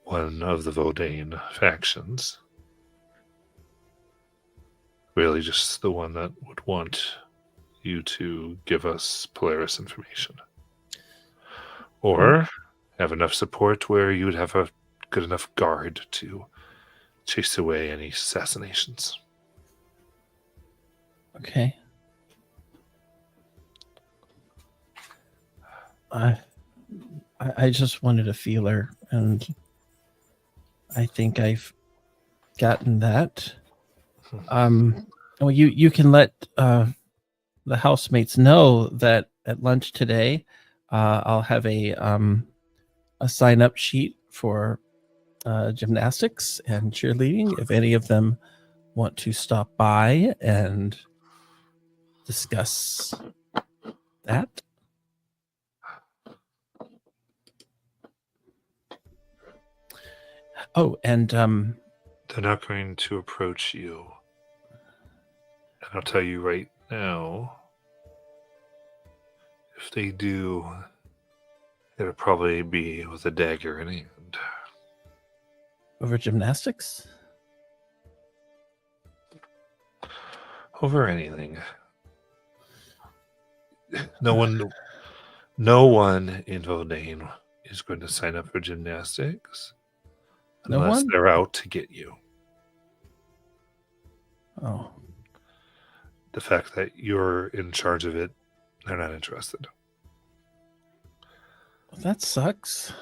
one of the Voldane factions. Really just the one that would want you to give us Polaris information. Or have enough support where you would have a good enough guard to chase away any assassinations. Okay. I just wanted a feeler, and I think I've gotten that. Well, you can let the housemates know that at lunch today, I'll have a sign up sheet for gymnastics and cheerleading. If any of them want to stop by and discuss that. Oh, and they're not going to approach you. And I'll tell you right now, if they do, it'll probably be with a dagger in hand. Over gymnastics? Over anything. No one in Vodane is going to sign up for gymnastics No unless one? they're out to get you. Oh. The fact that you're in charge of it, they're not interested. Well, that sucks.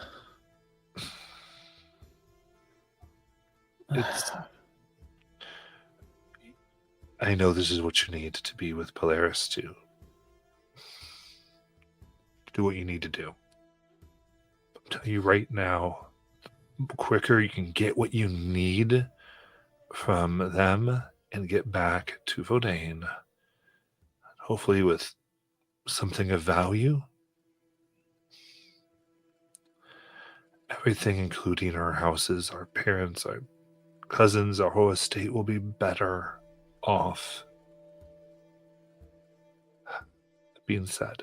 I know this is what you need to be with Polaris to do what you need to do. I'm telling you right now, the quicker you can get what you need from them and get back to Vodane, hopefully with something of value. Everything, including our houses, our parents, our cousins, our whole estate will be better off. That being said,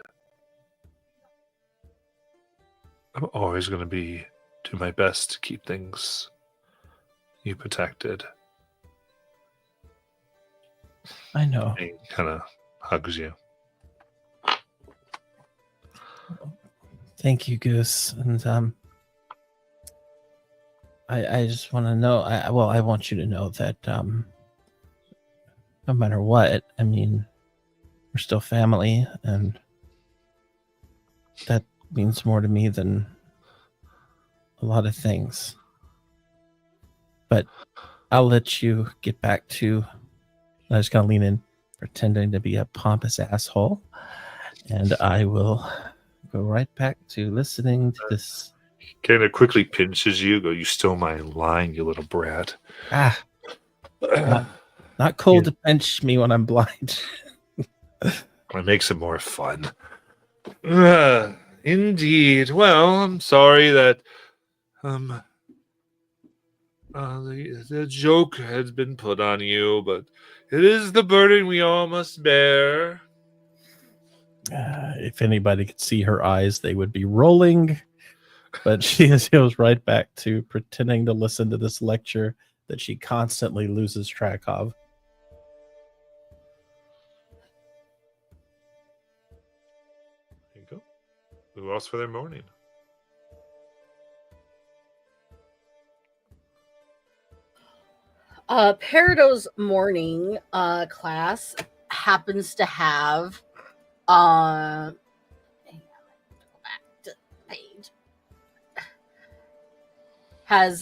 I'm always going to do my best to keep things you protected. I know. He kind of hugs you. Thank you, Goose. And I just want to know. I want you to know that no matter what, I mean, we're still family, and that means more to me than a lot of things. But I'll let you get back to. I was going to lean in, pretending to be a pompous asshole, and I will go right back to listening to this. He kind of quickly pinches you. Go, you stole my line, you little brat. Not cold to pinch me when I'm blind. It makes it more fun. Indeed. Well, I'm sorry that the joke has been put on you, but it is the burden we all must bear. If anybody could see her eyes, they would be rolling. But she goes right back to pretending to listen to this lecture that she constantly loses track of. There you go. Who else for their morning? Peridot's morning class happens to have hang on, go back to the page. Has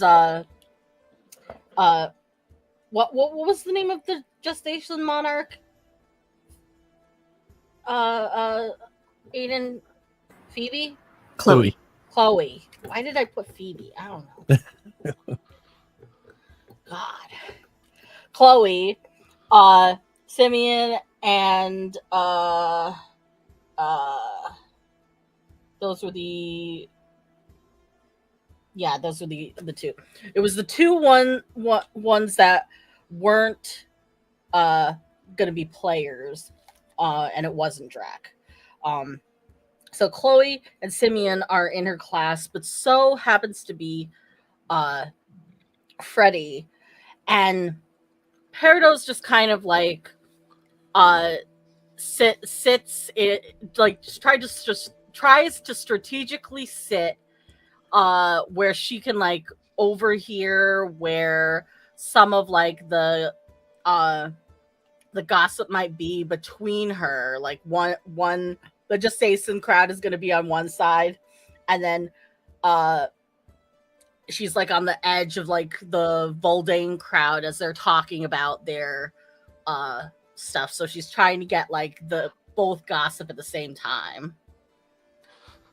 what was the name of the gestation monarch? Aiden, Phoebe? Chloe. Chloe. Why did I put Phoebe? I don't know. God. Chloe, Simeon, and those were the two. It was the two ones that weren't gonna be players, and it wasn't Drac. So Chloe and Simeon are in her class, but so happens to be Freddie, and Peridot's just kind of like sits it, like tries to strategically sit where she can like overhear where some of like the gossip might be between her. Like one the Jason crowd is going to be on one side, and then she's like on the edge of like the Voldane crowd as they're talking about their stuff. So she's trying to get like the both gossip at the same time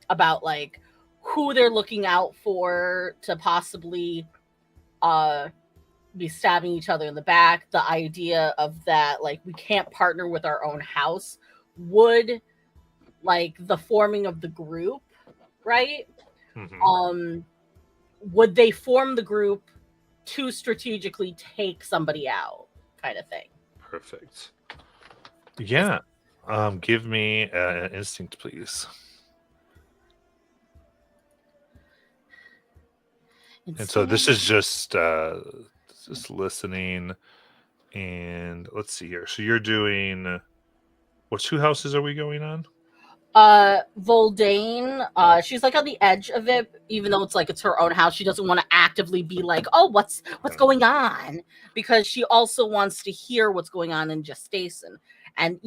about like who they're looking out for to possibly be stabbing each other in the back. The idea of that, like, we can't partner with our own house. Would like the forming of the group, right? Mhm. Would they form the group to strategically take somebody out, kind of thing? Perfect. Yeah. Give me an instinct, please. And so this is just listening, and let's see here. So you're doing what 2 houses are we going on? Voldane, she's like on the edge of it, even though it's her own house. She doesn't want to actively be like, oh, what's going on, because she also wants to hear what's going on in Jason. And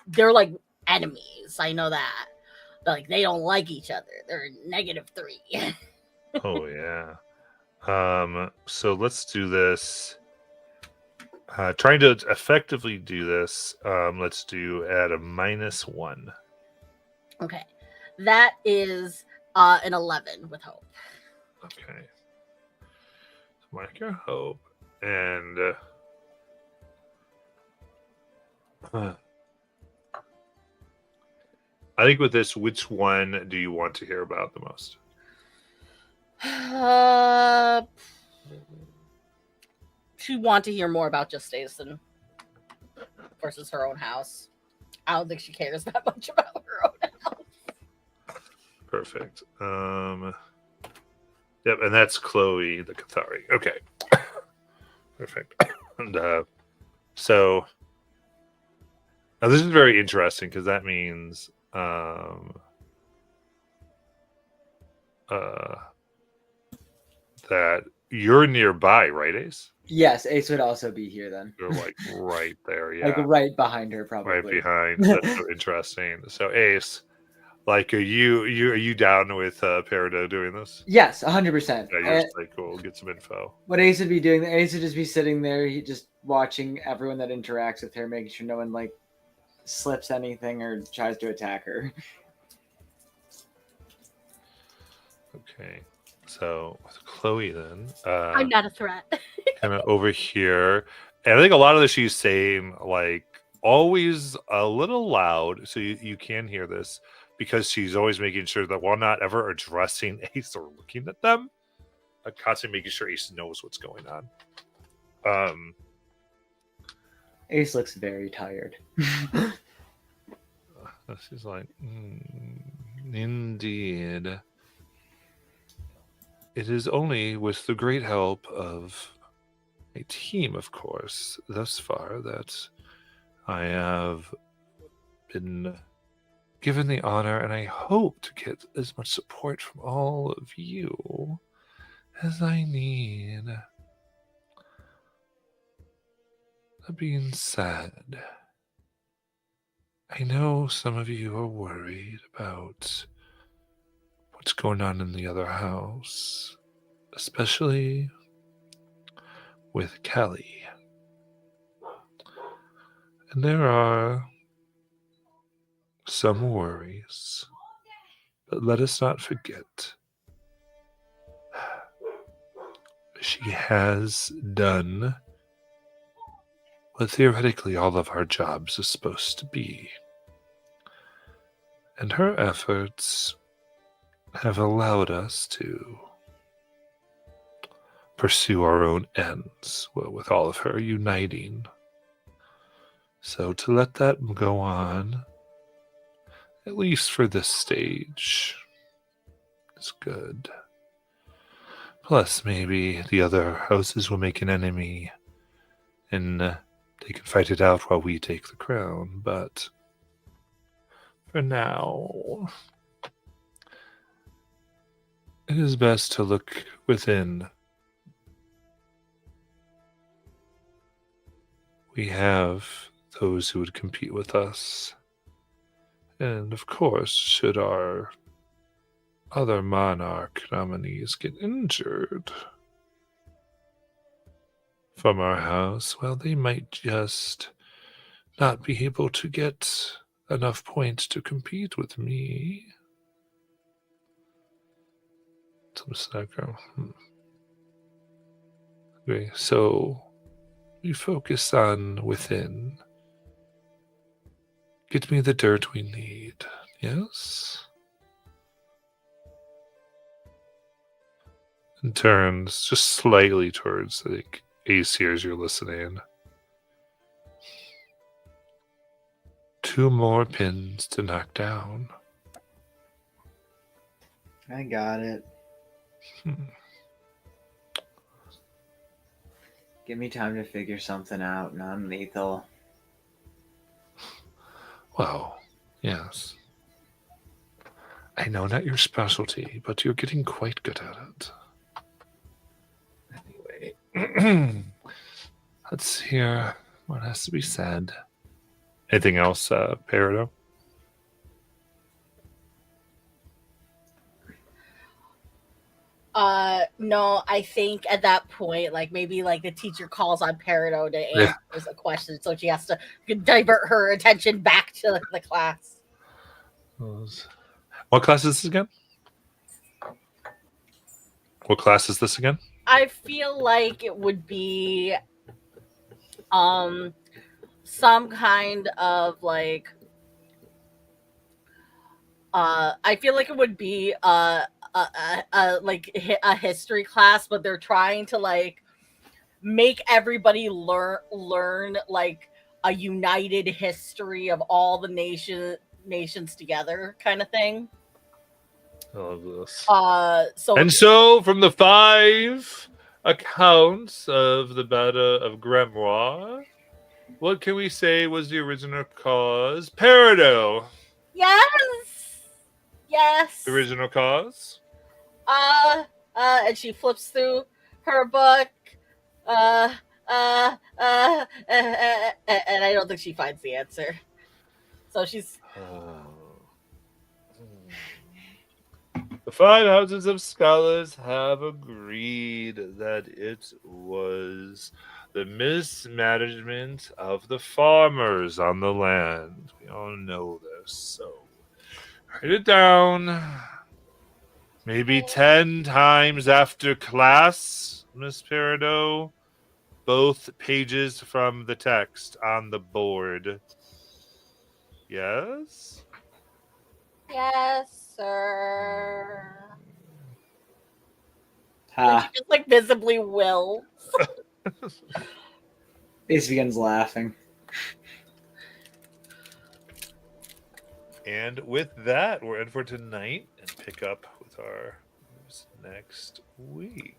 they're like enemies. I know that. Like, they don't like each other. They're -3. Oh yeah. So let's do this. Trying to effectively do this, let's do at a -1. Okay. That is an 11 with hope. Okay. Mark your hope. And I think with this, which one do you want to hear about the most? She want to hear more about Jason versus her own house. I don't think she cares that much about her own house. Perfect. Yep, and that's Chloe the Cathari. Okay. Perfect. And so now this is very interesting because that means that you're nearby, right, Ace? Yes, Ace would also be here then. You're like right there, yeah. Like right behind her, probably. Right behind. That's so interesting. So Ace, like, are you down with Peridot doing this? Yes, 100%. Yeah, you're just like, cool, get some info. What Ace would be doing, Ace would just be sitting there, he just watching everyone that interacts with her, making sure no one like slips anything or tries to attack her. Okay. So with Chloe then. I'm not a threat. Kind of over here. And I think a lot of this she's saying, like, always a little loud, so you can hear this, because she's always making sure that while not ever addressing Ace or looking at them, constantly making sure Ace knows what's going on. Ace looks very tired. She's like, indeed. It is only with the great help of a team, of course, thus far, that I have been given the honor, and I hope to get as much support from all of you as I need. That being said, I know some of you are worried about what's going on in the other house, especially with Kelly. And there are some worries, but let us not forget, she has done what theoretically all of our jobs is supposed to be. And her efforts have allowed us to pursue our own ends, well, with all of her uniting. So to let that go on, at least for this stage, is good. Plus, maybe the other houses will make an enemy, and they can fight it out while we take the crown, but for now, it is best to look within we have those who would compete with us. And of course, should our other monarch nominees get injured from our house, well, they might just not be able to get enough points to compete with me. Some Sacro. Okay, so we focus on within. Get me the dirt we need. Yes? And turns just slightly towards like Ace here as you're listening. 2 more pins to knock down. I got it. Give me time to figure something out. Non-lethal. Well, yes. I know not your specialty, but you're getting quite good at it. Anyway, let's hear what has to be said. Anything else, Peridot? No, I think at that point, like maybe like the teacher calls on Peridot to answer a question, so she has to divert her attention back to the class. What class is this again? What class is this again? I feel like it would be some kind of like I feel like it would be like a history class, but they're trying to like make everybody learn like a united history of all the nations together kind of thing. I love this. So from the 5 accounts of the Battle of Grimoire, what can we say was the original cause? Peridot. Yes. The original cause? And she flips through her book. And I don't think she finds the answer. So she's The 5 houses of scholars have agreed that it was the mismanagement of the farmers on the land. We all know this, so write it down. Maybe 10 times after class, Miss Peridot. Both pages from the text on the board. Yes? Yes, sir. Ha. She just like visibly wills. Ace begins laughing. And with that, we're in for tonight and pick up with our next week.